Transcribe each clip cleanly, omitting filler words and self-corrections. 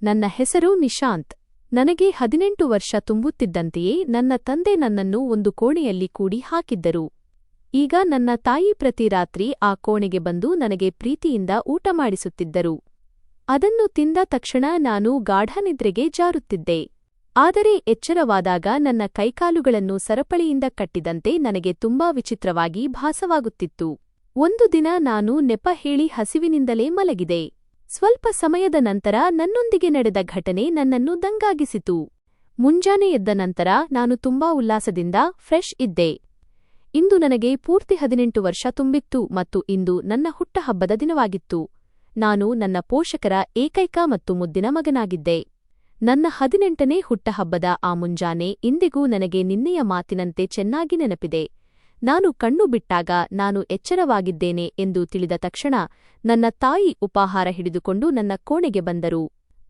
ನನ್ನ ಹೆಸರು ನಿಶಾಂತ್. ನನಗೆ 18 ವರ್ಷ ತುಂಬುತ್ತಿದ್ದಂತೆಯೇ ನನ್ನ ತಂದೆ ನನ್ನನ್ನು ಒಂದು ಕೋಣೆಯಲ್ಲಿ ಕೂಡಿ ಹಾಕಿದ್ದರು. ಈಗ ನನ್ನ ತಾಯಿ ಪ್ರತಿ ರಾತ್ರಿ ಆ ಕೋಣೆಗೆ ಬಂದು ನನಗೆ ಪ್ರೀತಿಯಿಂದ ಊಟ ಮಾಡಿಸುತ್ತಿದ್ದರು. ಅದನ್ನು ತಿಂದ ತಕ್ಷಣ ನಾನು ಗಾಢನಿದ್ರೆಗೆ ಜಾರುತ್ತಿದ್ದೆ. ಆದರೆ ಎಚ್ಚರವಾದಾಗ ನನ್ನ ಕೈಕಾಲುಗಳನ್ನು ಸರಪಳಿಯಿಂದ ಕಟ್ಟಿದಂತೆ ನನಗೆ ತುಂಬಾ ವಿಚಿತ್ರವಾಗಿ ಭಾಸವಾಗುತ್ತಿತ್ತು. ಒಂದು ದಿನ ನಾನು ನೆಪ ಹೇಳಿ ಹಸಿವಿನಿಂದಲೇ ಮಲಗಿದೆ. ಸ್ವಲ್ಪ ಸಮಯದ ನಂತರ ನನ್ನೊಂದಿಗೆ ನಡೆದ ಘಟನೆ ನನ್ನನ್ನು ದಂಗಾಗಿಸಿತು. ಮುಂಜಾನೆ ಎದ್ದ ನಂತರ ನಾನು ತುಂಬಾ ಉಲ್ಲಾಸದಿಂದ ಫ್ರೆಶ್ ಇದ್ದೆ. ಇಂದು ನನಗೆ ಪೂರ್ತಿ 18 ವರ್ಷ ತುಂಬಿತ್ತು ಮತ್ತು ಇಂದು ನನ್ನ ಹುಟ್ಟಹಬ್ಬದ ದಿನವಾಗಿತ್ತು. ನಾನು ನನ್ನ ಪೋಷಕರ ಏಕೈಕ ಮತ್ತು ಮುದ್ದಿನ ಮಗನಾಗಿದ್ದೆ. ನನ್ನ 18ನೇ ಹುಟ್ಟಹಬ್ಬದ ಆ ಮುಂಜಾನೆ ಇಂದಿಗೂ ನನಗೆ ನಿನ್ನೆಯ ಮಾತಿನಂತೆ ಚೆನ್ನಾಗಿ ನೆನಪಿದೆ. ನಾನು ಕಣ್ಣು ಬಿಟ್ಟಾಗ ನಾನು ಎಚ್ಚರವಾಗಿದ್ದೇನೆ ಎಂದು ತಿಳಿದ ತಕ್ಷಣ ನನ್ನ ತಾಯಿ ಉಪಾಹಾರ ಹಿಡಿದುಕೊಂಡು ನನ್ನ ಕೋಣೆಗೆ ಬಂದರು.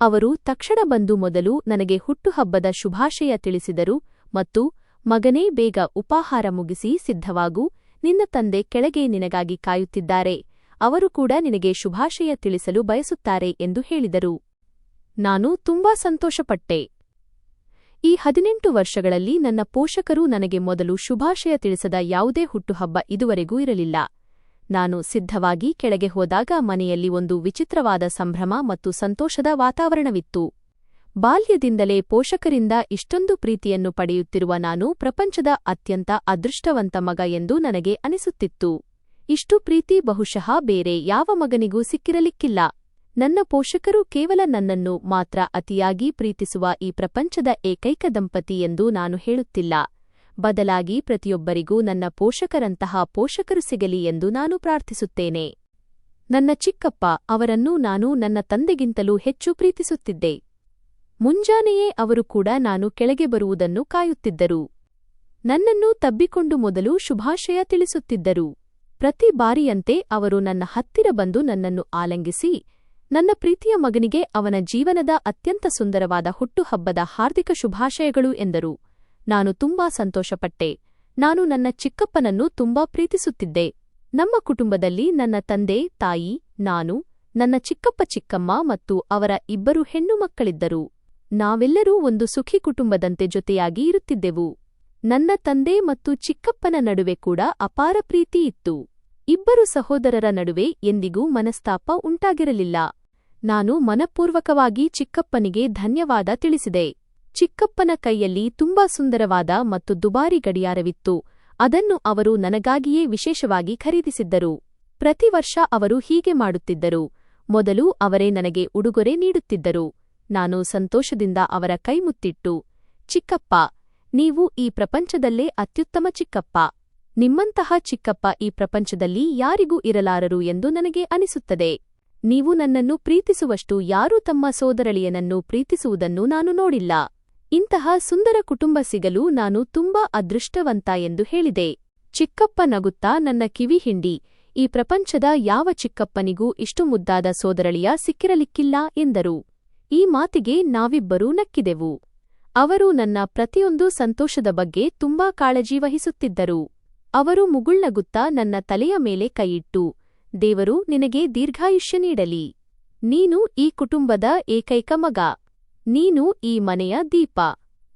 ಅವರು ತಕ್ಷಣ ಬಂದು ಮೊದಲು ನನಗೆ ಹುಟ್ಟುಹಬ್ಬದ ಶುಭಾಶಯ ತಿಳಿಸಿದರು ಮತ್ತು ಮಗನೇ, ಬೇಗ ಉಪಾಹಾರ ಮುಗಿಸಿ ಸಿದ್ಧವಾಗು, ನಿನ್ನ ತಂದೆ ಕೆಳಗೆ ನಿನಗಾಗಿ ಕಾಯುತ್ತಿದ್ದಾರೆ, ಅವರು ಕೂಡ ನಿನಗೆ ಶುಭಾಶಯ ತಿಳಿಸಲು ಬಯಸುತ್ತಾರೆ ಎಂದು ಹೇಳಿದರು. ನಾನು ತುಂಬಾ ಸಂತೋಷಪಟ್ಟೆ. ಈ 18 ವರ್ಷಗಳಲ್ಲಿ ನನ್ನ ಪೋಷಕರು ನನಗೆ ಮೊದಲು ಶುಭಾಶಯ ತಿಳಿಸದ ಯಾವುದೇ ಹುಟ್ಟುಹಬ್ಬ ಇದುವರೆಗೂ ಇರಲಿಲ್ಲ. ನಾನು ಸಿದ್ಧವಾಗಿ ಕೆಳಗೆ ಹೋದಾಗ ಮನೆಯಲ್ಲಿ ಒಂದು ವಿಚಿತ್ರವಾದ ಸಂಭ್ರಮ ಮತ್ತು ಸಂತೋಷದ ವಾತಾವರಣವಿತ್ತು. ಬಾಲ್ಯದಿಂದಲೇ ಪೋಷಕರಿಂದ ಇಷ್ಟೊಂದು ಪ್ರೀತಿಯನ್ನು ಪಡೆಯುತ್ತಿರುವ ನಾನು ಪ್ರಪಂಚದ ಅತ್ಯಂತ ಅದೃಷ್ಟವಂತ ಮಗ ಎಂದು ನನಗೆ ಅನಿಸುತ್ತಿತ್ತು. ಇಷ್ಟು ಪ್ರೀತಿ ಬಹುಶಃ ಬೇರೆ ಯಾವ ಮಗನಿಗೂ ಸಿಕ್ಕಿರಲಿಕ್ಕಿಲ್ಲ. ನನ್ನ ಪೋಷಕರು ಕೇವಲ ನನ್ನನ್ನು ಮಾತ್ರ ಅತಿಯಾಗಿ ಪ್ರೀತಿಸುವ ಈ ಪ್ರಪಂಚದ ಏಕೈಕ ದಂಪತಿ ಎಂದು ನಾನು ಹೇಳುತ್ತಿಲ್ಲ. ಬದಲಾಗಿ ಪ್ರತಿಯೊಬ್ಬರಿಗೂ ನನ್ನ ಪೋಷಕರಂತಹ ಪೋಷಕರು ಸಿಗಲಿ ಎಂದು ನಾನು ಪ್ರಾರ್ಥಿಸುತ್ತೇನೆ. ನನ್ನ ಚಿಕ್ಕಪ್ಪ, ಅವರನ್ನು ನಾನು ನನ್ನ ತಂದೆಗಿಂತಲೂ ಹೆಚ್ಚು ಪ್ರೀತಿಸುತ್ತಿದ್ದೆ. ಮುಂಜಾನೆಯೇ ಅವರು ಕೂಡ ನಾನು ಕೆಳಗೆ ಬರುವುದನ್ನು ಕಾಯುತ್ತಿದ್ದರು. ನನ್ನನ್ನು ತಬ್ಬಿಕೊಂಡು ಮೊದಲು ಶುಭಾಶಯ ತಿಳಿಸುತ್ತಿದ್ದರು. ಪ್ರತಿ ಬಾರಿಯಂತೆ ಅವರು ನನ್ನ ಹತ್ತಿರ ಬಂದು ನನ್ನನ್ನು ಆಲಂಗಿಸಿ, ನನ್ನ ಪ್ರೀತಿಯ ಮಗನಿಗೆ ಅವನ ಜೀವನದ ಅತ್ಯಂತ ಸುಂದರವಾದ ಹುಟ್ಟುಹಬ್ಬದ ಹಾರ್ದಿಕ ಶುಭಾಶಯಗಳು ಎಂದರು. ನಾನು ತುಂಬಾ ಸಂತೋಷಪಟ್ಟೆ. ನಾನು ನನ್ನ ಚಿಕ್ಕಪ್ಪನನ್ನು ತುಂಬಾ ಪ್ರೀತಿಸುತ್ತಿದ್ದೆ. ನಮ್ಮ ಕುಟುಂಬದಲ್ಲಿ ನನ್ನ ತಂದೆ, ತಾಯಿ, ನಾನು, ನನ್ನ ಚಿಕ್ಕಪ್ಪ, ಚಿಕ್ಕಮ್ಮ ಮತ್ತು ಅವರ 2 ಹೆಣ್ಣು ಮಕ್ಕಳಿದ್ದರು. ನಾವೆಲ್ಲರೂ ಒಂದು ಸುಖಿ ಕುಟುಂಬದಂತೆ ಜೊತೆಯಾಗಿ ಇರುತ್ತಿದ್ದೆವು. ನನ್ನ ತಂದೆ ಮತ್ತು ಚಿಕ್ಕಪ್ಪನ ನಡುವೆ ಕೂಡ ಅಪಾರ ಪ್ರೀತಿ ಇತ್ತು. 2 ಸಹೋದರರ ನಡುವೆ ಎಂದಿಗೂ ಮನಸ್ತಾಪ ಉಂಟಾಗಿರಲಿಲ್ಲ. ನಾನು ಮನಪೂರ್ವಕವಾಗಿ ಚಿಕ್ಕಪ್ಪನಿಗೆ ಧನ್ಯವಾದ ತಿಳಿಸಿದೆ. ಚಿಕ್ಕಪ್ಪನ ಕೈಯಲ್ಲಿ ತುಂಬಾ ಸುಂದರವಾದ ಮತ್ತು ದುಬಾರಿ ಗಡಿಯಾರವಿತ್ತು. ಅದನ್ನು ಅವರು ನನಗಾಗಿಯೇ ವಿಶೇಷವಾಗಿ ಖರೀದಿಸಿದ್ದರು. ಪ್ರತಿ ವರ್ಷ ಅವರು ಹೀಗೆ ಮಾಡುತ್ತಿದ್ದರು. ಮೊದಲು ಅವರೇ ನನಗೆ ಉಡುಗೊರೆ ನೀಡುತ್ತಿದ್ದರು. ನಾನು ಸಂತೋಷದಿಂದ ಅವರ ಕೈಮುತ್ತಿಟ್ಟು, ಚಿಕ್ಕಪ್ಪ, ನೀವು ಈ ಪ್ರಪಂಚದಲ್ಲೇ ಅತ್ಯುತ್ತಮ ಚಿಕ್ಕಪ್ಪ. ನಿಮ್ಮಂತಹ ಚಿಕ್ಕಪ್ಪ ಈ ಪ್ರಪಂಚದಲ್ಲಿ ಯಾರಿಗೂ ಇರಲಾರರು ಎಂದು ನನಗೆ ಅನಿಸುತ್ತದೆ. ನೀವು ನನ್ನನ್ನು ಪ್ರೀತಿಸುವಷ್ಟು ಯಾರೂ ತಮ್ಮ ಸೋದರಳಿಯನನ್ನು ಪ್ರೀತಿಸುವುದನ್ನು ನಾನು ನೋಡಿಲ್ಲ. ಇಂತಹ ಸುಂದರ ಕುಟುಂಬ ಸಿಗಲು ನಾನು ತುಂಬಾ ಅದೃಷ್ಟವಂತ ಎಂದು ಹೇಳಿದೆ. ಚಿಕ್ಕಪ್ಪ ನಗುತ್ತಾ ನನ್ನ ಕಿವಿ ಹಿಂಡಿ, ಈ ಪ್ರಪಂಚದ ಯಾವ ಚಿಕ್ಕಪ್ಪನಿಗೂ ಇಷ್ಟು ಮುದ್ದಾದ ಸೋದರಳಿಯ ಸಿಕ್ಕಿರಲಿಕ್ಕಿಲ್ಲ ಎಂದರು. ಈ ಮಾತಿಗೆ ನಾವಿಬ್ಬರೂ ನಕ್ಕಿದೆವು. ಅವರು ನನ್ನ ಪ್ರತಿಯೊಂದು ಸಂತೋಷದ ಬಗ್ಗೆ ತುಂಬಾ ಕಾಳಜಿ ವಹಿಸುತ್ತಿದ್ದರು. ಅವರು ಮುಗುಳ್ನಗುತ್ತಾ ನನ್ನ ತಲೆಯ ಮೇಲೆ ಕೈಯಿಟ್ಟು, ದೇವರು ನಿನಗೆ ದೀರ್ಘಾಯುಷ್ಯ ನೀಡಲಿ. ನೀನು ಈ ಕುಟುಂಬದ ಏಕೈಕ ಮಗ. ನೀನು ಈ ಮನೆಯ ದೀಪ.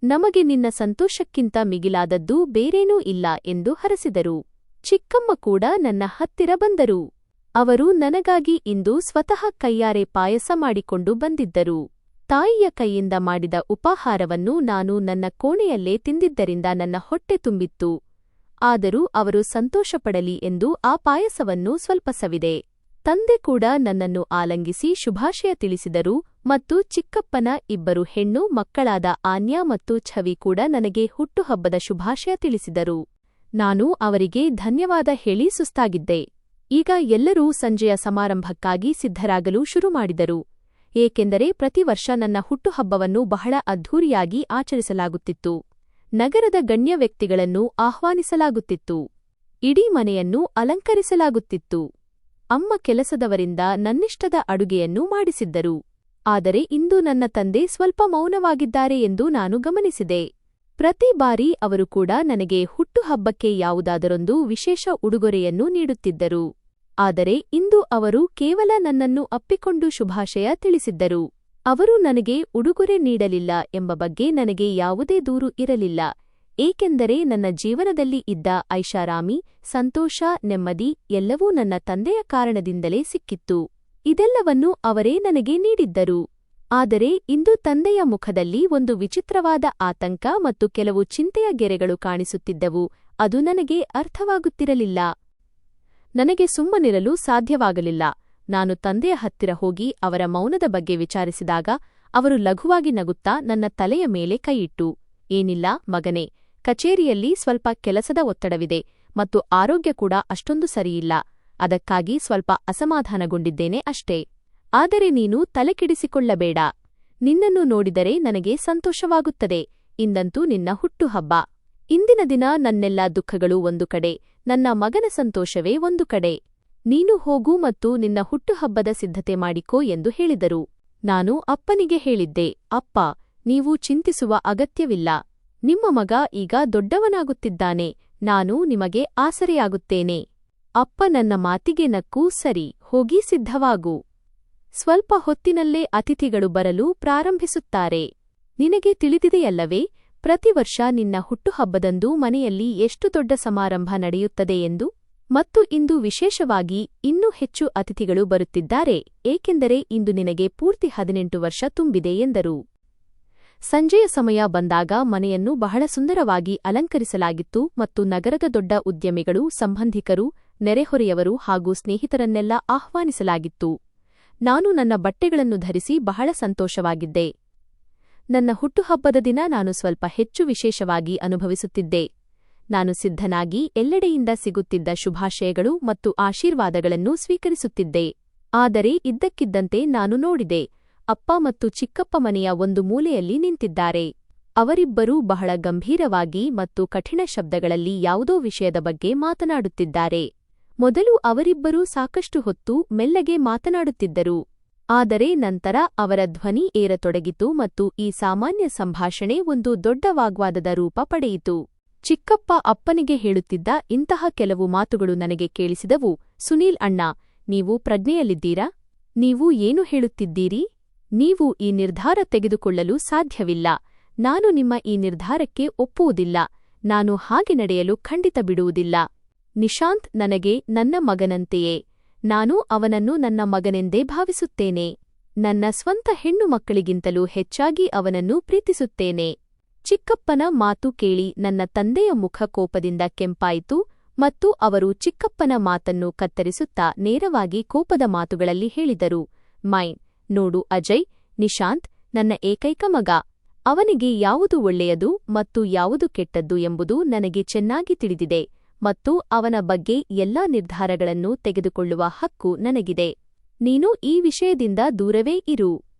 ನಮಗೆ ನಿನ್ನ ಸಂತೋಷಕ್ಕಿಂತ ಮಿಗಿಲಾದದ್ದು ಬೇರೇನೂ ಇಲ್ಲ ಎಂದು ಹರಸಿದರು. ಚಿಕ್ಕಮ್ಮ ಕೂಡ ನನ್ನ ಹತ್ತಿರ ಬಂದರು. ಅವರು ನನಗಾಗಿ ಇಂದು ಸ್ವತಃ ಕೈಯಾರೆ ಪಾಯಸ ಮಾಡಿಕೊಂಡು ಬಂದಿದ್ದರು. ತಾಯಿಯ ಕೈಯಿಂದ ಮಾಡಿದ ಉಪಾಹಾರವನ್ನು ನಾನು ನನ್ನ ಕೋಣೆಯಲ್ಲೇ ತಿಂದಿದ್ದರಿಂದ ನನ್ನ ಹೊಟ್ಟೆ ತುಂಬಿತ್ತು. ಆದರೂ ಅವರು ಸಂತೋಷಪಡಲಿ ಎಂದು ಆ ಪಾಯಸವನ್ನು ಸ್ವಲ್ಪ ಸವಿದೆ. ತಂದೆ ಕೂಡ ನನ್ನನ್ನು ಆಲಂಗಿಸಿ ಶುಭಾಶಯ ತಿಳಿಸಿದರು ಮತ್ತು ಚಿಕ್ಕಪ್ಪನ 2 ಹೆಣ್ಣು ಮಕ್ಕಳಾದ ಆನ್ಯಾ ಮತ್ತು ಛವಿ ಕೂಡ ನನಗೆ ಹುಟ್ಟುಹಬ್ಬದ ಶುಭಾಶಯ ತಿಳಿಸಿದರು. ನಾನು ಅವರಿಗೆ ಧನ್ಯವಾದ ಹೇಳಿ ಸುಸ್ತಾಗಿದ್ದೆ. ಈಗ ಎಲ್ಲರೂ ಸಂಜೆಯ ಸಮಾರಂಭಕ್ಕಾಗಿ ಸಿದ್ಧರಾಗಲು ಶುರು ಮಾಡಿದರು. ಏಕೆಂದರೆ ಪ್ರತಿ ವರ್ಷ ನನ್ನ ಹುಟ್ಟುಹಬ್ಬವನ್ನು ಬಹಳ ಅದ್ಧೂರಿಯಾಗಿ ಆಚರಿಸಲಾಗುತ್ತಿತ್ತು. ನಗರದ ಗಣ್ಯ ವ್ಯಕ್ತಿಗಳನ್ನು ಆಹ್ವಾನಿಸಲಾಗುತ್ತಿತ್ತು. ಇಡೀ ಮನೆಯನ್ನು ಅಲಂಕರಿಸಲಾಗುತ್ತಿತ್ತು. ಅಮ್ಮ ಕೆಲಸದವರಿಂದ ನನ್ನಿಷ್ಟದ ಅಡುಗೆಯನ್ನು ಮಾಡಿಸಿದ್ದರು. ಆದರೆ ಇಂದು ನನ್ನ ತಂದೆ ಸ್ವಲ್ಪ ಮೌನವಾಗಿದ್ದಾರೆ ಎಂದು ನಾನು ಗಮನಿಸಿದೆ. ಪ್ರತಿ ಬಾರಿ ಅವರು ಕೂಡ ನನಗೆ ಹುಟ್ಟುಹಬ್ಬಕ್ಕೆ ಯಾವುದಾದರೊಂದು ವಿಶೇಷ ಉಡುಗೊರೆಯನ್ನು ನೀಡುತ್ತಿದ್ದರು. ಆದರೆ ಇಂದು ಅವರು ಕೇವಲ ನನ್ನನ್ನು ಅಪ್ಪಿಕೊಂಡು ಶುಭಾಶಯ ತಿಳಿಸಿದ್ದರು. ಅವರು ನನಗೆ ಉಡುಗೊರೆ ನೀಡಲಿಲ್ಲ ಎಂಬ ಬಗ್ಗೆ ನನಗೆ ಯಾವುದೇ ದೂರು ಇರಲಿಲ್ಲ, ಏಕೆಂದರೆ ನನ್ನ ಜೀವನದಲ್ಲಿ ಇದ್ದ ಐಷಾರಾಮಿ, ಸಂತೋಷ, ನೆಮ್ಮದಿ ಎಲ್ಲವೂ ನನ್ನ ತಂದೆಯ ಕಾರಣದಿಂದಲೇ ಸಿಕ್ಕಿತ್ತು. ಇದೆಲ್ಲವನ್ನೂ ಅವರೇ ನನಗೆ ನೀಡಿದ್ದರು. ಆದರೆ ಇಂದು ತಂದೆಯ ಮುಖದಲ್ಲಿ ಒಂದು ವಿಚಿತ್ರವಾದ ಆತಂಕ ಮತ್ತು ಕೆಲವು ಚಿಂತೆಯ ಗೆರೆಗಳು ಕಾಣಿಸುತ್ತಿದ್ದವು. ಅದು ನನಗೆ ಅರ್ಥವಾಗುತ್ತಿರಲಿಲ್ಲ. ನನಗೆ ಸುಮ್ಮನಿರಲು ಸಾಧ್ಯವಾಗಲಿಲ್ಲ. ನಾನು ತಂದೆಯ ಹತ್ತಿರ ಹೋಗಿ ಅವರ ಮೌನದ ಬಗ್ಗೆ ವಿಚಾರಿಸಿದಾಗ ಅವರು ಲಘುವಾಗಿ ನಗುತ್ತಾ ನನ್ನ ತಲೆಯ ಮೇಲೆ ಕೈಯಿಟ್ಟು, ಏನಿಲ್ಲ ಮಗನೇ, ಕಚೇರಿಯಲ್ಲಿ ಸ್ವಲ್ಪ ಕೆಲಸದ ಒತ್ತಡವಿದೆ ಮತ್ತು ಆರೋಗ್ಯ ಕೂಡ ಅಷ್ಟೊಂದು ಸರಿಯಿಲ್ಲ, ಅದಕ್ಕಾಗಿ ಸ್ವಲ್ಪ ಅಸಮಾಧಾನಗೊಂಡಿದ್ದೇನೆ ಅಷ್ಟೇ. ಆದರೆ ನೀನು ತಲೆಕೆಡಿಸಿಕೊಳ್ಳಬೇಡ. ನಿನ್ನನ್ನು ನೋಡಿದರೆ ನನಗೆ ಸಂತೋಷವಾಗುತ್ತದೆ. ಇಂದಂತೂ ನಿನ್ನ ಹುಟ್ಟುಹಬ್ಬ. ಇಂದಿನ ದಿನ ನನ್ನೆಲ್ಲಾ ದುಃಖಗಳು ಒಂದು ಕಡೆ, ನನ್ನ ಮಗನ ಸಂತೋಷವೇ ಒಂದು ಕಡೆ. ನೀನು ಹೋಗು ಮತ್ತು ನಿನ್ನ ಹುಟ್ಟುಹಬ್ಬದ ಸಿದ್ಧತೆ ಮಾಡಿಕೋ ಎಂದು ಹೇಳಿದರು. ನಾನು ಅಪ್ಪನಿಗೆ ಹೇಳಿದ್ದೆ, ಅಪ್ಪ, ನೀವು ಚಿಂತಿಸುವ ಅಗತ್ಯವಿಲ್ಲ. ನಿಮ್ಮ ಮಗ ಈಗ ದೊಡ್ಡವನಾಗುತ್ತಿದ್ದಾನೆ. ನಾನು ನಿಮಗೆ ಆಸರೆಯಾಗುತ್ತೇನೆ. ಅಪ್ಪ ನನ್ನ ಮಾತಿಗೆ ನಕ್ಕು, ಸರಿ, ಹೋಗಿ ಸಿದ್ಧವಾಗು. ಸ್ವಲ್ಪ ಹೊತ್ತಿನಲ್ಲೇ ಅತಿಥಿಗಳು ಬರಲು ಪ್ರಾರಂಭಿಸುತ್ತಾರೆ. ನಿನಗೆ ತಿಳಿದಿದೆಯಲ್ಲವೇ, ಪ್ರತಿವರ್ಷ ನಿನ್ನ ಹುಟ್ಟುಹಬ್ಬದಂದು ಮನೆಯಲ್ಲಿ ಎಷ್ಟು ದೊಡ್ಡ ಸಮಾರಂಭ ನಡೆಯುತ್ತದೆ ಎಂದು? ಮತ್ತು ಇಂದು ವಿಶೇಷವಾಗಿ ಇನ್ನೂ ಹೆಚ್ಚು ಅತಿಥಿಗಳು ಬರುತ್ತಿದ್ದಾರೆ, ಏಕೆಂದರೆ ಇಂದು ನಿನಗೆ ಪೂರ್ತಿ 18 ವರ್ಷ ತುಂಬಿದೆ ಎಂದರು. ಸಂಜೆಯ ಸಮಯ ಬಂದಾಗ ಮನೆಯನ್ನು ಬಹಳ ಸುಂದರವಾಗಿ ಅಲಂಕರಿಸಲಾಗಿತ್ತು ಮತ್ತು ನಗರದ ದೊಡ್ಡ ಉದ್ಯಮಿಗಳು, ಸಂಬಂಧಿಕರು, ನೆರೆಹೊರೆಯವರು ಹಾಗೂ ಸ್ನೇಹಿತರನ್ನೆಲ್ಲ ಆಹ್ವಾನಿಸಲಾಗಿತ್ತು. ನಾನು ನನ್ನ ಬಟ್ಟೆಗಳನ್ನು ಧರಿಸಿ ಬಹಳ ಸಂತೋಷವಾಗಿದ್ದೆ. ನನ್ನ ಹುಟ್ಟುಹಬ್ಬದ ದಿನ ನಾನು ಸ್ವಲ್ಪ ಹೆಚ್ಚು ವಿಶೇಷವಾಗಿ ಅನುಭವಿಸುತ್ತಿದ್ದೆ. ನಾನು ಸಿದ್ಧನಾಗಿ ಎಲ್ಲೆಡೆಯಿಂದ ಸಿಗುತ್ತಿದ್ದ ಶುಭಾಶಯಗಳು ಮತ್ತು ಆಶೀರ್ವಾದಗಳನ್ನು ಸ್ವೀಕರಿಸುತ್ತಿದ್ದೆ. ಆದರೆ ಇದ್ದಕ್ಕಿದ್ದಂತೆ ನಾನು ನೋಡಿದೆ, ಅಪ್ಪ ಮತ್ತು ಚಿಕ್ಕಪ್ಪ ಮನೆಯ ಒಂದು ಮೂಲೆಯಲ್ಲಿ ನಿಂತಿದ್ದಾರೆ. ಅವರಿಬ್ಬರೂ ಬಹಳ ಗಂಭೀರವಾಗಿ ಮತ್ತು ಕಠಿಣ ಶಬ್ದಗಳಲ್ಲಿ ಯಾವುದೋ ವಿಷಯದ ಬಗ್ಗೆ ಮಾತನಾಡುತ್ತಿದ್ದಾರೆ. ಮೊದಲು ಅವರಿಬ್ಬರೂ ಸಾಕಷ್ಟು ಹೊತ್ತು ಮೆಲ್ಲಗೆ ಮಾತನಾಡುತ್ತಿದ್ದರು. ಆದರೆ ನಂತರ ಅವರ ಧ್ವನಿ ಏರತೊಡಗಿತು ಮತ್ತು ಈ ಸಾಮಾನ್ಯ ಸಂಭಾಷಣೆ ಒಂದು ದೊಡ್ಡ ವಾಗ್ವಾದದ ರೂಪ ಪಡೆಯಿತು. ಚಿಕ್ಕಪ್ಪ ಅಪ್ಪನಿಗೆ ಹೇಳುತ್ತಿದ್ದ ಇಂತಹ ಕೆಲವು ಮಾತುಗಳು ನನಗೆ ಕೇಳಿಸಿದವು. ಸುನೀಲ್ ಅಣ್ಣ, ನೀವು ಪ್ರಜ್ಞೆಯಲ್ಲಿದ್ದೀರಾ? ನೀವು ಏನು ಹೇಳುತ್ತಿದ್ದೀರಿ? ನೀವು ಈ ನಿರ್ಧಾರ ತೆಗೆದುಕೊಳ್ಳಲು ಸಾಧ್ಯವಿಲ್ಲ. ನಾನು ನಿಮ್ಮ ಈ ನಿರ್ಧಾರಕ್ಕೆ ಒಪ್ಪುವುದಿಲ್ಲ. ನಾನು ಹಾಗೆ ನಡೆಯಲು ಖಂಡಿತ ಬಿಡುವುದಿಲ್ಲ. ನಿಶಾಂತ್ ನನಗೆ ನನ್ನ ಮಗನಂತೆಯೇ. ನಾನು ಅವನನ್ನು ನನ್ನ ಮಗನೆಂದೇ ಭಾವಿಸುತ್ತೇನೆ. ನನ್ನ ಸ್ವಂತ ಹೆಣ್ಣು ಮಕ್ಕಳಿಗಿಂತಲೂ ಹೆಚ್ಚಾಗಿ ಅವನನ್ನು ಪ್ರೀತಿಸುತ್ತೇನೆ. ಚಿಕ್ಕಪ್ಪನ ಮಾತು ಕೇಳಿ ನನ್ನ ತಂದೆಯ ಮುಖ ಕೋಪದಿಂದ ಕೆಂಪಾಯಿತು ಮತ್ತು ಅವರು ಚಿಕ್ಕಪ್ಪನ ಮಾತನ್ನು ಕತ್ತರಿಸುತ್ತಾ ನೇರವಾಗಿ ಕೋಪದ ಮಾತುಗಳಲ್ಲಿ ಹೇಳಿದರು, ಮೈನ್, ನೋಡು ಅಜಯ್, ನಿಶಾಂತ್ ನನ್ನ ಏಕೈಕ ಮಗ. ಅವನಿಗೆ ಯಾವುದು ಒಳ್ಳೆಯದು ಮತ್ತು ಯಾವುದು ಕೆಟ್ಟದ್ದು ಎಂಬುದು ನನಗೆ ಚೆನ್ನಾಗಿ ತಿಳಿದಿದೆ ಮತ್ತು ಅವನ ಬಗ್ಗೆ ಎಲ್ಲಾ ನಿರ್ಧಾರಗಳನ್ನು ತೆಗೆದುಕೊಳ್ಳುವ ಹಕ್ಕು ನನಗಿದೆ. ನೀನು ಈ ವಿಷಯದಿಂದ ದೂರವೇ ಇರು.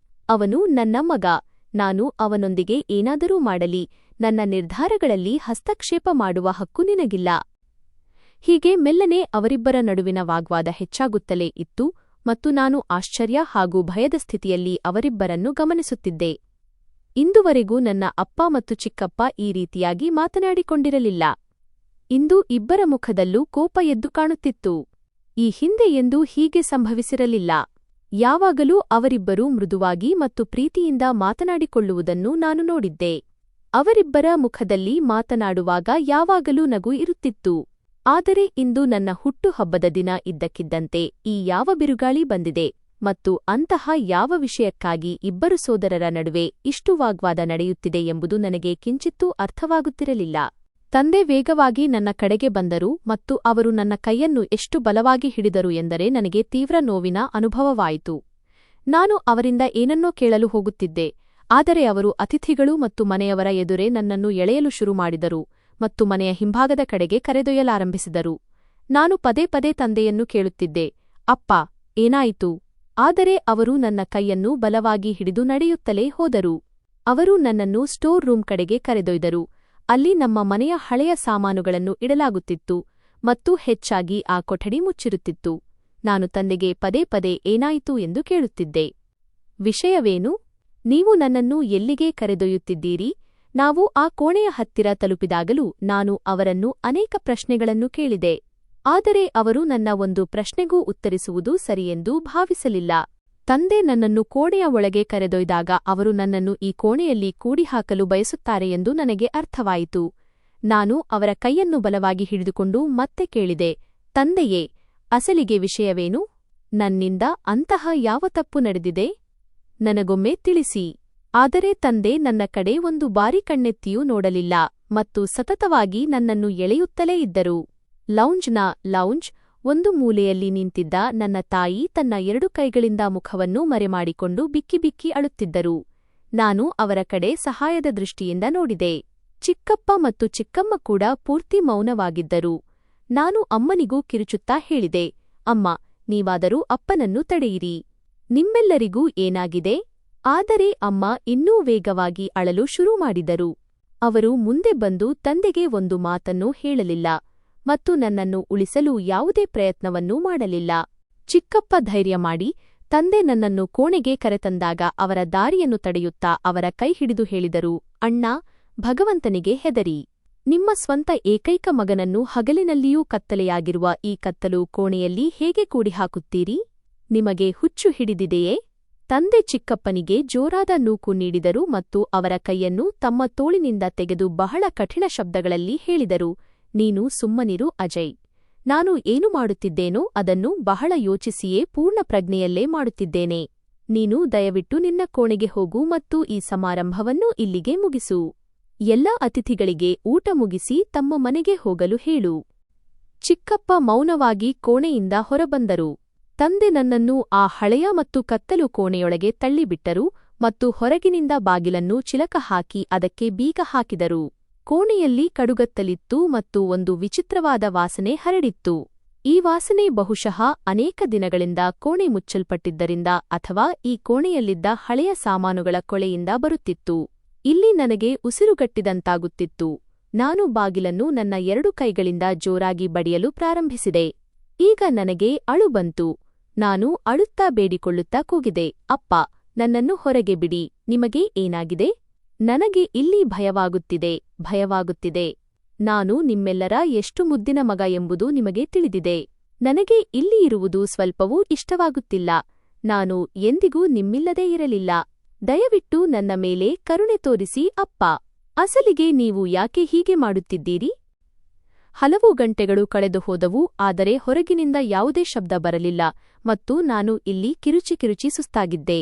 ಅವನು ನನ್ನ ಮಗ. ನಾನು ಅವನೊಂದಿಗೆ ಏನಾದರೂ ಮಾಡಲಿ, ನನ್ನ ನಿರ್ಧಾರಗಳಲ್ಲಿ ಹಸ್ತಕ್ಷೇಪ ಮಾಡುವ ಹಕ್ಕು ನಿನಗಿಲ್ಲ. ಹೀಗೆ ಮೆಲ್ಲನೆ ಅವರಿಬ್ಬರ ನಡುವಿನ ವಾಗ್ವಾದ ಹೆಚ್ಚಾಗುತ್ತಲೇ ಇತ್ತು ಮತ್ತು ನಾನು ಆಶ್ಚರ್ಯ ಹಾಗೂ ಭಯದ ಸ್ಥಿತಿಯಲ್ಲಿ ಅವರಿಬ್ಬರನ್ನು ಗಮನಿಸುತ್ತಿದ್ದೆ. ಇಂದುವರೆಗೂ ನನ್ನ ಅಪ್ಪ ಮತ್ತು ಚಿಕ್ಕಪ್ಪ ಈ ರೀತಿಯಾಗಿ ಮಾತನಾಡಿಕೊಂಡಿರಲಿಲ್ಲ. ಇಂದು ಇಬ್ಬರ ಮುಖದಲ್ಲೂ ಕೋಪ ಎದ್ದು ಕಾಣುತ್ತಿತ್ತು. ಈ ಹಿಂದೆ ಎಂದೂ ಹೀಗೆ ಸಂಭವಿಸಿರಲಿಲ್ಲ. ಯಾವಾಗಲೂ ಅವರಿಬ್ಬರೂ ಮೃದುವಾಗಿ ಮತ್ತು ಪ್ರೀತಿಯಿಂದ ಮಾತನಾಡಿಕೊಳ್ಳುವುದನ್ನು ನಾನು ನೋಡಿದ್ದೆ. ಅವರಿಬ್ಬರ ಮುಖದಲ್ಲಿ ಮಾತನಾಡುವಾಗ ಯಾವಾಗಲೂ ನಗು ಇರುತ್ತಿತ್ತು. ಆದರೆ ಇಂದು ನನ್ನ ಹುಟ್ಟುಹಬ್ಬದ ದಿನ ಇದ್ದಕ್ಕಿದ್ದಂತೆ ಈ ಯಾವ ಬಿರುಗಾಳಿ ಬಂದಿದೆ ಮತ್ತು ಅಂತಹ ಯಾವ ವಿಷಯಕ್ಕಾಗಿ ಇಬ್ಬರು ಸೋದರರ ನಡುವೆ ಇಷ್ಟು ವಾಗ್ವಾದ ನಡೆಯುತ್ತಿದೆ ಎಂಬುದು ನನಗೆ ಕಿಂಚಿತ್ತೂ ಅರ್ಥವಾಗುತ್ತಿರಲಿಲ್ಲ. ತಂದೆ ವೇಗವಾಗಿ ನನ್ನ ಕಡೆಗೆ ಬಂದರು ಮತ್ತು ಅವರು ನನ್ನ ಕೈಯನ್ನು ಎಷ್ಟು ಬಲವಾಗಿ ಹಿಡಿದರು ಎಂದರೆ ನನಗೆ ತೀವ್ರ ನೋವಿನ ಅನುಭವವಾಯಿತು. ನಾನು ಅವರಿಂದ ಏನನ್ನೋ ಕೇಳಲು ಹೋಗುತ್ತಿದ್ದೆ, ಆದರೆ ಅವರು ಅತಿಥಿಗಳು ಮತ್ತು ಮನೆಯವರ ಎದುರೇ ನನ್ನನ್ನು ಎಳೆಯಲು ಶುರು ಮಾಡಿದರು ಮತ್ತು ಮನೆಯ ಹಿಂಭಾಗದ ಕಡೆಗೆ ಕರೆದೊಯ್ಯಲಾರಂಭಿಸಿದರು. ನಾನು ಪದೇ ಪದೇ ತಂದೆಯನ್ನು ಕೇಳುತ್ತಿದ್ದೆ, ಅಪ್ಪ, ಏನಾಯಿತು? ಆದರೆ ಅವರು ನನ್ನ ಕೈಯನ್ನು ಬಲವಾಗಿ ಹಿಡಿದು ನಡೆಯುತ್ತಲೇ ಹೋದರು. ಅವರು ನನ್ನನ್ನು ಸ್ಟೋರ್ ರೂಮ್ ಕಡೆಗೆ ಕರೆದೊಯ್ದರು. ಅಲ್ಲಿ ನಮ್ಮ ಮನೆಯ ಹಳೆಯ ಸಾಮಾನುಗಳನ್ನು ಇಡಲಾಗುತ್ತಿತ್ತು ಮತ್ತು ಹೆಚ್ಚಾಗಿ ಆ ಕೊಠಡಿ ಮುಚ್ಚಿರುತ್ತಿತ್ತು. ನಾನು ತಂದೆಗೆ ಪದೇ ಪದೇ ಏನಾಯಿತು ಎಂದು ಕೇಳುತ್ತಿದ್ದೆ. ವಿಷಯವೇನು? ನೀವು ನನ್ನನ್ನು ಎಲ್ಲಿಗೆ ಕರೆದೊಯ್ಯುತ್ತಿದ್ದೀರಿ? ನಾವು ಆ ಕೋಣೆಯ ಹತ್ತಿರ ತಲುಪಿದಾಗಲೂ ನಾನು ಅವರನ್ನು ಅನೇಕ ಪ್ರಶ್ನೆಗಳನ್ನು ಕೇಳಿದೆ. ಆದರೆ ಅವರು ನನ್ನ ಒಂದು ಪ್ರಶ್ನೆಗೂ ಉತ್ತರಿಸುವುದು ಸರಿಯೆಂದು ಭಾವಿಸಲಿಲ್ಲ. ತಂದೆ ನನ್ನನ್ನು ಕೋಣೆಯ ಒಳಗೆ ಕರೆದೊಯ್ದಾಗ ಅವರು ನನ್ನನ್ನು ಈ ಕೋಣೆಯಲ್ಲಿ ಕೂಡಿಹಾಕಲು ಬಯಸುತ್ತಾರೆ ಎಂದು ನನಗೆ ಅರ್ಥವಾಯಿತು. ನಾನು ಅವರ ಕೈಯನ್ನು ಬಲವಾಗಿ ಹಿಡಿದುಕೊಂಡು ಮತ್ತೆ ಕೇಳಿದೆ, ತಂದೆಯೇ, ಅಸಲಿಗೆ ವಿಷಯವೇನು? ನನ್ನಿಂದ ಅಂತಹ ಯಾವ ತಪ್ಪು ನಡೆದಿದೆ? ನನಗೊಮ್ಮೆ ತಿಳಿಸಿ. ಆದರೆ ತಂದೆ ನನ್ನ ಕಡೆ ಒಂದು ಬಾರಿ ಕಣ್ಣೆತ್ತಿಯೂ ನೋಡಲಿಲ್ಲ ಮತ್ತು ಸತತವಾಗಿ ನನ್ನನ್ನು ಎಳೆಯುತ್ತಲೇ ಇದ್ದರು. ಲೌಂಜ್ ಒಂದು ಮೂಲೆಯಲ್ಲಿ ನಿಂತಿದ್ದ ನನ್ನ ತಾಯಿ ತನ್ನ 2 ಕೈಗಳಿಂದ ಮುಖವನ್ನು ಮರೆಮಾಡಿಕೊಂಡು ಬಿಕ್ಕಿ ಬಿಕ್ಕಿ ಅಳುತ್ತಿದ್ದರು. ನಾನು ಅವರ ಕಡೆ ಸಹಾಯದ ದೃಷ್ಟಿಯಿಂದ ನೋಡಿದೆ. ಚಿಕ್ಕಪ್ಪ ಮತ್ತು ಚಿಕ್ಕಮ್ಮ ಕೂಡ ಪೂರ್ತಿ ಮೌನವಾಗಿದ್ದರು. ನಾನು ಅಮ್ಮನಿಗೂ ಕಿರುಚುತ್ತಾ ಹೇಳಿದೆ, ಅಮ್ಮ, ನೀವಾದರೂ ಅಪ್ಪನನ್ನು ತಡೆಯಿರಿ. ನಿಮ್ಮೆಲ್ಲರಿಗೂ ಏನಾಗಿದೆ? ಆದರೆ ಅಮ್ಮ ಇನ್ನೂ ವೇಗವಾಗಿ ಅಳಲು ಶುರು ಮಾಡಿದರು. ಅವರು ಮುಂದೆ ಬಂದು ತಂದೆಗೆ ಒಂದು ಮಾತನ್ನೂ ಹೇಳಲಿಲ್ಲ ಮತ್ತು ನನ್ನನ್ನು ಉಳಿಸಲು ಯಾವುದೇ ಪ್ರಯತ್ನವನ್ನೂ ಮಾಡಲಿಲ್ಲ. ಚಿಕ್ಕಪ್ಪ ಧೈರ್ಯ ಮಾಡಿ ತಂದೆ ನನ್ನನ್ನು ಕೋಣೆಗೆ ಕರೆತಂದಾಗ ಅವರ ದಾರಿಯನ್ನು ತಡೆಯುತ್ತಾ ಅವರ ಕೈ ಹಿಡಿದು ಹೇಳಿದರು, ಅಣ್ಣಾ, ಭಗವಂತನಿಗೆ ಹೆದರಿ. ನಿಮ್ಮ ಸ್ವಂತ ಏಕೈಕ ಮಗನನ್ನು ಹಗಲಿನಲ್ಲಿಯೂ ಕತ್ತಲೆಯಾಗಿರುವ ಈ ಕತ್ತಲು ಕೋಣೆಯಲ್ಲಿ ಹೇಗೆ ಕೂಡಿಹಾಕುತ್ತೀರಿ? ನಿಮಗೆ ಹುಚ್ಚು ಹಿಡಿದಿದೆಯೇ? ತಂದೆ ಚಿಕ್ಕಪ್ಪನಿಗೆ ಜೋರಾದ ನೂಕು ನೀಡಿದರು ಮತ್ತು ಅವರ ಕೈಯನ್ನು ತಮ್ಮ ತೋಳಿನಿಂದ ತೆಗೆದು ಬಹಳ ಕಠಿಣ ಶಬ್ದಗಳಲ್ಲಿ ಹೇಳಿದರು, ನೀನು ಸುಮ್ಮನಿರು ಅಜಯ್. ನಾನು ಏನು ಮಾಡುತ್ತಿದ್ದೇನೋ ಅದನ್ನು ಬಹಳ ಯೋಚಿಸಿಯೇ ಪೂರ್ಣ ಪ್ರಜ್ಞೆಯಲ್ಲೇ ಮಾಡುತ್ತಿದ್ದೇನೆ. ನೀನು ದಯವಿಟ್ಟು ನಿನ್ನ ಕೋಣೆಗೆ ಹೋಗು ಮತ್ತು ಈ ಸಮಾರಂಭವನ್ನು ಇಲ್ಲಿಗೆ ಮುಗಿಸು. ಎಲ್ಲಾ ಅತಿಥಿಗಳಿಗೆ ಊಟ ಮುಗಿಸಿ ತಮ್ಮ ಮನೆಗೆ ಹೋಗಲು ಹೇಳು. ಚಿಕ್ಕಪ್ಪ ಮೌನವಾಗಿ ಕೋಣೆಯಿಂದ ಹೊರಬಂದರು. ತಂದೆ ನನ್ನನ್ನು ಆ ಹಳೆಯ ಮತ್ತು ಕತ್ತಲು ಕೋಣೆಯೊಳಗೆ ತಳ್ಳಿಬಿಟ್ಟರು ಮತ್ತು ಹೊರಗಿನಿಂದ ಬಾಗಿಲನ್ನು ಚಿಲಕ ಹಾಕಿ ಅದಕ್ಕೆ ಬೀಗ ಹಾಕಿದರು. ಕೋಣೆಯಲ್ಲಿ ಕಡುಗತ್ತಲಿತ್ತು ಮತ್ತು ಒಂದು ವಿಚಿತ್ರವಾದ ವಾಸನೆ ಹರಡಿತ್ತು. ಈ ವಾಸನೆ ಬಹುಶಃ ಅನೇಕ ದಿನಗಳಿಂದ ಕೋಣೆ ಮುಚ್ಚಲ್ಪಟ್ಟಿದ್ದರಿಂದ ಅಥವಾ ಈ ಕೋಣೆಯಲ್ಲಿದ್ದ ಹಳೆಯ ಸಾಮಾನುಗಳ ಕೊಳೆಯಿಂದ ಬರುತ್ತಿತ್ತು. ಇಲ್ಲಿ ನನಗೆ ಉಸಿರುಗಟ್ಟಿದಂತಾಗುತ್ತಿತ್ತು. ನಾನು ಬಾಗಿಲನ್ನು ನನ್ನ 2 ಕೈಗಳಿಂದ ಜೋರಾಗಿ ಬಡಿಯಲು ಪ್ರಾರಂಭಿಸಿದೆ. ಈಗ ನನಗೆ ಅಳು ಬಂತು. ನಾನು ಅಳುತ್ತಾ ಬೇಡಿಕೊಳ್ಳುತ್ತಾ ಕೂಗಿದೆ, ಅಪ್ಪ, ನನ್ನನ್ನು ಹೊರಗೆ ಬಿಡಿ. ನಿಮಗೆ ಏನಾಗಿದೆ? ನನಗೆ ಇಲ್ಲಿ ಭಯವಾಗುತ್ತಿದೆ. ನಾನು ನಿಮ್ಮೆಲ್ಲರ ಎಷ್ಟು ಮುದ್ದಿನ ಮಗ ಎಂಬುದು ನಿಮಗೆ ತಿಳಿದಿದೆ. ನನಗೆ ಇಲ್ಲಿ ಇರುವುದು ಸ್ವಲ್ಪವೂ ಇಷ್ಟವಾಗುತ್ತಿಲ್ಲ. ನಾನು ಎಂದಿಗೂ ನಿಮ್ಮಿಲ್ಲದೇ ಇರಲಿಲ್ಲ. ದಯವಿಟ್ಟು ನನ್ನ ಮೇಲೆ ಕರುಣೆ ತೋರಿಸಿ ಅಪ್ಪ. ಅಸಲಿಗೆ ನೀವು ಯಾಕೆ ಹೀಗೆ ಮಾಡುತ್ತಿದ್ದೀರಿ? ಹಲವು ಗಂಟೆಗಳು ಕಳೆದು ಹೋದವು, ಆದರೆ ಹೊರಗಿನಿಂದ ಯಾವುದೇ ಶಬ್ದ ಬರಲಿಲ್ಲ ಮತ್ತು ನಾನು ಇಲ್ಲಿ ಕಿರುಚಿ ಸುಸ್ತಾಗಿದ್ದೆ.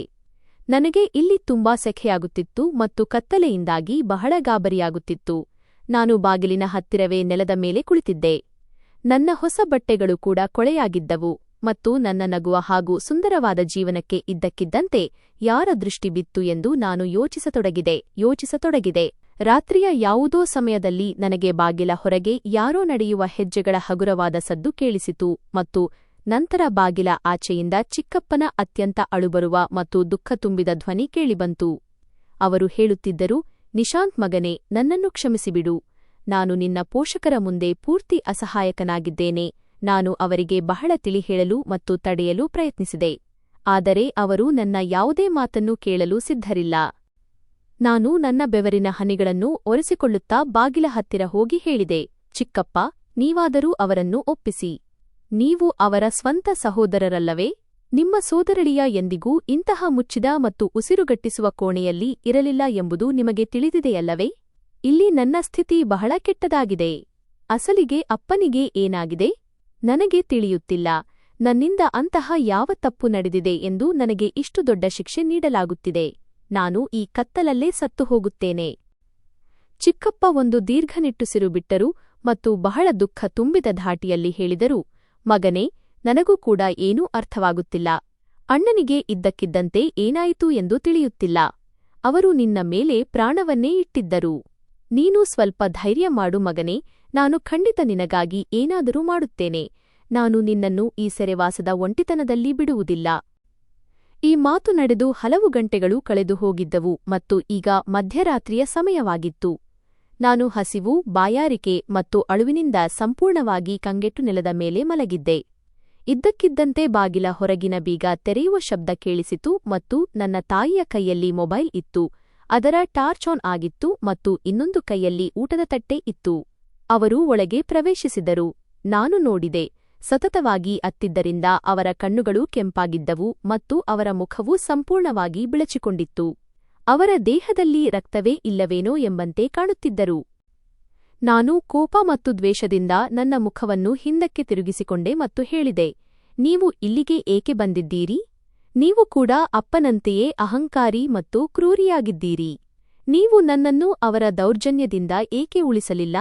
ನನಗೆ ಇಲ್ಲಿ ತುಂಬಾ ಸೆಖೆಯಾಗುತ್ತಿತ್ತು ಮತ್ತು ಕತ್ತಲೆಯಿಂದಾಗಿ ಬಹಳ ಗಾಬರಿಯಾಗುತ್ತಿತ್ತು. ನಾನು ಬಾಗಿಲಿನ ಹತ್ತಿರವೇ ನೆಲದ ಮೇಲೆ ಕುಳಿತಿದ್ದೆ. ನನ್ನ ಹೊಸ ಬಟ್ಟೆಗಳು ಕೂಡ ಕೊಳೆಯಾಗಿದ್ದವು ಮತ್ತು ನನ್ನ ನಗುವ ಹಾಗೂ ಸುಂದರವಾದ ಜೀವನಕ್ಕೆ ಇದ್ದಕ್ಕಿದ್ದಂತೆ ಯಾರ ದೃಷ್ಟಿ ಬಿತ್ತು ಎಂದು ನಾನು ಯೋಚಿಸತೊಡಗಿದೆ. ರಾತ್ರಿಯ ಯಾವುದೋ ಸಮಯದಲ್ಲಿ ನನಗೆ ಬಾಗಿಲ ಹೊರಗೆ ಯಾರೋ ನಡೆಯುವ ಹೆಜ್ಜೆಗಳ ಹಗುರವಾದ ಸದ್ದು ಕೇಳಿಸಿತು ಮತ್ತು ನಂತರ ಬಾಗಿಲ ಆಚೆಯಿಂದ ಚಿಕ್ಕಪ್ಪನ ಅತ್ಯಂತ ಅಳುಬರುವ ಮತ್ತು ದುಃಖ ತುಂಬಿದ ಧ್ವನಿ ಕೇಳಿಬಂತು. ಅವರು ಹೇಳುತ್ತಿದ್ದರು, ನಿಶಾಂತ್ ಮಗನೇ, ನನ್ನನ್ನು ಕ್ಷಮಿಸಿಬಿಡು. ನಾನು ನಿನ್ನ ಪೋಷಕರ ಮುಂದೆ ಪೂರ್ತಿ ಅಸಹಾಯಕನಾಗಿದ್ದೇನೆ. ನಾನು ಅವರಿಗೆ ಬಹಳ ತಿಳಿ ಹೇಳಲು ಮತ್ತು ತಡೆಯಲು ಪ್ರಯತ್ನಿಸಿದೆ. ಆದರೆ ಅವರು ನನ್ನ ಯಾವುದೇ ಮಾತನ್ನು ಕೇಳಲು ಸಿದ್ಧರಿಲ್ಲ. ನಾನು ನನ್ನ ಬೆವರಿನ ಹನಿಗಳನ್ನು ಒರೆಸಿಕೊಳ್ಳುತ್ತಾ ಬಾಗಿಲ ಹತ್ತಿರ ಹೋಗಿ ಹೇಳಿದೆ, ಚಿಕ್ಕಪ್ಪ, ನೀವಾದರೂ ಅವರನ್ನು ಒಪ್ಪಿಸಿ. ನೀವು ಅವರ ಸ್ವಂತ ಸಹೋದರರಲ್ಲವೇ? ನಿಮ್ಮ ಸೋದರಳಿಯ ಎಂದಿಗೂ ಇಂತಹ ಮುಚ್ಚಿದ ಮತ್ತು ಉಸಿರುಗಟ್ಟಿಸುವ ಕೋಣೆಯಲ್ಲಿ ಇರಲಿಲ್ಲ ಎಂಬುದು ನಿಮಗೆ ತಿಳಿದಿದೆಯಲ್ಲವೇ? ಇಲ್ಲಿ ನನ್ನ ಸ್ಥಿತಿ ಬಹಳ ಕೆಟ್ಟದಾಗಿದೆ. ಅಸಲಿಗೆ ಅಪ್ಪನಿಗೆ ಏನಾಗಿದೆ? ನನಗೆ ತಿಳಿಯುತ್ತಿಲ್ಲ. ನನ್ನಿಂದ ಅಂತಹ ಯಾವ ತಪ್ಪು ನಡೆದಿದೆ ಎಂದು ನನಗೆ ಇಷ್ಟು ದೊಡ್ಡ ಶಿಕ್ಷೆ ನೀಡಲಾಗುತ್ತಿದೆ. ನಾನು ಈ ಕತ್ತಲಲ್ಲೇ ಸತ್ತು ಹೋಗುತ್ತೇನೆ. ಚಿಕ್ಕಪ್ಪ ಒಂದು ದೀರ್ಘ ನಿಟ್ಟುಸಿರು ಬಿಟ್ಟರು ಮತ್ತು ಬಹಳ ದುಃಖ ತುಂಬಿದ ಧಾಟಿಯಲ್ಲಿ ಹೇಳಿದರು, ಮಗನೇ, ನನಗೂ ಕೂಡ ಏನೂ ಅರ್ಥವಾಗುತ್ತಿಲ್ಲ. ಅಣ್ಣನಿಗೆ ಇದ್ದಕ್ಕಿದ್ದಂತೆ ಏನಾಯಿತು ಎಂದು ತಿಳಿಯುತ್ತಿಲ್ಲ. ಅವರು ನಿನ್ನ ಮೇಲೆ ಪ್ರಾಣವನ್ನೇ ಇಟ್ಟಿದ್ದರು. ನೀನು ಸ್ವಲ್ಪ ಧೈರ್ಯ ಮಾಡು ಮಗನೇ. ನಾನು ಖಂಡಿತ ನಿನಗಾಗಿ ಏನಾದರೂ ಮಾಡುತ್ತೇನೆ. ನಾನು ನಿನ್ನನ್ನು ಈ ಸೆರೆವಾಸದ ಒಂಟಿತನದಲ್ಲಿ ಬಿಡುವುದಿಲ್ಲ. ಈ ಮಾತು ನಡೆದು ಹಲವು ಗಂಟೆಗಳು ಕಳೆದು ಹೋಗಿದ್ದವು ಮತ್ತು ಈಗ ಮಧ್ಯರಾತ್ರಿಯ ಸಮಯವಾಗಿತ್ತು. ನಾನು ಹಸಿವು, ಬಾಯಾರಿಕೆ ಮತ್ತು ಅಳುವಿನಿಂದ ಸಂಪೂರ್ಣವಾಗಿ ಕಂಗೆಟ್ಟು ನೆಲದ ಮೇಲೆ ಮಲಗಿದ್ದೆ. ಇದ್ದಕ್ಕಿದ್ದಂತೆ ಬಾಗಿಲ ಹೊರಗಿನ ಬೀಗ ತೆರೆಯುವ ಶಬ್ದ ಕೇಳಿಸಿತು ಮತ್ತು ನನ್ನ ತಾಯಿಯ ಕೈಯಲ್ಲಿ ಮೊಬೈಲ್ ಇತ್ತು. ಅದರ ಟಾರ್ಚ್ ಆನ್ ಆಗಿತ್ತು ಮತ್ತು ಇನ್ನೊಂದು ಕೈಯಲ್ಲಿ ಊಟದ ತಟ್ಟೆ ಇತ್ತು. ಅವರು ಒಳಗೆ ಪ್ರವೇಶಿಸಿದರು. ನಾನು ನೋಡಿದೆ. ಸತತವಾಗಿ ಅತ್ತಿದ್ದರಿಂದ ಅವರ ಕಣ್ಣುಗಳು ಕೆಂಪಾಗಿದ್ದವು ಮತ್ತು ಅವರ ಮುಖವು ಸಂಪೂರ್ಣವಾಗಿ ಬಿಳಚಿಕೊಂಡಿತ್ತು. ಅವರ ದೇಹದಲ್ಲಿ ರಕ್ತವೇ ಇಲ್ಲವೇನೋ ಎಂಬಂತೆ ಕಾಣುತ್ತಿದ್ದರು. ನಾನು ಕೋಪ ಮತ್ತು ದ್ವೇಷದಿಂದ ನನ್ನ ಮುಖವನ್ನು ಹಿಂದಕ್ಕೆ ತಿರುಗಿಸಿಕೊಂಡೆ ಮತ್ತು ಹೇಳಿದೆ, ನೀವು ಇಲ್ಲಿಗೆ ಏಕೆ ಬಂದಿದ್ದೀರಿ? ನೀವು ಕೂಡ ಅಪ್ಪನಂತೆಯೇ ಅಹಂಕಾರಿ ಮತ್ತು ಕ್ರೂರಿಯಾಗಿದ್ದೀರಿ. ನೀವು ನನ್ನನ್ನು ಅವರ ದೌರ್ಜನ್ಯದಿಂದ ಏಕೆ ಉಳಿಸಲಿಲ್ಲ?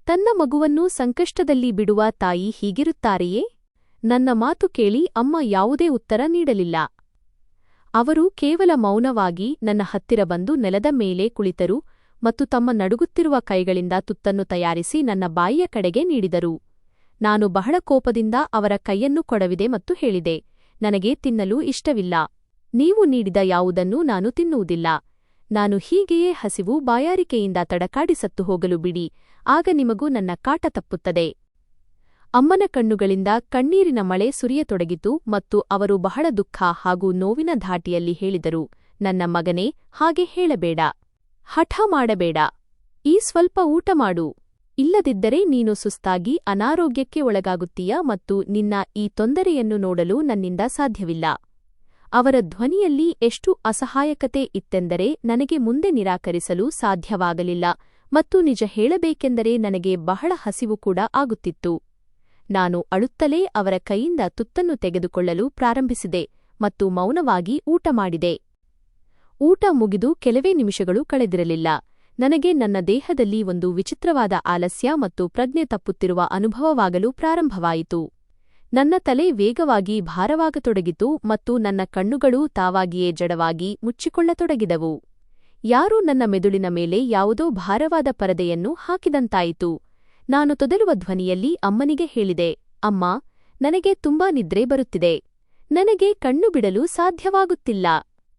ತನ್ನ ಮಗುವನ್ನು ಸಂಕಷ್ಟದಲ್ಲಿ ಬಿಡುವ ತಾಯಿ ಹೀಗಿರುತ್ತಾರೆಯೇ? ನನ್ನ ಮಾತು ಕೇಳಿ ಅಮ್ಮ ಯಾವುದೇ ಉತ್ತರ ನೀಡಲಿಲ್ಲ. ಅವರು ಕೇವಲ ಮೌನವಾಗಿ ನನ್ನ ಹತ್ತಿರ ಬಂದು ನೆಲದ ಮೇಲೆ ಕುಳಿತರು ಮತ್ತು ತಮ್ಮ ನಡುಗುತ್ತಿರುವ ಕೈಗಳಿಂದ ತುತ್ತನ್ನು ತಯಾರಿಸಿ ನನ್ನ ಬಾಯಿಯ ಕಡೆಗೆ ನೀಡಿದರು. ನಾನು ಬಹಳ ಕೋಪದಿಂದ ಅವರ ಕೈಯನ್ನು ಕೊಡವಿದೆ ಮತ್ತು ಹೇಳಿದೆ, ನನಗೆ ತಿನ್ನಲು ಇಷ್ಟವಿಲ್ಲ. ನೀವು ನೀಡಿದ ಯಾವುದನ್ನೂ ನಾನು ತಿನ್ನುವುದಿಲ್ಲ. ನಾನು ಹೀಗೆಯೇ ಹಸಿವು ಬಾಯಾರಿಕೆಯಿಂದ ತಡಕಾಡಿ ಸತ್ತು ಹೋಗಲು ಬಿಡಿ, ಆಗ ನಿಮಗೂ ನನ್ನ ಕಾಟ ತಪ್ಪುತ್ತದೆ. ಅಮ್ಮನ ಕಣ್ಣುಗಳಿಂದ ಕಣ್ಣೀರಿನ ಮಳೆ ಸುರಿಯತೊಡಗಿತು ಮತ್ತು ಅವರು ಬಹಳ ದುಃಖ ಹಾಗೂ ನೋವಿನ ಧಾಟಿಯಲ್ಲಿ ಹೇಳಿದರು, ನನ್ನ ಮಗನೇ, ಹಾಗೆ ಹೇಳಬೇಡ. ಹಠ ಮಾಡಬೇಡ. ಈ ಸ್ವಲ್ಪ ಊಟ ಮಾಡು. ಇಲ್ಲದಿದ್ದರೆ ನೀನು ಸುಸ್ತಾಗಿ ಅನಾರೋಗ್ಯಕ್ಕೆ ಒಳಗಾಗುತ್ತೀಯ ಮತ್ತು ನಿನ್ನ ಈ ತೊಂದರೆಯನ್ನು ನೋಡಲು ನನ್ನಿಂದ ಸಾಧ್ಯವಿಲ್ಲ. ಅವರ ಧ್ವನಿಯಲ್ಲಿ ಎಷ್ಟು ಅಸಹಾಯಕತೆ ಇತ್ತೆಂದರೆ ನನಗೆ ಮುಂದೆ ನಿರಾಕರಿಸಲು ಸಾಧ್ಯವಾಗಲಿಲ್ಲ ಮತ್ತು ನಿಜ ಹೇಳಬೇಕೆಂದರೆ ನನಗೆ ಬಹಳ ಹಸಿವು ಕೂಡ ಆಗುತ್ತಿತ್ತು. ನಾನು ಅಳುತ್ತಲೇ ಅವರ ಕೈಯಿಂದ ತುತ್ತನ್ನು ತೆಗೆದುಕೊಳ್ಳಲು ಪ್ರಾರಂಭಿಸಿದೆ ಮತ್ತು ಮೌನವಾಗಿ ಊಟ ಮಾಡಿದೆ. ಊಟ ಮುಗಿದು ಕೆಲವೇ ನಿಮಿಷಗಳು ಕಳೆದಿರಲಿಲ್ಲ. ನನಗೆ ನನ್ನ ದೇಹದಲ್ಲಿ ಒಂದು ವಿಚಿತ್ರವಾದ ಆಲಸ್ಯ ಮತ್ತು ಪ್ರಜ್ಞೆ ತಪ್ಪುತ್ತಿರುವ ಅನುಭವವಾಗಲು ಪ್ರಾರಂಭವಾಯಿತು. ನನ್ನ ತಲೆ ವೇಗವಾಗಿ ಭಾರವಾಗತೊಡಗಿತು ಮತ್ತು ನನ್ನ ಕಣ್ಣುಗಳು ತಾವಾಗಿಯೇ ಜಡವಾಗಿ ಮುಚ್ಚಿಕೊಳ್ಳತೊಡಗಿದವು. ಯಾರೂ ನನ್ನ ಮೆದುಳಿನ ಮೇಲೆ ಯಾವುದೋ ಭಾರವಾದ ಪರದೆಯನ್ನು ಹಾಕಿದಂತಾಯಿತು. ನಾನು ತೊದಲುವ ಧ್ವನಿಯಲ್ಲಿ ಅಮ್ಮನಿಗೆ ಹೇಳಿದೆ, ಅಮ್ಮ, ನನಗೆ ತುಂಬಾ ನಿದ್ರೆ ಬರುತ್ತಿದೆ. ನನಗೆ ಕಣ್ಣು ಬಿಡಲು ಸಾಧ್ಯವಾಗುತ್ತಿಲ್ಲ.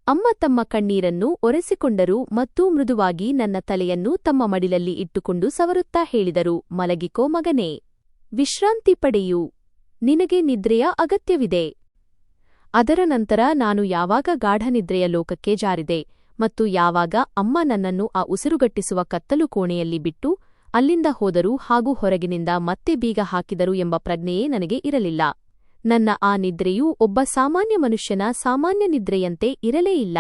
ಅಮ್ಮ ತಮ್ಮ ಕಣ್ಣೀರನ್ನು ಒರೆಸಿಕೊಂಡರು ಮತ್ತು ಮೃದುವಾಗಿ ನನ್ನ ತಲೆಯನ್ನು ತಮ್ಮ ಮಡಿಲಲ್ಲಿ ಇಟ್ಟುಕೊಂಡು ಸವರುತ್ತಾ ಹೇಳಿದರು, ಮಲಗಿಕೋ ಮಗನೇ. ವಿಶ್ರಾಂತಿ ಪಡೆಯು. ನಿನಗೆ ನಿದ್ರೆಯ ಅಗತ್ಯವಿದೆ. ಅದರ ನಂತರ ನಾನು ಯಾವಾಗ ಗಾಢನಿದ್ರೆಯ ಲೋಕಕ್ಕೆ ಜಾರಿದೆ ಮತ್ತು ಯಾವಾಗ ಅಮ್ಮ ನನ್ನನ್ನು ಆ ಉಸಿರುಗಟ್ಟಿಸುವ ಕತ್ತಲು ಕೋಣೆಯಲ್ಲಿ ಬಿಟ್ಟು ಅಲ್ಲಿಂದ ಹೋದರು ಹಾಗೂ ಹೊರಗಿನಿಂದ ಮತ್ತೆ ಬೀಗ ಹಾಕಿದರು ಎಂಬ ಪ್ರಜ್ಞೆಯೇ ನನಗೆ ಇರಲಿಲ್ಲ. ನನ್ನ ಆ ನಿದ್ರೆಯು ಒಬ್ಬ ಸಾಮಾನ್ಯ ಮನುಷ್ಯನ ಸಾಮಾನ್ಯ ನಿದ್ರೆಯಂತೆ ಇರಲೇ ಇಲ್ಲ.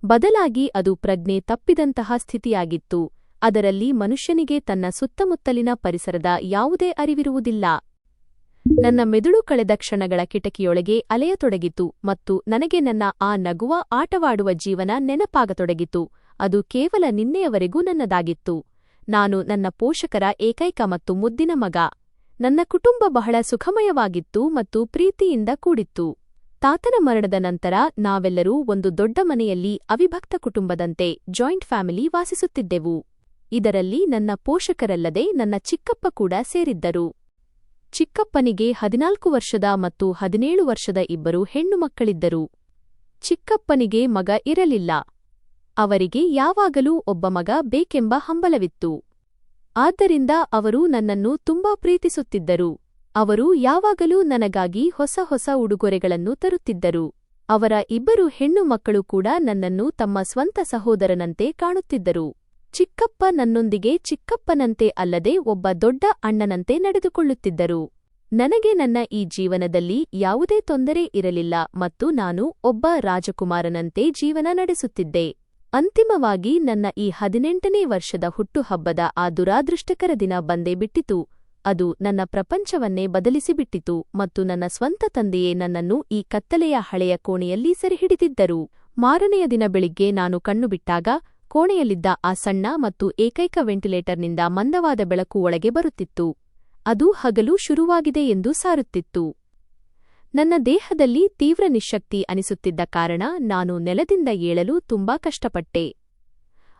ಬದಲಾಗಿ ಅದು ಪ್ರಜ್ಞೆ ತಪ್ಪಿದಂತಹ ಸ್ಥಿತಿಯಾಗಿತ್ತು. ಅದರಲ್ಲಿ ಮನುಷ್ಯನಿಗೆ ತನ್ನ ಸುತ್ತಮುತ್ತಲಿನ ಪರಿಸರದ ಯಾವುದೇ ಅರಿವಿರುವುದಿಲ್ಲ. ನನ್ನ ಮೆದುಳು ಕಳೆದ ಕ್ಷಣಗಳ ಕಿಟಕಿಯೊಳಗೆ ಅಲೆಯತೊಡಗಿತು ಮತ್ತು ನನಗೆ ನನ್ನ ಆ ನಗುವ ಆಟವಾಡುವ ಜೀವನ ನೆನಪಾಗತೊಡಗಿತು. ಅದು ಕೇವಲ ನಿನ್ನೆಯವರೆಗೂ ನನ್ನದಾಗಿತ್ತು. ನಾನು ನನ್ನ ಪೋಷಕರ ಏಕೈಕ ಮತ್ತು ಮುದ್ದಿನ ಮಗ. ನನ್ನ ಕುಟುಂಬ ಬಹಳ ಸುಖಮಯವಾಗಿತ್ತು ಮತ್ತು ಪ್ರೀತಿಯಿಂದ ಕೂಡಿತ್ತು. ತಾತನ ಮರಣದ ನಂತರ ನಾವೆಲ್ಲರೂ ಒಂದು ದೊಡ್ಡ ಮನೆಯಲ್ಲಿ ಅವಿಭಕ್ತ ಕುಟುಂಬದಂತೆ ಜಾಯಿಂಟ್ ಫ್ಯಾಮಿಲಿ ವಾಸಿಸುತ್ತಿದ್ದೆವು. ಇದರಲ್ಲಿ ನನ್ನ ಪೋಷಕರಲ್ಲದೆ ನನ್ನ ಚಿಕ್ಕಪ್ಪ ಕೂಡ ಸೇರಿದ್ದರು. ಚಿಕ್ಕಪ್ಪನಿಗೆ 14 ವರ್ಷದ ಮತ್ತು 17 ವರ್ಷದ ಇಬ್ಬರು ಹೆಣ್ಣು ಮಕ್ಕಳಿದ್ದರು. ಚಿಕ್ಕಪ್ಪನಿಗೆ ಮಗ ಇರಲಿಲ್ಲ. ಅವರಿಗೆ ಯಾವಾಗಲೂ ಒಬ್ಬ ಮಗ ಬೇಕೆಂಬ ಹಂಬಲವಿತ್ತು. ಆದ್ದರಿಂದ ಅವರು ನನ್ನನ್ನು ತುಂಬಾ ಪ್ರೀತಿಸುತ್ತಿದ್ದರು. ಅವರು ಯಾವಾಗಲೂ ನನಗಾಗಿ ಹೊಸ ಹೊಸ ಉಡುಗೊರೆಗಳನ್ನು ತರುತ್ತಿದ್ದರು. ಅವರ ಇಬ್ಬರು ಹೆಣ್ಣು ಮಕ್ಕಳು ಕೂಡ ನನ್ನನ್ನು ತಮ್ಮ ಸ್ವಂತ ಸಹೋದರನಂತೆ ಕಾಣುತ್ತಿದ್ದರು. ಚಿಕ್ಕಪ್ಪ ನನ್ನೊಂದಿಗೆ ಚಿಕ್ಕಪ್ಪನಂತೆ ಅಲ್ಲದೆ ಒಬ್ಬ ದೊಡ್ಡ ಅಣ್ಣನಂತೆ ನಡೆದುಕೊಳ್ಳುತ್ತಿದ್ದರು. ನನಗೆ ನನ್ನ ಈ ಜೀವನದಲ್ಲಿ ಯಾವುದೇ ತೊಂದರೆ ಇರಲಿಲ್ಲ ಮತ್ತು ನಾನು ಒಬ್ಬ ರಾಜಕುಮಾರನಂತೆ ಜೀವನ ನಡೆಸುತ್ತಿದ್ದೆ. ಅಂತಿಮವಾಗಿ ನನ್ನ ಈ 18ನೇ ವರ್ಷದ ಹುಟ್ಟುಹಬ್ಬದ ಆ ದುರಾದೃಷ್ಟಕರ ದಿನ ಬಂದೇ ಬಿಟ್ಟಿತು. ಅದು ನನ್ನ ಪ್ರಪಂಚವನ್ನೇ ಬದಲಿಸಿಬಿಟ್ಟಿತು ಮತ್ತು ನನ್ನ ಸ್ವಂತ ತಂದೆಯೇ ನನ್ನನ್ನು ಈ ಕತ್ತಲೆಯ ಹಳೆಯ ಕೋಣೆಯಲ್ಲಿ ಸೆರೆಹಿಡಿದಿದ್ದರು. ಮಾರನೆಯ ದಿನ ಬೆಳಿಗ್ಗೆ ನಾನು ಕಣ್ಣು ಬಿಟ್ಟಾಗ ಕೋಣೆಯಲ್ಲಿದ್ದ ಆ ಸಣ್ಣ ಮತ್ತು ಏಕೈಕ ವೆಂಟಿಲೇಟರ್ನಿಂದ ಮಂದವಾದ ಬೆಳಕು ಒಳಗೆ ಬರುತ್ತಿತ್ತು. ಅದು ಹಗಲು ಶುರುವಾಗಿದೆ ಎಂದು ಸಾರುತ್ತಿತ್ತು. ನನ್ನ ದೇಹದಲ್ಲಿ ತೀವ್ರ ನಿಶ್ಶಕ್ತಿ ಅನಿಸುತ್ತಿದ್ದ ಕಾರಣ ನಾನು ನೆಲದಿಂದ ಏಳಲು ತುಂಬಾ ಕಷ್ಟಪಟ್ಟೆ.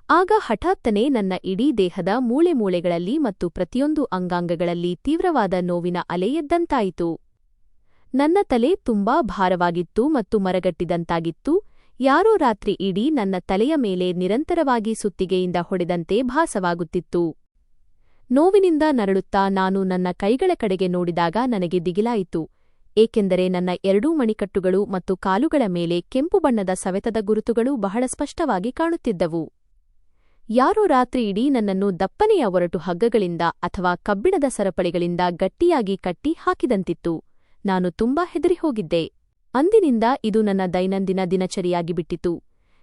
ಆಗ ಹಠಾತ್ತನೆ ನನ್ನ ಇಡೀ ದೇಹದ ಮೂಳೆ ಮೂಳೆಗಳಲ್ಲಿ ಮತ್ತು ಪ್ರತಿಯೊಂದು ಅಂಗಾಂಗಗಳಲ್ಲಿ ತೀವ್ರವಾದ ನೋವಿನ ಅಲೆ ಎದ್ದಂತಾಯಿತು. ನನ್ನ ತಲೆ ತುಂಬಾ ಭಾರವಾಗಿತ್ತು ಮತ್ತು ಮರಗಟ್ಟಿದಂತಾಗಿತ್ತು. ಯಾರೋ ರಾತ್ರಿ ಇಡೀ ನನ್ನ ತಲೆಯ ಮೇಲೆ ನಿರಂತರವಾಗಿ ಸುತ್ತಿಗೆಯಿಂದ ಹೊಡೆದಂತೆ ಭಾಸವಾಗುತ್ತಿತ್ತು. ನೋವಿನಿಂದ ನರಳುತ್ತಾ ನಾನು ನನ್ನ ಕೈಗಳ ಕಡೆಗೆ ನೋಡಿದಾಗ ನನಗೆ ದಿಗಿಲಾಯಿತು, ಏಕೆಂದರೆ ನನ್ನ ಎರಡೂ ಮಣಿಕಟ್ಟುಗಳು ಮತ್ತು ಕಾಲುಗಳ ಮೇಲೆ ಕೆಂಪು ಬಣ್ಣದ ಸವೆತದ ಗುರುತುಗಳು ಬಹಳ ಸ್ಪಷ್ಟವಾಗಿ ಕಾಣುತ್ತಿದ್ದವು. ಯಾರೋ ರಾತ್ರಿಯಿಡೀ ನನ್ನನ್ನು ದಪ್ಪನೆಯ ಒರಟು ಹಗ್ಗಗಳಿಂದ ಅಥವಾ ಕಬ್ಬಿಣದ ಸರಪಳಿಗಳಿಂದ ಗಟ್ಟಿಯಾಗಿ ಕಟ್ಟಿ ಹಾಕಿದಂತಿತ್ತು. ನಾನು ತುಂಬಾ ಹೆದರಿಹೋಗಿದ್ದೆ. ಅಂದಿನಿಂದ ಇದು ನನ್ನ ದೈನಂದಿನ ದಿನಚರಿಯಾಗಿಬಿಟ್ಟಿತು.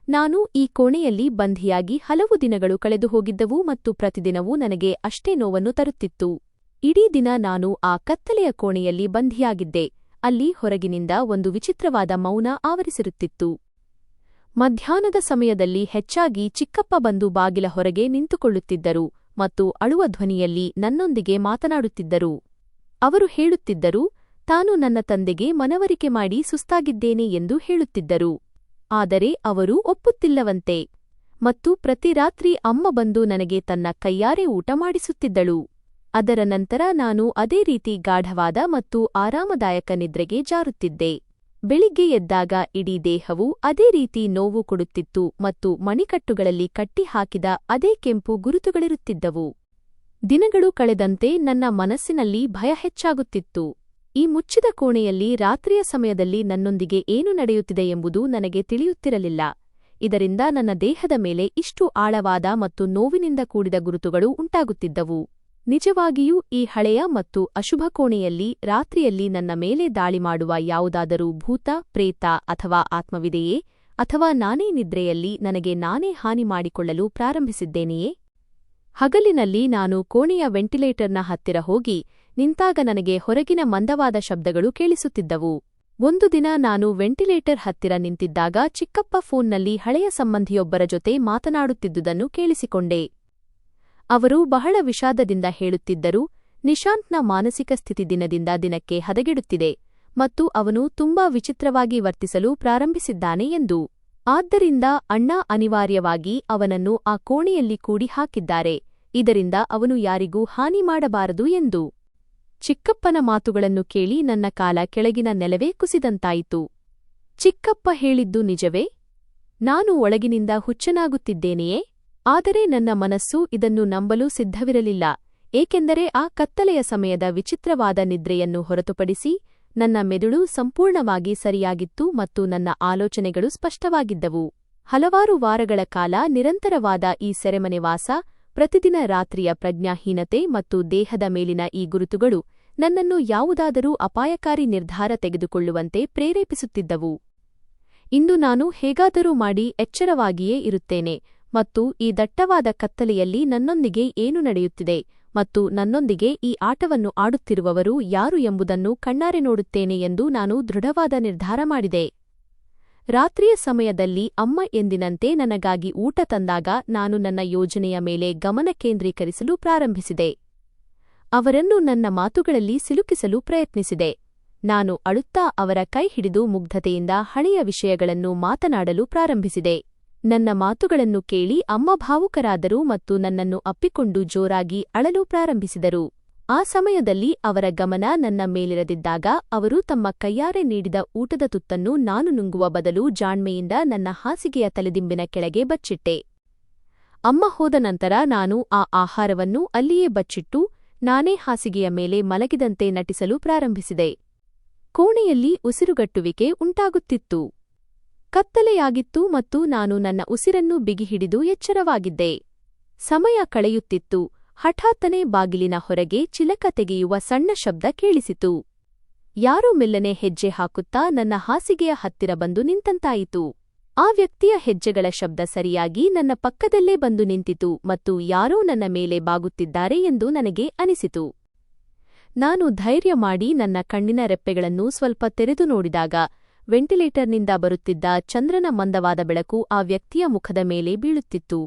ನಾನು ಈ ಕೋಣೆಯಲ್ಲಿ ಬಂಧಿಯಾಗಿ ಹಲವು ದಿನಗಳು ಕಳೆದು ಹೋಗಿದ್ದವು ಮತ್ತು ಪ್ರತಿದಿನವೂ ನನಗೆ ಅಷ್ಟೇ ನೋವನ್ನು ತರುತ್ತಿತ್ತು. ಇಡೀ ದಿನ ನಾನು ಆ ಕತ್ತಲೆಯ ಕೋಣೆಯಲ್ಲಿ ಬಂಧಿಯಾಗಿದ್ದೆ. ಅಲ್ಲಿ ಹೊರಗಿನಿಂದ ಒಂದು ವಿಚಿತ್ರವಾದ ಮೌನ ಆವರಿಸಿರುತ್ತಿತ್ತು. ಮಧ್ಯಾಹ್ನದ ಸಮಯದಲ್ಲಿ ಹೆಚ್ಚಾಗಿ ಚಿಕ್ಕಪ್ಪ ಬಂದು ಬಾಗಿಲ ಹೊರಗೆ ನಿಂತುಕೊಳ್ಳುತ್ತಿದ್ದರು ಮತ್ತು ಅಳುವ ಧ್ವನಿಯಲ್ಲಿ ನನ್ನೊಂದಿಗೆ ಮಾತನಾಡುತ್ತಿದ್ದರು. ಅವರು ಹೇಳುತ್ತಿದ್ದರು, ತಾನು ನನ್ನ ತಂದೆಗೆ ಮನವರಿಕೆ ಮಾಡಿ ಸುಸ್ತಾಗಿದ್ದೇನೆ ಎಂದು ಹೇಳುತ್ತಿದ್ದರು. ಆದರೆ ಅವರು ಒಪ್ಪುತ್ತಿಲ್ಲವಂತೆ. ಮತ್ತು ಪ್ರತಿ ರಾತ್ರಿ ಅಮ್ಮ ಬಂದು ನನಗೆ ತನ್ನ ಕೈಯಾರೆ ಊಟ ಮಾಡಿಸುತ್ತಿದ್ದಳು. ಅದರ ನಂತರ ನಾನು ಅದೇ ರೀತಿ ಗಾಢವಾದ ಮತ್ತು ಆರಾಮದಾಯಕ ನಿದ್ರೆಗೆ ಜಾರುತ್ತಿದ್ದೆ. ಬೆಳಿಗ್ಗೆ ಎದ್ದಾಗ ಇಡೀ ದೇಹವು ಅದೇ ರೀತಿ ನೋವು ಕೊಡುತ್ತಿತ್ತು ಮತ್ತು ಮಣಿಕಟ್ಟುಗಳಲ್ಲಿ ಕಟ್ಟಿಹಾಕಿದ ಅದೇ ಕೆಂಪು ಗುರುತುಗಳಿರುತ್ತಿದ್ದವು. ದಿನಗಳು ಕಳೆದಂತೆ ನನ್ನ ಮನಸ್ಸಿನಲ್ಲಿ ಭಯ ಹೆಚ್ಚಾಗುತ್ತಿತ್ತು. ಈ ಮುಚ್ಚಿದ ಕೋಣೆಯಲ್ಲಿ ರಾತ್ರಿಯ ಸಮಯದಲ್ಲಿ ನನ್ನೊಂದಿಗೆ ಏನು ನಡೆಯುತ್ತಿದೆ ಎಂಬುದು ನನಗೆ ತಿಳಿಯುತ್ತಿರಲಿಲ್ಲ. ಇದರಿಂದ ನನ್ನ ದೇಹದ ಮೇಲೆ ಇಷ್ಟು ಆಳವಾದ ಮತ್ತು ನೋವಿನಿಂದ ಕೂಡಿದ ಗುರುತುಗಳು ಉಂಟಾಗುತ್ತಿದ್ದವು. ನಿಜವಾಗಿಯೂ ಈ ಹಳೆಯ ಮತ್ತು ಅಶುಭ ಕೋಣೆಯಲ್ಲಿ ರಾತ್ರಿಯಲ್ಲಿ ನನ್ನ ಮೇಲೆ ದಾಳಿ ಮಾಡುವ ಯಾವುದಾದರೂ ಭೂತ, ಪ್ರೇತ ಅಥವಾ ಆತ್ಮವಿದೆಯೇ, ಅಥವಾ ನಾನೇ ನಿದ್ರೆಯಲ್ಲಿ ನನಗೆ ನಾನೇ ಹಾನಿ ಮಾಡಿಕೊಳ್ಳಲು ಪ್ರಾರಂಭಿಸಿದ್ದೇನೆಯೇ? ಹಗಲಿನಲ್ಲಿ ನಾನು ಕೋಣೆಯ ವೆಂಟಿಲೇಟರ್ನ ಹತ್ತಿರ ಹೋಗಿ ನಿಂತಾಗ ನನಗೆ ಹೊರಗಿನ ಮಂದವಾದ ಶಬ್ದಗಳು ಕೇಳಿಸುತ್ತಿದ್ದವು. ಒಂದು ದಿನ ನಾನು ವೆಂಟಿಲೇಟರ್ ಹತ್ತಿರ ನಿಂತಿದ್ದಾಗ ಚಿಕ್ಕಪ್ಪ ಫೋನ್ನಲ್ಲಿ ಹಳೆಯ ಸಂಬಂಧಿಯೊಬ್ಬರ ಜೊತೆ ಮಾತನಾಡುತ್ತಿದ್ದುದನ್ನು ಕೇಳಿಸಿಕೊಂಡೆ. ಅವರು ಬಹಳ ವಿಷಾದದಿಂದ ಹೇಳುತ್ತಿದ್ದರು, ನಿಶಾಂತ್ನ ಮಾನಸಿಕ ಸ್ಥಿತಿ ದಿನದಿಂದ ದಿನಕ್ಕೆ ಹದಗೆಡುತ್ತಿದೆ ಮತ್ತು ಅವನು ತುಂಬಾ ವಿಚಿತ್ರವಾಗಿ ವರ್ತಿಸಲು ಪ್ರಾರಂಭಿಸಿದ್ದಾನೆ ಎಂದು. ಆದ್ದರಿಂದ ಅಣ್ಣ ಅನಿವಾರ್ಯವಾಗಿ ಅವನನ್ನು ಆ ಕೋಣೆಯಲ್ಲಿ ಕೂಡಿ ಹಾಕಿದ್ದಾರೆ, ಇದರಿಂದ ಅವನು ಯಾರಿಗೂ ಹಾನಿ ಮಾಡಬಾರದು ಎಂದು. ಚಿಕ್ಕಪ್ಪನ ಮಾತುಗಳನ್ನು ಕೇಳಿ ನನ್ನ ಕಾಲ ಕೆಳಗಿನ ನೆಲವೇ ಕುಸಿದಂತಾಯಿತು. ಚಿಕ್ಕಪ್ಪ ಹೇಳಿದ್ದು ನಿಜವೇ? ನಾನು ಒಳಗಿನಿಂದ ಹುಚ್ಚನಾಗುತ್ತಿದ್ದೇನೆಯೇ? ಆದರೆ ನನ್ನ ಮನಸ್ಸು ಇದನ್ನು ನಂಬಲು ಸಿದ್ಧವಿರಲಿಲ್ಲ, ಏಕೆಂದರೆ ಆ ಕತ್ತಲೆಯ ಸಮಯದ ವಿಚಿತ್ರವಾದ ನಿದ್ರೆಯನ್ನು ಹೊರತುಪಡಿಸಿ ನನ್ನ ಮೆದುಳು ಸಂಪೂರ್ಣವಾಗಿ ಸರಿಯಾಗಿತ್ತು ಮತ್ತು ನನ್ನ ಆಲೋಚನೆಗಳು ಸ್ಪಷ್ಟವಾಗಿದ್ದವು. ಹಲವಾರು ವಾರಗಳ ಕಾಲ ನಿರಂತರವಾದ ಈ ಸೆರೆಮನೆವಾಸ, ಪ್ರತಿದಿನ ರಾತ್ರಿಯ ಪ್ರಜ್ಞಾಹೀನತೆ ಮತ್ತು ದೇಹದ ಮೇಲಿನ ಈ ಗುರುತುಗಳು ನನ್ನನ್ನು ಯಾವುದಾದರೂ ಅಪಾಯಕಾರಿ ನಿರ್ಧಾರ ತೆಗೆದುಕೊಳ್ಳುವಂತೆ ಪ್ರೇರೇಪಿಸುತ್ತಿದ್ದವು. ಇಂದು ನಾನು ಹೇಗಾದರೂ ಮಾಡಿ ಎಚ್ಚರವಾಗಿಯೇ ಇರುತ್ತೇನೆ ಮತ್ತು ಈ ದಟ್ಟವಾದ ಕತ್ತಲೆಯಲ್ಲಿ ನನ್ನೊಂದಿಗೆ ಏನು ನಡೆಯುತ್ತಿದೆ ಮತ್ತು ನನ್ನೊಂದಿಗೆ ಈ ಆಟವನ್ನು ಆಡುತ್ತಿರುವವರು ಯಾರು ಎಂಬುದನ್ನು ಕಣ್ಣಾರೆ ನೋಡುತ್ತೇನೆ ಎಂದು ನಾನು ದೃಢವಾದ ನಿರ್ಧಾರ ಮಾಡಿದೆ. ರಾತ್ರಿಯ ಸಮಯದಲ್ಲಿ ಅಮ್ಮ ಎಂದಿನಂತೆ ನನಗಾಗಿ ಊಟ ತಂದಾಗ ನಾನು ನನ್ನ ಯೋಜನೆಯ ಮೇಲೆ ಗಮನ ಕೇಂದ್ರೀಕರಿಸಲು ಪ್ರಾರಂಭಿಸಿದೆ. ಅವರನ್ನು ನನ್ನ ಮಾತುಗಳಲ್ಲಿ ಸಿಲುಕಿಸಲು ಪ್ರಯತ್ನಿಸಿದೆ. ನಾನು ಅಳುತ್ತಾ ಅವರ ಕೈ ಹಿಡಿದು ಮುಗ್ಧತೆಯಿಂದ ಹಳೆಯ ವಿಷಯಗಳನ್ನು ಮಾತನಾಡಲು ಪ್ರಾರಂಭಿಸಿದೆ. ನನ್ನ ಮಾತುಗಳನ್ನು ಕೇಳಿ ಅಮ್ಮ ಭಾವುಕರಾದರು ಮತ್ತು ನನ್ನನ್ನು ಅಪ್ಪಿಕೊಂಡು ಜೋರಾಗಿ ಅಳಲು ಪ್ರಾರಂಭಿಸಿದರು. ಆ ಸಮಯದಲ್ಲಿ ಅವರ ಗಮನ ನನ್ನ ಮೇಲಿರದಿದ್ದಾಗ ಅವರು ತಮ್ಮ ಕೈಯಾರೆ ನೀಡಿದ ಊಟದ ತುತ್ತನ್ನು ನಾನು ನುಂಗುವ ಬದಲು ಜಾಣ್ಮೆಯಿಂದ ನನ್ನ ಹಾಸಿಗೆಯ ತಲೆದಿಂಬಿನ ಕೆಳಗೆ ಬಚ್ಚಿಟ್ಟೆ. ಅಮ್ಮ ಹೋದ ನಂತರ ನಾನು ಆ ಆಹಾರವನ್ನು ಅಲ್ಲಿಯೇ ಬಚ್ಚಿಟ್ಟು ನಾನೇ ಹಾಸಿಗೆಯ ಮೇಲೆ ಮಲಗಿದಂತೆ ನಟಿಸಲು ಪ್ರಾರಂಭಿಸಿದೆ. ಕೋಣೆಯಲ್ಲಿ ಉಸಿರುಗಟ್ಟುವಿಕೆ ಉಂಟಾಗುತ್ತಿತ್ತು. ಕತ್ತಲೆಯಾಗಿತ್ತು ಮತ್ತು ನಾನು ನನ್ನ ಉಸಿರನ್ನು ಬಿಗಿಹಿಡಿದು ಎಚ್ಚರವಾಗಿದ್ದೆ. ಸಮಯ ಕಳೆಯುತ್ತಿತ್ತು. ಹಠಾತ್ತನೆ ಬಾಗಿಲಿನ ಹೊರಗೆ ಚಿಲಕ ತೆಗೆಯುವ ಸಣ್ಣ ಶಬ್ದ ಕೇಳಿಸಿತು. ಯಾರೋ ಮೆಲ್ಲನೆ ಹೆಜ್ಜೆ ಹಾಕುತ್ತಾ ನನ್ನ ಹಾಸಿಗೆಯ ಹತ್ತಿರ ಬಂದು ನಿಂತಂತಾಯಿತು. ಆ ವ್ಯಕ್ತಿಯ ಹೆಜ್ಜೆಗಳ ಶಬ್ದ ಸರಿಯಾಗಿ ನನ್ನ ಪಕ್ಕದಲ್ಲೇ ಬಂದು ನಿಂತಿತು ಮತ್ತು ಯಾರೋ ನನ್ನ ಮೇಲೆ ಬಾಗುತ್ತಿದ್ದಾರೆ ಎಂದು ನನಗೆ ಅನಿಸಿತು. ನಾನು ಧೈರ್ಯ ಮಾಡಿ ನನ್ನ ಕಣ್ಣಿನ ರೆಪ್ಪೆಗಳನ್ನು ಸ್ವಲ್ಪ ತೆರೆದು ನೋಡಿದಾಗ ವೆಂಟಿಲೇಟರ್ನಿಂದ ಬರುತ್ತಿದ್ದ ಚಂದ್ರನ ಮಂದವಾದ ಬೆಳಕು ಆ ವ್ಯಕ್ತಿಯ ಮುಖದ ಮೇಲೆ ಬೀಳುತ್ತಿತ್ತು.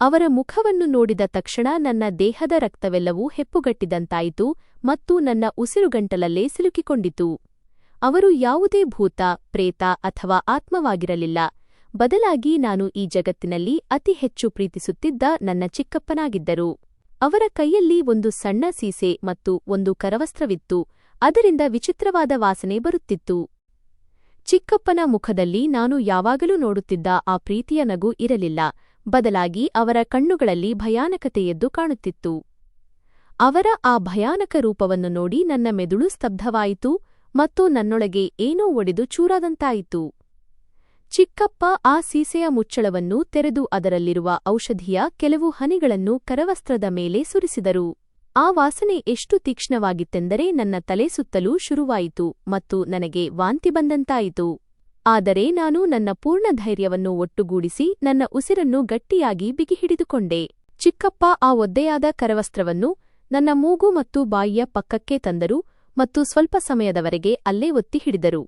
ಅವರ ಮುಖವನ್ನು ನೋಡಿದ ತಕ್ಷಣ ನನ್ನ ದೇಹದ ರಕ್ತವೆಲ್ಲವೂ ಹೆಪ್ಪುಗಟ್ಟಿದಂತಾಯಿತು ಮತ್ತು ನನ್ನ ಉಸಿರುಗಂಟಲಲ್ಲೇ ಸಿಲುಕಿಕೊಂಡಿತು. ಅವರು ಯಾವುದೇ ಭೂತ, ಪ್ರೇತ ಅಥವಾ ಆತ್ಮವಾಗಿರಲಿಲ್ಲ, ಬದಲಾಗಿ ನಾನು ಈ ಜಗತ್ತಿನಲ್ಲಿ ಅತಿ ಹೆಚ್ಚು ಪ್ರೀತಿಸುತ್ತಿದ್ದ ನನ್ನ ಚಿಕ್ಕಪ್ಪನಾಗಿದ್ದರು. ಅವರ ಕೈಯಲ್ಲಿ ಒಂದು ಸಣ್ಣ ಸೀಸೆ ಮತ್ತು ಒಂದು ಕರವಸ್ತ್ರವಿತ್ತು, ಅದರಿಂದ ವಿಚಿತ್ರವಾದ ವಾಸನೆ ಬರುತ್ತಿತ್ತು. ಚಿಕ್ಕಪ್ಪನ ಮುಖದಲ್ಲಿ ನಾನು ಯಾವಾಗಲೂ ನೋಡುತ್ತಿದ್ದ ಆ ಪ್ರೀತಿಯ ನಗು ಇರಲಿಲ್ಲ, ಬದಲಾಗಿ ಅವರ ಕಣ್ಣುಗಳಲ್ಲಿ ಭಯಾನಕತೆ ಎದ್ದು ಕಾಣುತ್ತಿತ್ತು. ಅವರ ಆ ಭಯಾನಕ ರೂಪವನ್ನು ನೋಡಿ ನನ್ನ ಮೆದುಳು ಸ್ತಬ್ಧವಾಯಿತು ಮತ್ತು ನನ್ನೊಳಗೆ ಏನೋ ಒಡೆದು ಚೂರಾದಂತಾಯಿತು. ಚಿಕ್ಕಪ್ಪ ಆ ಸೀಸೆಯ ಮುಚ್ಚಳವನ್ನು ತೆರೆದು ಅದರಲ್ಲಿರುವ ಔಷಧಿಯ ಕೆಲವು ಹನಿಗಳನ್ನು ಕರವಸ್ತ್ರದ ಮೇಲೆ ಸುರಿಸಿದರು. ಆ ವಾಸನೆ ಎಷ್ಟು ತೀಕ್ಷ್ಣವಾಗಿತ್ತೆಂದರೆ ನನ್ನ ತಲೆ ಸುತ್ತಲೂ ಶುರುವಾಯಿತು ಮತ್ತು ನನಗೆ ವಾಂತಿ ಬಂದಂತಾಯಿತು. ಆದರೆ ನಾನು ನನ್ನ ಪೂರ್ಣ ಧೈರ್ಯವನ್ನು ಒಟ್ಟುಗೂಡಿಸಿ ನನ್ನ ಉಸಿರನ್ನು ಗಟ್ಟಿಯಾಗಿ ಬಿಗಿಹಿಡಿದುಕೊಂಡೆ. ಚಿಕ್ಕಪ್ಪ ಆ ಒದ್ದೆಯಾದ ಕರವಸ್ತ್ರವನ್ನು ನನ್ನ ಮೂಗು ಮತ್ತು ಬಾಯಿಯ ಪಕ್ಕಕ್ಕೆ ತಂದರು ಮತ್ತು ಸ್ವಲ್ಪ ಸಮಯದವರೆಗೆ ಅಲ್ಲೇ ಒತ್ತಿ ಹಿಡಿದರು.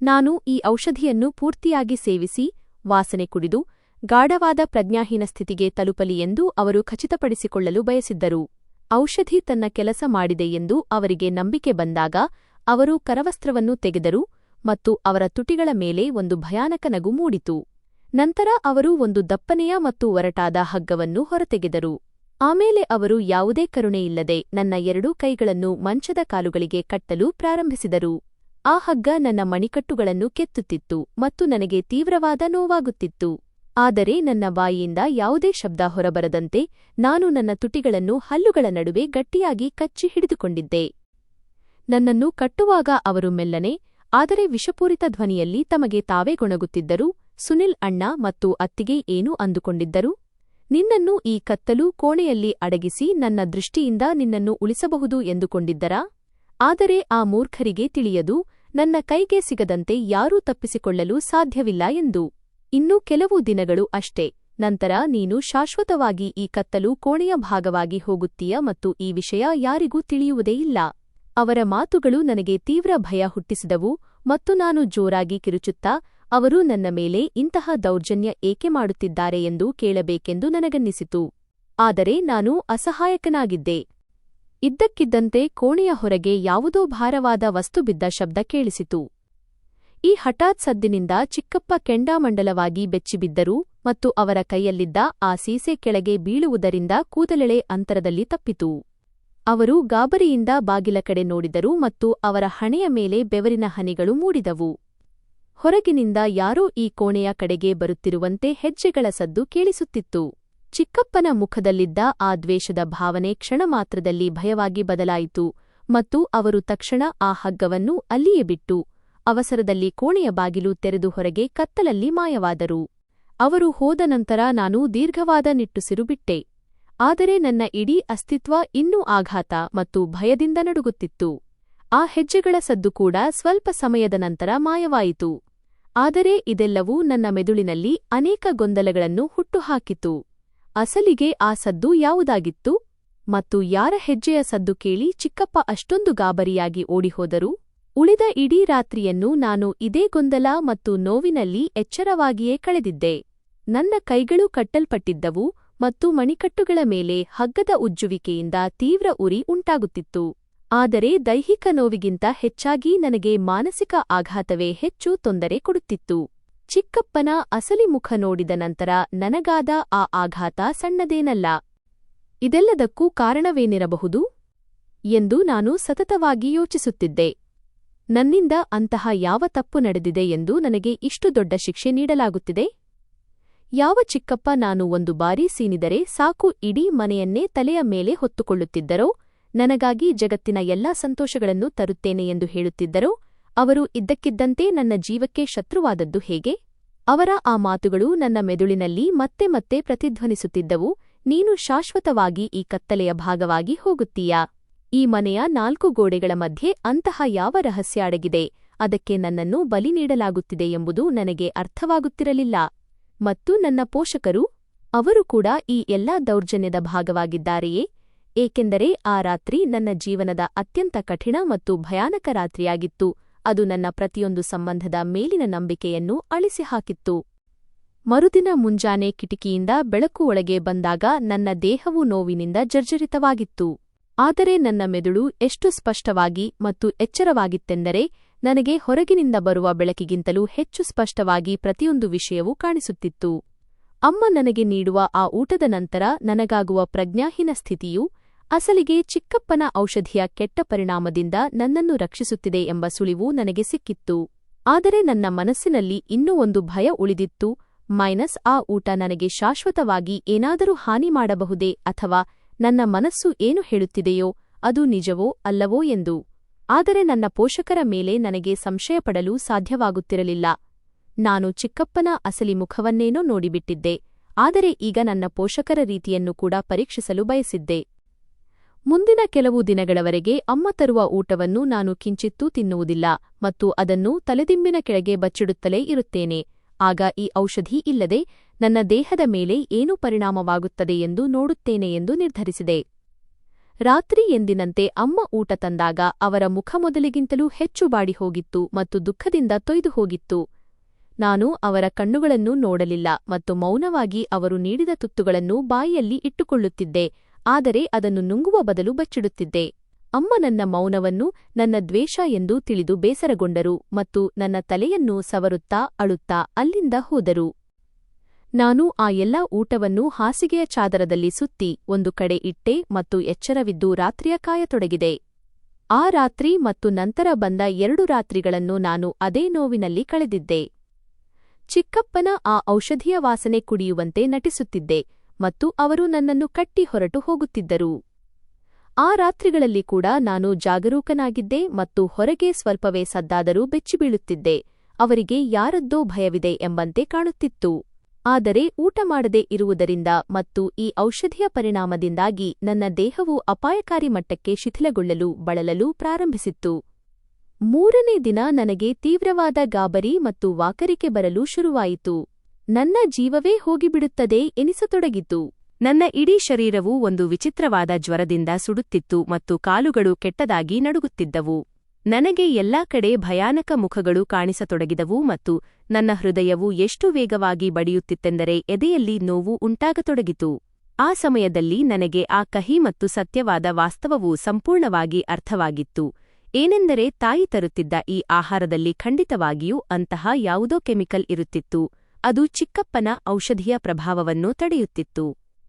ನಾನು ಈ ಔಷಧಿಯನ್ನು ಪೂರ್ತಿಯಾಗಿ ಸೇವಿಸಿ, ವಾಸನೆ ಕುಡಿದು, ಗಾಢವಾದ ಪ್ರಜ್ಞಾಹೀನ ಸ್ಥಿತಿಗೆ ತಲುಪಲಿ ಎಂದು ಅವರು ಖಚಿತಪಡಿಸಿಕೊಳ್ಳಲು ಬಯಸಿದ್ದರು. ಔಷಧಿ ತನ್ನ ಕೆಲಸ ಮಾಡಿದೆ ಎಂದು ಅವರಿಗೆ ನಂಬಿಕೆ ಬಂದಾಗ ಅವರು ಕರವಸ್ತ್ರವನ್ನು ತೆಗೆದರು ಮತ್ತು ಅವರ ತುಟಿಗಳ ಮೇಲೆ ಒಂದು ಭಯಾನಕ ನಗು ಮೂಡಿತು. ನಂತರ ಅವರು ಒಂದು ದಪ್ಪನೆಯ ಮತ್ತು ಒರಟಾದ ಹಗ್ಗವನ್ನು ಹೊರತೆಗೆದರು. ಆಮೇಲೆ ಅವರು ಯಾವುದೇ ಕರುಣೆಯಿಲ್ಲದೆ ನನ್ನ ಎರಡೂ ಕೈಗಳನ್ನು ಮಂಚದ ಕಾಲುಗಳಿಗೆ ಕಟ್ಟಲು ಪ್ರಾರಂಭಿಸಿದರು. ಆ ಹಗ್ಗ ನನ್ನ ಮಣಿಕಟ್ಟುಗಳನ್ನು ಕೆತ್ತುತ್ತಿತ್ತು ಮತ್ತು ನನಗೆ ತೀವ್ರವಾದ ನೋವಾಗುತ್ತಿತ್ತು. ಆದರೆ ನನ್ನ ಬಾಯಿಯಿಂದ ಯಾವುದೇ ಶಬ್ದ ಹೊರಬರದಂತೆ ನಾನು ನನ್ನ ತುಟಿಗಳನ್ನು ಹಲ್ಲುಗಳ ನಡುವೆ ಗಟ್ಟಿಯಾಗಿ ಕಚ್ಚಿ ಹಿಡಿದುಕೊಂಡಿದ್ದೆ. ನನ್ನನ್ನು ಕಟ್ಟುವಾಗ ಅವರು ಮೆಲ್ಲನೆ, ಆದರೆ ವಿಷಪೂರಿತ ಧ್ವನಿಯಲ್ಲಿ ತಮಗೆ ತಾವೇ ಗೊಣಗುತ್ತಿದ್ದರು. ಸುನಿಲ್ ಅಣ್ಣ ಮತ್ತು ಅತ್ತಿಗೆ ಏನು ಅಂದುಕೊಂಡಿದ್ದರು? ನಿನ್ನನ್ನು ಈ ಕತ್ತಲು ಕೋಣೆಯಲ್ಲಿ ಅಡಗಿಸಿ ನನ್ನ ದೃಷ್ಟಿಯಿಂದ ನಿನ್ನನ್ನು ಉಳಿಸಬಹುದು ಎಂದುಕೊಂಡಿದ್ದರಾ? ಆದರೆ ಆ ಮೂರ್ಖರಿಗೆ ತಿಳಿಯದು, ನನ್ನ ಕೈಗೆ ಸಿಗದಂತೆ ಯಾರೂ ತಪ್ಪಿಸಿಕೊಳ್ಳಲು ಸಾಧ್ಯವಿಲ್ಲ ಎಂದು. ಇನ್ನೂ ಕೆಲವು ದಿನಗಳು ಅಷ್ಟೇ, ನಂತರ ನೀನು ಶಾಶ್ವತವಾಗಿ ಈ ಕತ್ತಲು ಕೋಣೆಯ ಭಾಗವಾಗಿ ಹೋಗುತ್ತೀಯ ಮತ್ತು ಈ ವಿಷಯ ಯಾರಿಗೂ ತಿಳಿಯುವುದೇ ಇಲ್ಲ. ಅವರ ಮಾತುಗಳು ನನಗೆ ತೀವ್ರ ಭಯ ಹುಟ್ಟಿಸಿದವು ಮತ್ತು ನಾನು ಜೋರಾಗಿ ಕಿರುಚುತ್ತಾ, ಅವರು ನನ್ನ ಮೇಲೆ ಇಂತಹ ದೌರ್ಜನ್ಯ ಏಕೆ ಮಾಡುತ್ತಿದ್ದಾರೆ ಎಂದು ಕೇಳಬೇಕೆಂದು ನನಗನ್ನಿಸಿತು. ಆದರೆ ನಾನು ಅಸಹಾಯಕನಾಗಿದ್ದೆ. ಇದ್ದಕ್ಕಿದ್ದಂತೆ ಕೋಣೆಯ ಹೊರಗೆ ಯಾವುದೋ ಭಾರವಾದ ವಸ್ತು ಬಿದ್ದ ಶಬ್ದ ಕೇಳಿಸಿತು. ಈ ಹಠಾತ್ ಸದ್ದಿನಿಂದ ಚಿಕ್ಕಪ್ಪ ಕೆಂಡಾಮಂಡಲವಾಗಿ ಬೆಚ್ಚಿಬಿದ್ದರು ಮತ್ತು ಅವರ ಕೈಯಲ್ಲಿದ್ದ ಆ ಸೀಸೆ ಕೆಳಗೆ ಬೀಳುವುದರಿಂದ ಕೂದಲೆಳೆ ಅಂತರದಲ್ಲಿ ತಪ್ಪಿತು. ಅವರು ಗಾಬರಿಯಿಂದ ಬಾಗಿಲ ಕಡೆ ನೋಡಿದರು ಮತ್ತು ಅವರ ಹಣೆಯ ಮೇಲೆ ಬೆವರಿನ ಹನಿಗಳು ಮೂಡಿದವು. ಹೊರಗಿನಿಂದ ಯಾರೋ ಈ ಕೋಣೆಯ ಕಡೆಗೆ ಬರುತ್ತಿರುವಂತೆ ಹೆಜ್ಜೆಗಳ ಸದ್ದು ಕೇಳಿಸುತ್ತಿತ್ತು. ಚಿಕ್ಕಪ್ಪನ ಮುಖದಲ್ಲಿದ್ದ ಆ ದ್ವೇಷದ ಭಾವನೆ ಕ್ಷಣಮಾತ್ರದಲ್ಲಿ ಭಯವಾಗಿ ಬದಲಾಯಿತು ಮತ್ತು ಅವರು ತಕ್ಷಣ ಆ ಹಗ್ಗವನ್ನು ಅಲ್ಲಿಯೇ ಬಿಟ್ಟು ಅವಸರದಲ್ಲಿ ಕೋಣೆಯ ಬಾಗಿಲು ತೆರೆದು ಹೊರಗೆ ಕತ್ತಲಲ್ಲಿ ಮಾಯವಾದರು. ಅವರು ಹೋದ ನಂತರ ನಾನು ದೀರ್ಘವಾದ ನಿಟ್ಟುಸಿರು ಬಿಟ್ಟೆ. ಆದರೆ ನನ್ನ ಇಡೀ ಅಸ್ತಿತ್ವ ಇನ್ನೂ ಆಘಾತ ಮತ್ತು ಭಯದಿಂದ ನಡುಗುತ್ತಿತ್ತು. ಆ ಹೆಜ್ಜೆಗಳ ಸದ್ದು ಕೂಡ ಸ್ವಲ್ಪ ಸಮಯದ ನಂತರ ಮಾಯವಾಯಿತು. ಆದರೆ ಇದೆಲ್ಲವೂ ನನ್ನ ಮೆದುಳಿನಲ್ಲಿ ಅನೇಕ ಗೊಂದಲಗಳನ್ನು ಹುಟ್ಟುಹಾಕಿತು. ಅಸಲಿಗೆ ಆ ಸದ್ದು ಯಾವುದಾಗಿತ್ತು? ಮತ್ತು ಯಾರ ಹೆಜ್ಜೆಯ ಸದ್ದು ಕೇಳಿ ಚಿಕ್ಕಪ್ಪ ಅಷ್ಟೊಂದು ಗಾಬರಿಯಾಗಿ ಓಡಿಹೋದರು? ಉಳಿದ ಇಡೀ ರಾತ್ರಿಯನ್ನು ನಾನು ಇದೇ ಗೊಂದಲ ಮತ್ತು ನೋವಿನಲ್ಲಿ ಎಚ್ಚರವಾಗಿಯೇ ಕಳೆದಿದ್ದೆ. ನನ್ನ ಕೈಗಳು ಕಟ್ಟಲ್ಪಟ್ಟಿದ್ದವು ಮತ್ತು ಮಣಿಕಟ್ಟುಗಳ ಮೇಲೆ ಹಗ್ಗದ ಉಜ್ಜುವಿಕೆಯಿಂದ ತೀವ್ರ ಉರಿ ಉಂಟಾಗುತ್ತಿತ್ತು. ಆದರೆ ದೈಹಿಕ ನೋವಿಗಿಂತ ಹೆಚ್ಚಾಗಿ ನನಗೆ ಮಾನಸಿಕ ಆಘಾತವೇ ಹೆಚ್ಚು ತೊಂದರೆ ಕೊಡುತ್ತಿತ್ತು. ಚಿಕ್ಕಪ್ಪನ ಅಸಲಿ ಮುಖ ನೋಡಿದ ನಂತರ ನನಗಾದ ಆ ಆಘಾತ ಸಣ್ಣದೇನಲ್ಲ. ಇದೆಲ್ಲದಕ್ಕೂ ಕಾರಣವೇನಿರಬಹುದು ಎಂದು ನಾನು ಸತತವಾಗಿ ಯೋಚಿಸುತ್ತಿದ್ದೆ. ನನ್ನಿಂದ ಅಂತಹ ಯಾವ ತಪ್ಪು ನಡೆದಿದೆ ಎಂದು ನನಗೆ ಇಷ್ಟು ದೊಡ್ಡ ಶಿಕ್ಷೆ ನೀಡಲಾಗುತ್ತಿದೆ? ಯಾವ ಚಿಕ್ಕಪ್ಪ ನಾನು ಒಂದು ಬಾರಿ ಸೀನಿದರೆ ಸಾಕು ಇಡೀ ಮನೆಯನ್ನೇ ತಲೆಯ ಮೇಲೆ ಹೊತ್ತುಕೊಳ್ಳುತ್ತಿದ್ದರೋ, ನನಗಾಗಿ ಜಗತ್ತಿನ ಎಲ್ಲಾ ಸಂತೋಷಗಳನ್ನು ತರುತ್ತೇನೆ ಎಂದು ಹೇಳುತ್ತಿದ್ದರೋ, ಅವರು ಇದ್ದಕ್ಕಿದ್ದಂತೆ ನನ್ನ ಜೀವಕ್ಕೆ ಶತ್ರುವಾದದ್ದು ಹೇಗೆ? ಅವರ ಆ ಮಾತುಗಳು ನನ್ನ ಮೆದುಳಿನಲ್ಲಿ ಮತ್ತೆ ಮತ್ತೆ ಪ್ರತಿಧ್ವನಿಸುತ್ತಿದ್ದವು. ನೀನು ಶಾಶ್ವತವಾಗಿ ಈ ಕತ್ತಲೆಯ ಭಾಗವಾಗಿ ಹೋಗುತ್ತೀಯಾ? ಈ ಮನೆಯ 4 ಗೋಡೆಗಳ ಮಧ್ಯೆ ಅಂತಹ ಯಾವ ರಹಸ್ಯ ಅಡಗಿದೆ? ಅದಕ್ಕೆ ನನ್ನನ್ನು ಬಲಿ ನೀಡಲಾಗುತ್ತಿದೆ ಎಂಬುದು ನನಗೆ ಅರ್ಥವಾಗುತ್ತಿರಲಿಲ್ಲ. ಮತ್ತು ನನ್ನ ಪೋಷಕರು? ಅವರು ಕೂಡ ಈ ಎಲ್ಲಾ ದೌರ್ಜನ್ಯದ ಭಾಗವಾಗಿದ್ದಾರೆಯೇ? ಏಕೆಂದರೆ ಆ ರಾತ್ರಿ ನನ್ನ ಜೀವನದ ಅತ್ಯಂತ ಕಠಿಣ ಮತ್ತು ಭಯಾನಕ ರಾತ್ರಿಯಾಗಿತ್ತು. ಅದು ನನ್ನ ಪ್ರತಿಯೊಂದು ಸಂಬಂಧದ ಮೇಲಿನ ನಂಬಿಕೆಯನ್ನು ಅಳಿಸಿಹಾಕಿತ್ತು. ಮರುದಿನ ಮುಂಜಾನೆ ಕಿಟಕಿಯಿಂದ ಬೆಳಕು ಒಳಗೆ ಬಂದಾಗ ನನ್ನ ದೇಹವು ನೋವಿನಿಂದ ಜರ್ಜರಿತವಾಗಿತ್ತು. ಆದರೆ ನನ್ನ ಮೆದುಳು ಎಷ್ಟು ಸ್ಪಷ್ಟವಾಗಿ ಮತ್ತು ಎಚ್ಚರವಾಗಿತ್ತೆಂದರೆ ನನಗೆ ಹೊರಗಿನಿಂದ ಬರುವ ಬೆಳಕಿಗಿಂತಲೂ ಹೆಚ್ಚು ಸ್ಪಷ್ಟವಾಗಿ ಪ್ರತಿಯೊಂದು ವಿಷಯವೂ ಕಾಣಿಸುತ್ತಿತ್ತು. ಅಮ್ಮ ನನಗೆ ನೀಡುವ ಆ ಊಟದ ನಂತರ ನನಗಾಗುವ ಪ್ರಜ್ಞಾಹೀನ ಸ್ಥಿತಿಯು ಅಸಲಿಗೆ ಚಿಕ್ಕಪ್ಪನ ಔಷಧಿಯ ಕೆಟ್ಟ ಪರಿಣಾಮದಿಂದ ನನ್ನನ್ನು ರಕ್ಷಿಸುತ್ತಿದೆ ಎಂಬ ಸುಳಿವು ನನಗೆ ಸಿಕ್ಕಿತ್ತು. ಆದರೆ ನನ್ನ ಮನಸ್ಸಿನಲ್ಲಿ ಇನ್ನೂ ಒಂದು ಭಯ ಉಳಿದಿತ್ತು. ಆ ಊಟ ನನಗೆ ಶಾಶ್ವತವಾಗಿ ಏನಾದರೂ ಹಾನಿ ಮಾಡಬಹುದೇ ಅಥವಾ ನನ್ನ ಮನಸ್ಸು ಏನು ಹೇಳುತ್ತಿದೆಯೋ ಅದು ನಿಜವೋ ಅಲ್ಲವೋ ಎಂದು. ಆದರೆ ನನ್ನ ಪೋಷಕರ ಮೇಲೆ ನನಗೆ ಸಂಶಯಪಡಲು ಸಾಧ್ಯವಾಗುತ್ತಿರಲಿಲ್ಲ. ನಾನು ಚಿಕ್ಕಪ್ಪನ ಅಸಲಿ ಮುಖವನ್ನೇನೋ ನೋಡಿಬಿಟ್ಟಿದ್ದೆ, ಆದರೆ ಈಗ ನನ್ನ ಪೋಷಕರ ರೀತಿಯನ್ನು ಕೂಡ ಪರೀಕ್ಷಿಸಲು ಬಯಸಿದ್ದೆ. ಮುಂದಿನ ಕೆಲವು ದಿನಗಳವರೆಗೆ ಅಮ್ಮ ತರುವ ಊಟವನ್ನು ನಾನು ಕಿಂಚಿತ್ತೂ ತಿನ್ನುವುದಿಲ್ಲ ಮತ್ತು ಅದನ್ನು ತಲೆದಿಂಬಿನ ಕೆಳಗೆ ಬಚ್ಚಿಡುತ್ತಲೇ ಇರುತ್ತೇನೆ. ಆಗ ಈ ಔಷಧಿ ಇಲ್ಲದೆ ನನ್ನ ದೇಹದ ಮೇಲೆ ಏನು ಪರಿಣಾಮವಾಗುತ್ತದೆ ಎಂದು ನೋಡುತ್ತೇನೆ ಎಂದು ನಿರ್ಧರಿಸಿದೆ. ರಾತ್ರಿ ಎಂದಿನಂತೆ ಅಮ್ಮ ಊಟ ತಂದಾಗ ಅವರ ಮುಖ ಮೊದಲಿಗಿಂತಲೂ ಹೆಚ್ಚು ಬಾಡಿಹೋಗಿತ್ತು ಮತ್ತು ದುಃಖದಿಂದ ತೊಯ್ದು ಹೋಗಿತ್ತು. ನಾನು ಅವರ ಕಣ್ಣುಗಳನ್ನು ನೋಡಲಿಲ್ಲ ಮತ್ತು ಮೌನವಾಗಿ ಅವರು ನೀಡಿದ ತುತ್ತುಗಳನ್ನು ಬಾಯಿಯಲ್ಲಿ ಇಟ್ಟುಕೊಳ್ಳುತ್ತಿದ್ದೆ, ಆದರೆ ಅದನ್ನು ನುಂಗುವ ಬದಲು ಬಚ್ಚಿಡುತ್ತಿದ್ದೆ. ಅಮ್ಮ ನನ್ನ ಮೌನವನ್ನು ನನ್ನ ದ್ವೇಷ ಎಂದು ತಿಳಿದು ಬೇಸರಗೊಂಡರು ಮತ್ತು ನನ್ನ ತಲೆಯನ್ನು ಸವರುತ್ತಾ ಅಳುತ್ತಾ ಅಲ್ಲಿಂದ ಹೋದರು. ನಾನು ಆ ಎಲ್ಲಾ ಊಟವನ್ನು ಹಾಸಿಗೆಯ ಚಾದರದಲ್ಲಿ ಸುತ್ತಿ ಒಂದು ಕಡೆ ಇಟ್ಟೆ ಮತ್ತು ಎಚ್ಚರವಿದ್ದು ರಾತ್ರಿಯ ಕಾಯತೊಡಗಿದೆ. ಆ ರಾತ್ರಿ ಮತ್ತು ನಂತರ ಬಂದ 2 ರಾತ್ರಿಗಳನ್ನು ನಾನು ಅದೇ ನೋವಿನಲ್ಲಿ ಕಳೆದಿದ್ದೆ. ಚಿಕ್ಕಪ್ಪನ ಆ ಔಷಧಿಯ ವಾಸನೆ ಕುಡಿಯುವಂತೆ ನಟಿಸುತ್ತಿದ್ದೆ ಮತ್ತು ಅವರು ನನ್ನನ್ನು ಕಟ್ಟಿ ಹೊರಟು ಹೋಗುತ್ತಿದ್ದರು. ಆ ರಾತ್ರಿಗಳಲ್ಲಿ ಕೂಡ ನಾನು ಜಾಗರೂಕನಾಗಿದ್ದೆ ಮತ್ತು ಹೊರಗೆ ಸ್ವಲ್ಪವೇ ಸದ್ದಾದರೂ ಬೆಚ್ಚಿಬೀಳುತ್ತಿದ್ದೆ. ಅವರಿಗೆ ಯಾರದ್ದೋ ಭಯವಿದೆ ಎಂಬಂತೆ ಕಾಣುತ್ತಿತ್ತು. ಆದರೆ ಊಟ ಮಾಡದೇ ಇರುವುದರಿಂದ ಮತ್ತು ಈ ಔಷಧಿಯ ಪರಿಣಾಮದಿಂದಾಗಿ ನನ್ನ ದೇಹವು ಅಪಾಯಕಾರಿ ಮಟ್ಟಕ್ಕೆ ಶಿಥಿಲಗೊಳ್ಳಲು ಬಳಲಲು ಪ್ರಾರಂಭಿಸಿತ್ತು. 3ನೇ ದಿನ ನನಗೆ ತೀವ್ರವಾದ ಗಾಬರಿ ಮತ್ತು ವಾಕರಿಕೆ ಬರಲು ಶುರುವಾಯಿತು. ನನ್ನ ಜೀವವೇ ಹೋಗಿಬಿಡುತ್ತದೆ ಎನಿಸತೊಡಗಿತು. ನನ್ನ ಇಡೀ ಶರೀರವು ಒಂದು ವಿಚಿತ್ರವಾದ ಜ್ವರದಿಂದ ಸುಡುತ್ತಿತ್ತು ಮತ್ತು ಕಾಲುಗಳು ಕೆಟ್ಟದಾಗಿ ನಡುಗುತ್ತಿದ್ದವು. ನನಗೆ ಎಲ್ಲಾ ಕಡೆ ಭಯಾನಕ ಮುಖಗಳು ಕಾಣಿಸತೊಡಗಿದವು ಮತ್ತು ನನ್ನ ಹೃದಯವು ಎಷ್ಟು ವೇಗವಾಗಿ ಬಡಿಯುತ್ತಿತ್ತೆಂದರೆ ಎದೆಯಲ್ಲಿ ನೋವು ಉಂಟಾಗತೊಡಗಿತು. ಆ ಸಮಯದಲ್ಲಿ ನನಗೆ ಆ ಕಹಿ ಮತ್ತು ಸತ್ಯವಾದ ವಾಸ್ತವವು ಸಂಪೂರ್ಣವಾಗಿ ಅರ್ಥವಾಗಿತ್ತು. ಏನೆಂದರೆ ತಾಯಿ ತರುತ್ತಿದ್ದ ಈ ಆಹಾರದಲ್ಲಿ ಖಂಡಿತವಾಗಿಯೂ ಅಂತಹ ಯಾವುದೋ ಕೆಮಿಕಲ್ ಇರುತ್ತಿತ್ತು. ಅದು ಚಿಕ್ಕಪ್ಪನ ಔಷಧಿಯ ಪ್ರಭಾವವನ್ನು ತಡೆಯುತ್ತಿತ್ತು.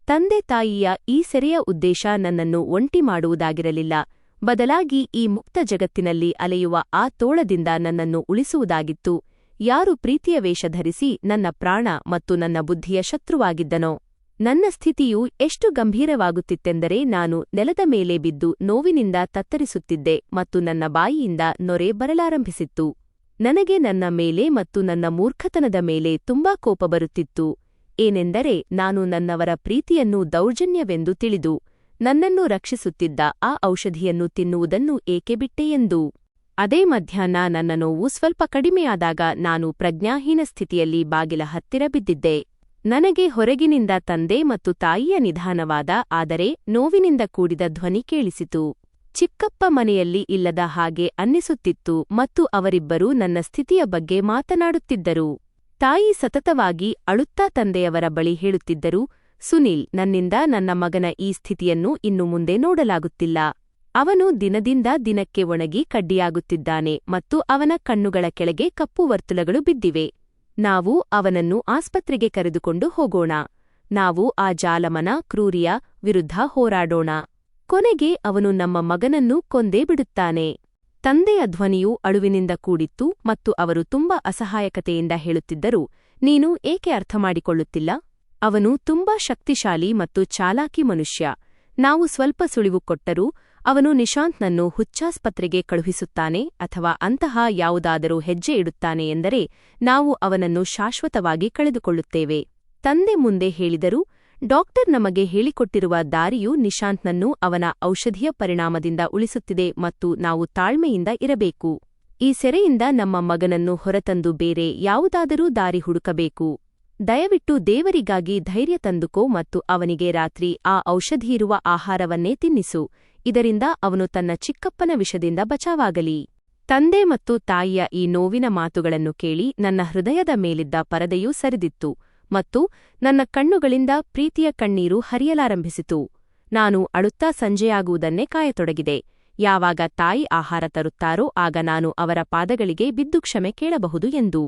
ತಂದೆ ತಾಯಿಯ ಈ ಸೆರೆಯ ಉದ್ದೇಶ ನನ್ನನ್ನು ಒಂಟಿ ಮಾಡುವುದಾಗಿರಲಿಲ್ಲ, ಬದಲಾಗಿ ಈ ಮುಕ್ತ ಜಗತ್ತಿನಲ್ಲಿ ಅಲೆಯುವ ಆ ತೋಳದಿಂದ ನನ್ನನ್ನು ಉಳಿಸುವುದಾಗಿತ್ತು. ಯಾರು ಪ್ರೀತಿಯ ವೇಷ ಧರಿಸಿ ನನ್ನ ಪ್ರಾಣ ಮತ್ತು ನನ್ನ ಬುದ್ಧಿಯ ಶತ್ರುವಾಗಿದ್ದನೋ. ನನ್ನ ಸ್ಥಿತಿಯು ಎಷ್ಟು ಗಂಭೀರವಾಗುತ್ತಿತ್ತೆಂದರೆ ನಾನು ನೆಲದ ಮೇಲೆ ಬಿದ್ದು ನೋವಿನಿಂದ ತತ್ತರಿಸುತ್ತಿದ್ದೆ ಮತ್ತು ನನ್ನ ಬಾಯಿಯಿಂದ ನೊರೆ ಬರಲಾರಂಭಿಸಿತ್ತು. ನನಗೆ ನನ್ನ ಮೇಲೆ ಮತ್ತು ನನ್ನ ಮೂರ್ಖತನದ ಮೇಲೆ ತುಂಬಾ ಕೋಪ ಬರುತ್ತಿತ್ತು. ಏನೆಂದರೆ ನಾನು ನನ್ನವರ ಪ್ರೀತಿಯನ್ನು ದೌರ್ಜನ್ಯವೆಂದು ತಿಳಿದು ನನ್ನನ್ನು ರಕ್ಷಿಸುತ್ತಿದ್ದ ಆ ಔಷಧಿಯನ್ನು ತಿನ್ನುವುದನ್ನು ಏಕೆ ಬಿಟ್ಟೆ ಎಂದು. ಅದೇ ಮಧ್ಯಾಹ್ನ ನನ್ನ ನೋವು ಸ್ವಲ್ಪ ಕಡಿಮೆಯಾದಾಗ ನಾನು ಪ್ರಜ್ಞಾಹೀನ ಸ್ಥಿತಿಯಲ್ಲಿ ಬಾಗಿಲ ಹತ್ತಿರ ಬಿದ್ದಿದ್ದೆ. ನನಗೆ ಹೊರಗಿನಿಂದ ತಂದೆ ಮತ್ತು ತಾಯಿಯ ನಿಧಾನವಾದ ಆದರೆ ನೋವಿನಿಂದ ಕೂಡಿದ ಧ್ವನಿ ಕೇಳಿಸಿತು. ಚಿಕ್ಕಪ್ಪ ಮನೆಯಲ್ಲಿ ಇಲ್ಲದ ಹಾಗೆ ಅನ್ನಿಸುತ್ತಿತ್ತು ಮತ್ತು ಅವರಿಬ್ಬರೂ ನನ್ನ ಸ್ಥಿತಿಯ ಬಗ್ಗೆ ಮಾತನಾಡುತ್ತಿದ್ದರು. ತಾಯಿ ಸತತವಾಗಿ ಅಳುತ್ತಾ ತಂದೆಯವರ ಬಳಿ ಹೇಳುತ್ತಿದ್ದರು, ಸುನಿಲ್, ನನ್ನಿಂದ ನನ್ನ ಮಗನ ಈ ಸ್ಥಿತಿಯನ್ನು ಇನ್ನು ಮುಂದೆ ನೋಡಲಾಗುತ್ತಿಲ್ಲ. ಅವನು ದಿನದಿಂದ ದಿನಕ್ಕೆ ಒಣಗಿ ಕಡ್ಡಿಯಾಗುತ್ತಿದ್ದಾನೆ ಮತ್ತು ಅವನ ಕಣ್ಣುಗಳ ಕೆಳಗೆ ಕಪ್ಪು ವರ್ತುಲಗಳು ಬಿದ್ದಿವೆ. ನಾವು ಅವನನ್ನು ಆಸ್ಪತ್ರೆಗೆ ಕರೆದುಕೊಂಡು ಹೋಗೋಣ. ನಾವು ಆ ಜಾಲಮನ ಕ್ರೂರಿಯ ವಿರುದ್ಧ ಹೋರಾಡೋಣ. ಕೊನೆಗೆ ಅವನು ನಮ್ಮ ಮಗನನ್ನು ಕೊಂದೇ ಬಿಡುತ್ತಾನೆ. ತಂದೆಯ ಧ್ವನಿಯು ಅಳುವಿನಿಂದ ಕೂಡಿತ್ತು ಮತ್ತು ಅವರು ತುಂಬಾ ಅಸಹಾಯಕತೆಯಿಂದ ಹೇಳುತ್ತಿದ್ದರು, ನೀನು ಏಕೆ ಅರ್ಥಮಾಡಿಕೊಳ್ಳುತ್ತಿಲ್ಲ? ಅವನು ತುಂಬಾ ಶಕ್ತಿಶಾಲಿ ಮತ್ತು ಚಾಲಾಕಿ ಮನುಷ್ಯ. ನಾವು ಸ್ವಲ್ಪ ಸುಳಿವು ಕೊಟ್ಟರೂ ಅವನು ನಿಶಾಂತ್ನನ್ನು ಹುಚ್ಚಾಸ್ಪತ್ರೆಗೆ ಕಳುಹಿಸುತ್ತಾನೆ ಅಥವಾ ಅಂತಹ ಯಾವುದಾದರೂ ಹೆಜ್ಜೆ ಇಡುತ್ತಾನೆ ಎಂದರೆ ನಾವು ಅವನನ್ನು ಶಾಶ್ವತವಾಗಿ ಕಳೆದುಕೊಳ್ಳುತ್ತೇವೆ. ತಂದೆ ಮುಂದೆ ಹೇಳಿದರು, ಡಾಕ್ಟರ್ ನಮಗೆ ಹೇಳಿಕೊಟ್ಟಿರುವ ದಾರಿಯು ನಿಶಾಂತ್ನನ್ನು ಅವನ ಔಷಧಿಯ ಪರಿಣಾಮದಿಂದ ಉಳಿಸುತ್ತಿದೆ ಮತ್ತು ನಾವು ತಾಳ್ಮೆಯಿಂದ ಇರಬೇಕು. ಈ ಸೆರೆಯಿಂದ ನಮ್ಮ ಮಗನನ್ನು ಹೊರತಂದು ಬೇರೆ ಯಾವುದಾದರೂ ದಾರಿ ಹುಡುಕಬೇಕು. ದಯವಿಟ್ಟು ದೇವರಿಗಾಗಿ ಧೈರ್ಯ ತಂದುಕೋ ಮತ್ತು ಅವನಿಗೆ ರಾತ್ರಿ ಆ ಔಷಧಿಯಿರುವ ಆಹಾರವನ್ನೇ ತಿನ್ನಿಸು. ಇದರಿಂದ ಅವನು ತನ್ನ ಚಿಕ್ಕಪ್ಪನ ವಿಷದಿಂದ ಬಚಾವಾಗಲಿ. ತಂದೆ ಮತ್ತು ತಾಯಿಯ ಈ ನೋವಿನ ಮಾತುಗಳನ್ನು ಕೇಳಿ ನನ್ನ ಹೃದಯದ ಮೇಲಿದ್ದ ಪರದೆಯೂ ಸರಿದಿತ್ತು ಮತ್ತು ನನ್ನ ಕಣ್ಣುಗಳಿಂದ ಪ್ರೀತಿಯ ಕಣ್ಣೀರು ಹರಿಯಲಾರಂಭಿಸಿತು. ನಾನು ಅಳುತ್ತಾ ಸಂಜೆಯಾಗುವುದನ್ನೇ ಕಾಯತೊಡಗಿದೆ. ಯಾವಾಗ ತಾಯಿ ಆಹಾರ ತರುತ್ತಾರೋ ಆಗ ನಾನು ಅವರ ಪಾದಗಳಿಗೆ ಬಿದ್ದು ಕ್ಷಮೆ ಕೇಳಬಹುದು ಎಂದು.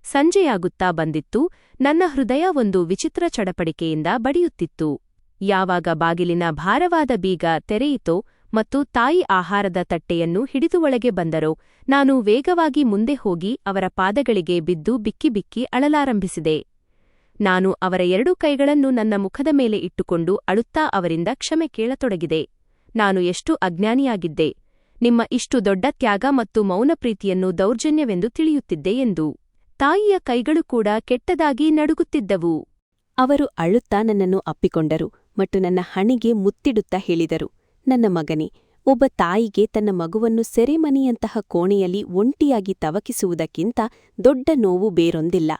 ಸಂಜೆಯಾಗುತ್ತಾ ಬಂದಿತ್ತು. ನನ್ನ ಹೃದಯ ಒಂದು ವಿಚಿತ್ರ ಚಡಪಡಿಕೆಯಿಂದ ಬಡಿಯುತ್ತಿತ್ತು. ಯಾವಾಗ ಬಾಗಿಲಿನ ಭಾರವಾದ ಬೀಗ ತೆರೆಯಿತೋ ಮತ್ತು ತಾಯಿ ಆಹಾರದ ತಟ್ಟೆಯನ್ನು ಹಿಡಿದು ಒಳಗೆ ಬಂದರೋ ನಾನು ವೇಗವಾಗಿ ಮುಂದೆ ಹೋಗಿ ಅವರ ಪಾದಗಳಿಗೆ ಬಿದ್ದು ಬಿಕ್ಕಿ ಬಿಕ್ಕಿ ಅಳಲಾರಂಭಿಸಿದೆ. ನಾನು ಅವರ 2 ಕೈಗಳನ್ನು ನನ್ನ ಮುಖದ ಮೇಲೆ ಇಟ್ಟುಕೊಂಡು ಅಳುತ್ತಾ ಅವರಿಂದ ಕ್ಷಮೆ ಕೇಳತೊಡಗಿದೆ. ನಾನು ಎಷ್ಟು ಅಜ್ಞಾನಿಯಾಗಿದ್ದೆ. ನಿಮ್ಮ ಇಷ್ಟು ದೊಡ್ಡ ತ್ಯಾಗ ಮತ್ತು ಮೌನ ಪ್ರೀತಿಯನ್ನು ದೌರ್ಜನ್ಯವೆಂದು ತಿಳಿಯುತ್ತಿದ್ದೆ ಎಂದು. ತಾಯಿಯ ಕೈಗಳು ಕೂಡ ಕೆಟ್ಟದಾಗಿ ನಡುಗುತ್ತಿದ್ದವು. ಅವರು ಅಳುತ್ತಾ ನನ್ನನ್ನು ಅಪ್ಪಿಕೊಂಡರು ಮತ್ತು ನನ್ನ ಹಣೆಗೆ ಮುತ್ತಿಡುತ್ತಾ ಹೇಳಿದರು, ನನ್ನ ಮಗನೇ, ಒಬ್ಬ ತಾಯಿಗೆ ತನ್ನ ಮಗುವನ್ನು ಸೆರೆಮನೆಯಂತಹ ಕೋಣೆಯಲ್ಲಿ ಒಂಟಿಯಾಗಿ ತವಕಿಸುವುದಕ್ಕಿಂತ ದೊಡ್ಡ ನೋವು ಬೇರೊಂದಿಲ್ಲ.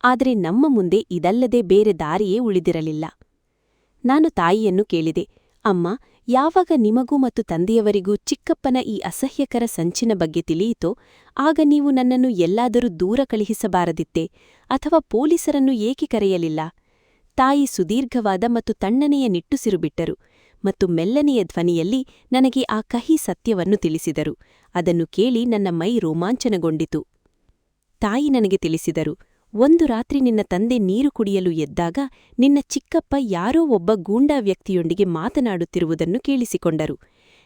ಆದರೆ ನಮ್ಮ ಮುಂದೆ ಇದಲ್ಲದೆ ಬೇರೆ ದಾರಿಯೇ ಉಳಿದಿರಲಿಲ್ಲ. ನಾನು ತಾಯಿಯನ್ನು ಕೇಳಿದೆ, ಅಮ್ಮ, ಯಾವಾಗ ನಿಮಗೂ ಮತ್ತು ತಂದೆಯವರಿಗೂ ಚಿಕ್ಕಪ್ಪನ ಈ ಅಸಹ್ಯಕರ ಸಂಚಿನ ಬಗ್ಗೆ ತಿಳಿಯಿತೋ ಆಗ ನೀವು ನನ್ನನ್ನು ಎಲ್ಲಾದರೂ ದೂರ ಕಳುಹಿಸಬಾರದಿತ್ತೇ ಅಥವಾ ಪೊಲೀಸರನ್ನು ಏಕೆ ಕರೆಯಲಿಲ್ಲ? ತಾಯಿ ಸುದೀರ್ಘವಾದ ಮತ್ತು ತಣ್ಣನೆಯ ನಿಟ್ಟುಸಿರು ಬಿಟ್ಟರು ಮತ್ತು ಮೆಲ್ಲನೆಯ ಧ್ವನಿಯಲ್ಲಿ ನನಗೆ ಆ ಕಹಿ ಸತ್ಯವನ್ನು ತಿಳಿಸಿದರು. ಅದನ್ನು ಕೇಳಿ ನನ್ನ ಮೈ ರೋಮಾಂಚನಗೊಂಡಿತು. ತಾಯಿ ನನಗೆ ತಿಳಿಸಿದರು, ಒಂದು ರಾತ್ರಿ ನಿನ್ನ ತಂದೆ ನೀರು ಕುಡಿಯಲು ಎದ್ದಾಗ ನಿನ್ನ ಚಿಕ್ಕಪ್ಪ ಯಾರೋ ಒಬ್ಬ ಗೂಂಡಾ ವ್ಯಕ್ತಿಯೊಂದಿಗೆ ಮಾತನಾಡುತ್ತಿರುವುದನ್ನು ಕೇಳಿಸಿಕೊಂಡರು.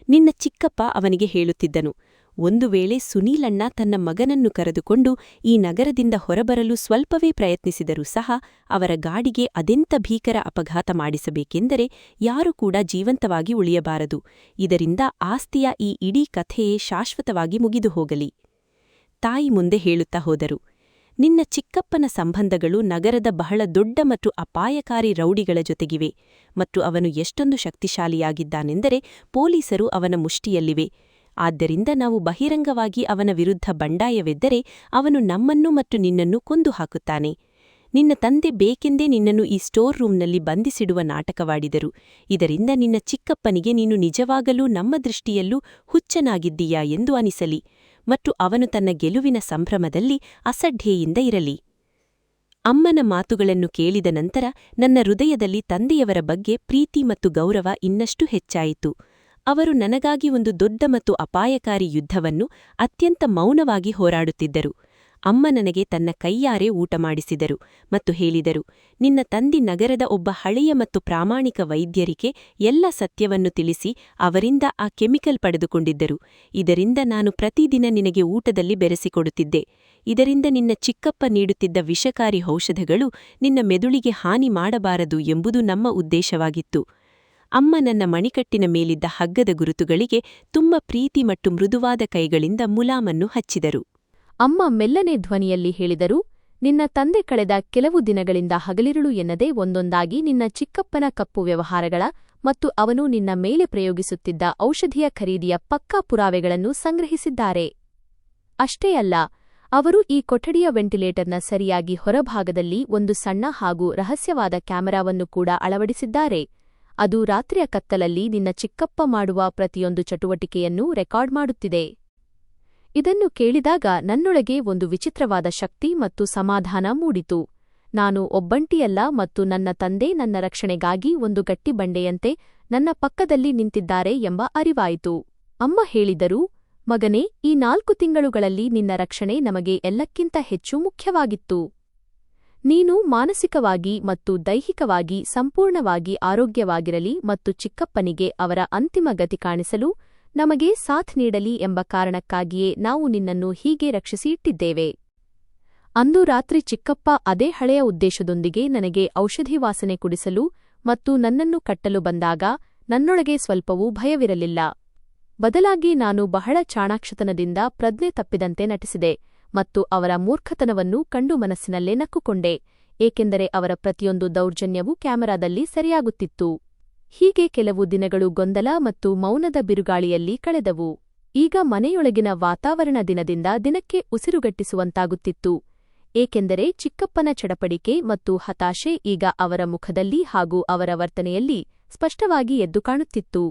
ನಿನ್ನ ಚಿಕ್ಕಪ್ಪ ಅವನಿಗೆ ಹೇಳುತ್ತಿದ್ದನು, ಒಂದು ವೇಳೆ ಸುನೀಲಣ್ಣ ತನ್ನ ಮಗನನ್ನು ಕರೆದುಕೊಂಡು ಈ ನಗರದಿಂದ ಹೊರಬರಲು ಸ್ವಲ್ಪವೇ ಪ್ರಯತ್ನಿಸಿದರೂ ಸಹ ಅವರ ಗಾಡಿಗೆ ಅದೆಂಥ ಭೀಕರ ಅಪಘಾತ ಮಾಡಿಸಬೇಕೆಂದರೆ ಯಾರೂ ಕೂಡ ಜೀವಂತವಾಗಿ ಉಳಿಯಬಾರದು. ಇದರಿಂದ ಆಸ್ತಿಯ ಈ ಇಡೀ ಕಥೆಯೇ ಶಾಶ್ವತವಾಗಿ ಮುಗಿದು ಹೋಗಲಿ. ತಾಯಿ ಮುಂದೆ ಹೇಳುತ್ತಾ ಹೋದರು, ನಿನ್ನ ಚಿಕ್ಕಪ್ಪನ ಸಂಬಂಧಗಳು ನಗರದ ಬಹಳ ದೊಡ್ಡ ಮತ್ತು ಅಪಾಯಕಾರಿ ರೌಡಿಗಳ ಜೊತೆಗಿವೆ ಮತ್ತು ಅವನು ಎಷ್ಟೊಂದು ಶಕ್ತಿಶಾಲಿಯಾಗಿದ್ದಾನೆಂದರೆ ಪೊಲೀಸರು ಅವನ ಮುಷ್ಟಿಯಲ್ಲಿವೆ. ಆದ್ದರಿಂದ ನಾವು ಬಹಿರಂಗವಾಗಿ ಅವನ ವಿರುದ್ಧ ಬಂಡಾಯವೆದ್ದರೆ ಅವನು ನಮ್ಮನ್ನು ಮತ್ತು ನಿನ್ನನ್ನು ಕೊಂದು ಹಾಕುತ್ತಾನೆ. ನಿನ್ನ ತಂದೆ ಬೇಕೆಂದೇ ನಿನ್ನನ್ನು ಈ ಸ್ಟೋರ್ ರೂಂನಲ್ಲಿ ಬಂಧಿಸಿಡುವ ನಾಟಕವಾಡಿದರು. ಇದರಿಂದ ನಿನ್ನ ಚಿಕ್ಕಪ್ಪನಿಗೆ ನೀನು ನಿಜವಾಗಲೂ ನಮ್ಮ ದೃಷ್ಟಿಯಲ್ಲೂ ಹುಚ್ಚನಾಗಿದ್ದೀಯಾ ಎಂದು ಅನಿಸಲಿ ಮತ್ತು ಅವನು ತನ್ನ ಗೆಲುವಿನ ಸಂಭ್ರಮದಲ್ಲಿ ಅಸಡ್ಡೆಯಿಂದ ಇರಲಿ. ಅಮ್ಮನ ಮಾತುಗಳನ್ನು ಕೇಳಿದ ನಂತರ ನನ್ನ ಹೃದಯದಲ್ಲಿ ತಂದೆಯವರ ಬಗ್ಗೆ ಪ್ರೀತಿ ಮತ್ತು ಗೌರವ ಇನ್ನಷ್ಟು ಹೆಚ್ಚಾಯಿತು. ಅವರು ನನಗಾಗಿ ಒಂದು ದೊಡ್ಡ ಮತ್ತು ಅಪಾಯಕಾರಿ ಯುದ್ಧವನ್ನು ಅತ್ಯಂತ ಮೌನವಾಗಿ ಹೋರಾಡುತ್ತಿದ್ದರು. ಅಮ್ಮ ನನಗೆ ತನ್ನ ಕೈಯಾರೆ ಊಟ ಮಾಡಿಸಿದರು ಮತ್ತು ಹೇಳಿದರು, ನಿನ್ನ ತಂದೆ ನಗರದ ಒಬ್ಬ ಹಳೆಯ ಮತ್ತು ಪ್ರಾಮಾಣಿಕ ವೈದ್ಯರಿಗೆ ಎಲ್ಲ ಸತ್ಯವನ್ನು ತಿಳಿಸಿ ಅವರಿಂದ ಆ ಕೆಮಿಕಲ್ ಪಡೆದುಕೊಂಡಿದ್ದರು. ಇದರಿಂದ ನಾನು ಪ್ರತಿದಿನ ನಿನಗೆ ಊಟದಲ್ಲಿ ಬೆರೆಸಿಕೊಡುತ್ತಿದ್ದೆ. ಇದರಿಂದ ನಿನ್ನ ಚಿಕ್ಕಪ್ಪ ನೀಡುತ್ತಿದ್ದ ವಿಷಕಾರಿ ಔಷಧಗಳು ನಿನ್ನ ಮೆದುಳಿಗೆ ಹಾನಿ ಮಾಡಬಾರದು ಎಂಬುದು ನಮ್ಮ ಉದ್ದೇಶವಾಗಿತ್ತು. ಅಮ್ಮ ನನ್ನ ಮಣಿಕಟ್ಟಿನ ಮೇಲಿದ್ದ ಹಗ್ಗದ ಗುರುತುಗಳಿಗೆ ತುಂಬ ಪ್ರೀತಿ ಮತ್ತು ಮೃದುವಾದ ಕೈಗಳಿಂದ ಮುಲಾಮನ್ನು ಹಚ್ಚಿದರು. ಅಮ್ಮ ಮೆಲ್ಲನೆ ಧ್ವನಿಯಲ್ಲಿ ಹೇಳಿದರು, ನಿನ್ನ ತಂದೆ ಕಳೆದ ಕೆಲವು ದಿನಗಳಿಂದ ಹಗಲಿರುಳು ಎನ್ನದೆ ಒಂದೊಂದಾಗಿ ನಿನ್ನ ಚಿಕ್ಕಪ್ಪನ ಕಪ್ಪು ವ್ಯವಹಾರಗಳ ಮತ್ತು ಅವನು ನಿನ್ನ ಮೇಲೆ ಪ್ರಯೋಗಿಸುತ್ತಿದ್ದ ಔಷಧಿಯ ಖರೀದಿಯ ಪಕ್ಕಾ ಪುರಾವೆಗಳನ್ನು ಸಂಗ್ರಹಿಸಿದ್ದಾರೆ. ಅಷ್ಟೇ ಅಲ್ಲ, ಅವರು ಈ ಕೊಠಡಿಯ ವೆಂಟಿಲೇಟರ್ನ ಸರಿಯಾಗಿ ಹೊರಭಾಗದಲ್ಲಿ ಒಂದು ಸಣ್ಣ ಹಾಗೂ ರಹಸ್ಯವಾದ ಕ್ಯಾಮೆರಾವನ್ನು ಕೂಡ ಅಳವಡಿಸಿದ್ದಾರೆ. ಅದು ರಾತ್ರಿಯ ಕತ್ತಲಲ್ಲಿ ನಿನ್ನ ಚಿಕ್ಕಪ್ಪ ಮಾಡುವ ಪ್ರತಿಯೊಂದು ಚಟುವಟಿಕೆಯನ್ನೂ ರೆಕಾರ್ಡ್ ಮಾಡುತ್ತಿದೆ. ಇದನ್ನು ಕೇಳಿದಾಗ ನನ್ನೊಳಗೆ ಒಂದು ವಿಚಿತ್ರವಾದ ಶಕ್ತಿ ಮತ್ತು ಸಮಾಧಾನ ಮೂಡಿತು. ನಾನು ಒಬ್ಬಂಟಿಯಲ್ಲ ಮತ್ತು ನನ್ನ ತಂದೆ ನನ್ನ ರಕ್ಷಣೆಗಾಗಿ ಒಂದು ಗಟ್ಟಿ ಬಂಡೆಯಂತೆ ನನ್ನ ಪಕ್ಕದಲ್ಲಿ ನಿಂತಿದ್ದಾರೆ ಎಂಬ ಅರಿವಾಯಿತು. ಅಮ್ಮ ಹೇಳಿದರು, ಮಗನೇ, ಈ 4 ತಿಂಗಳುಗಳಲ್ಲಿ ನಿನ್ನ ರಕ್ಷಣೆ ನಮಗೆ ಎಲ್ಲಕ್ಕಿಂತ ಹೆಚ್ಚು ಮುಖ್ಯವಾಗಿತ್ತು. ನೀನು ಮಾನಸಿಕವಾಗಿ ಮತ್ತು ದೈಹಿಕವಾಗಿ ಸಂಪೂರ್ಣವಾಗಿ ಆರೋಗ್ಯವಾಗಿರಲಿ ಮತ್ತು ಚಿಕ್ಕಪ್ಪನಿಗೆ ಅವರ ಅಂತಿಮ ಗತಿ ಕಾಣಿಸಲು ನಮಗೆ ಸಾಥ್ ನೀಡಲಿ ಎಂಬ ಕಾರಣಕ್ಕಾಗಿಯೇ ನಾವು ನಿನ್ನನ್ನು ಹೀಗೆ ರಕ್ಷಿಸಿ ಇಟ್ಟಿದ್ದೇವೆ. ಅಂದು ರಾತ್ರಿ ಚಿಕ್ಕಪ್ಪ ಅದೇ ಹಳೆಯ ಉದ್ದೇಶದೊಂದಿಗೆ ನನಗೆ ಔಷಧಿ ವಾಸನೆ ಕುಡಿಸಲು ಮತ್ತು ನನ್ನನ್ನು ಕಟ್ಟಲು ಬಂದಾಗ ನನ್ನೊಳಗೆ ಸ್ವಲ್ಪವೂ ಭಯವಿರಲಿಲ್ಲ. ಬದಲಾಗಿ ನಾನು ಬಹಳ ಚಾಣಾಕ್ಷತನದಿಂದ ಪ್ರಜ್ಞೆ ತಪ್ಪಿದಂತೆ ನಟಿಸಿದೆ ಮತ್ತು ಅವರ ಮೂರ್ಖತನವನ್ನು ಕಂಡು ಮನಸ್ಸಿನಲ್ಲೇ ನಕ್ಕುಕೊಂಡೆ, ಏಕೆಂದರೆ ಅವರ ಪ್ರತಿಯೊಂದು ದೌರ್ಜನ್ಯವೂ ಕ್ಯಾಮೆರಾದಲ್ಲಿ ಸರಿಯಾಗುತ್ತಿತ್ತು. ಹೀಗೆ ಕೆಲವು ದಿನಗಳು ಗೊಂದಲ ಮತ್ತು ಮೌನದ ಬಿರುಗಾಳಿಯಲ್ಲಿ ಕಳೆದವು. ಈಗ ಮನೆಯೊಳಗಿನ ವಾತಾವರಣ ದಿನದಿಂದ ದಿನಕ್ಕೆ ಉಸಿರುಗಟ್ಟಿಸುವಂತಾಗುತ್ತಿತ್ತು, ಏಕೆಂದರೆ ಚಿಕ್ಕಪ್ಪನ ಚಡಪಡಿಕೆ ಮತ್ತು ಹತಾಶೆ ಈಗ ಅವರ ಮುಖದಲ್ಲಿ ಹಾಗೂ ಅವರ ವರ್ತನೆಯಲ್ಲಿ ಸ್ಪಷ್ಟವಾಗಿ ಎದ್ದು ಕಾಣುತ್ತಿತ್ತು.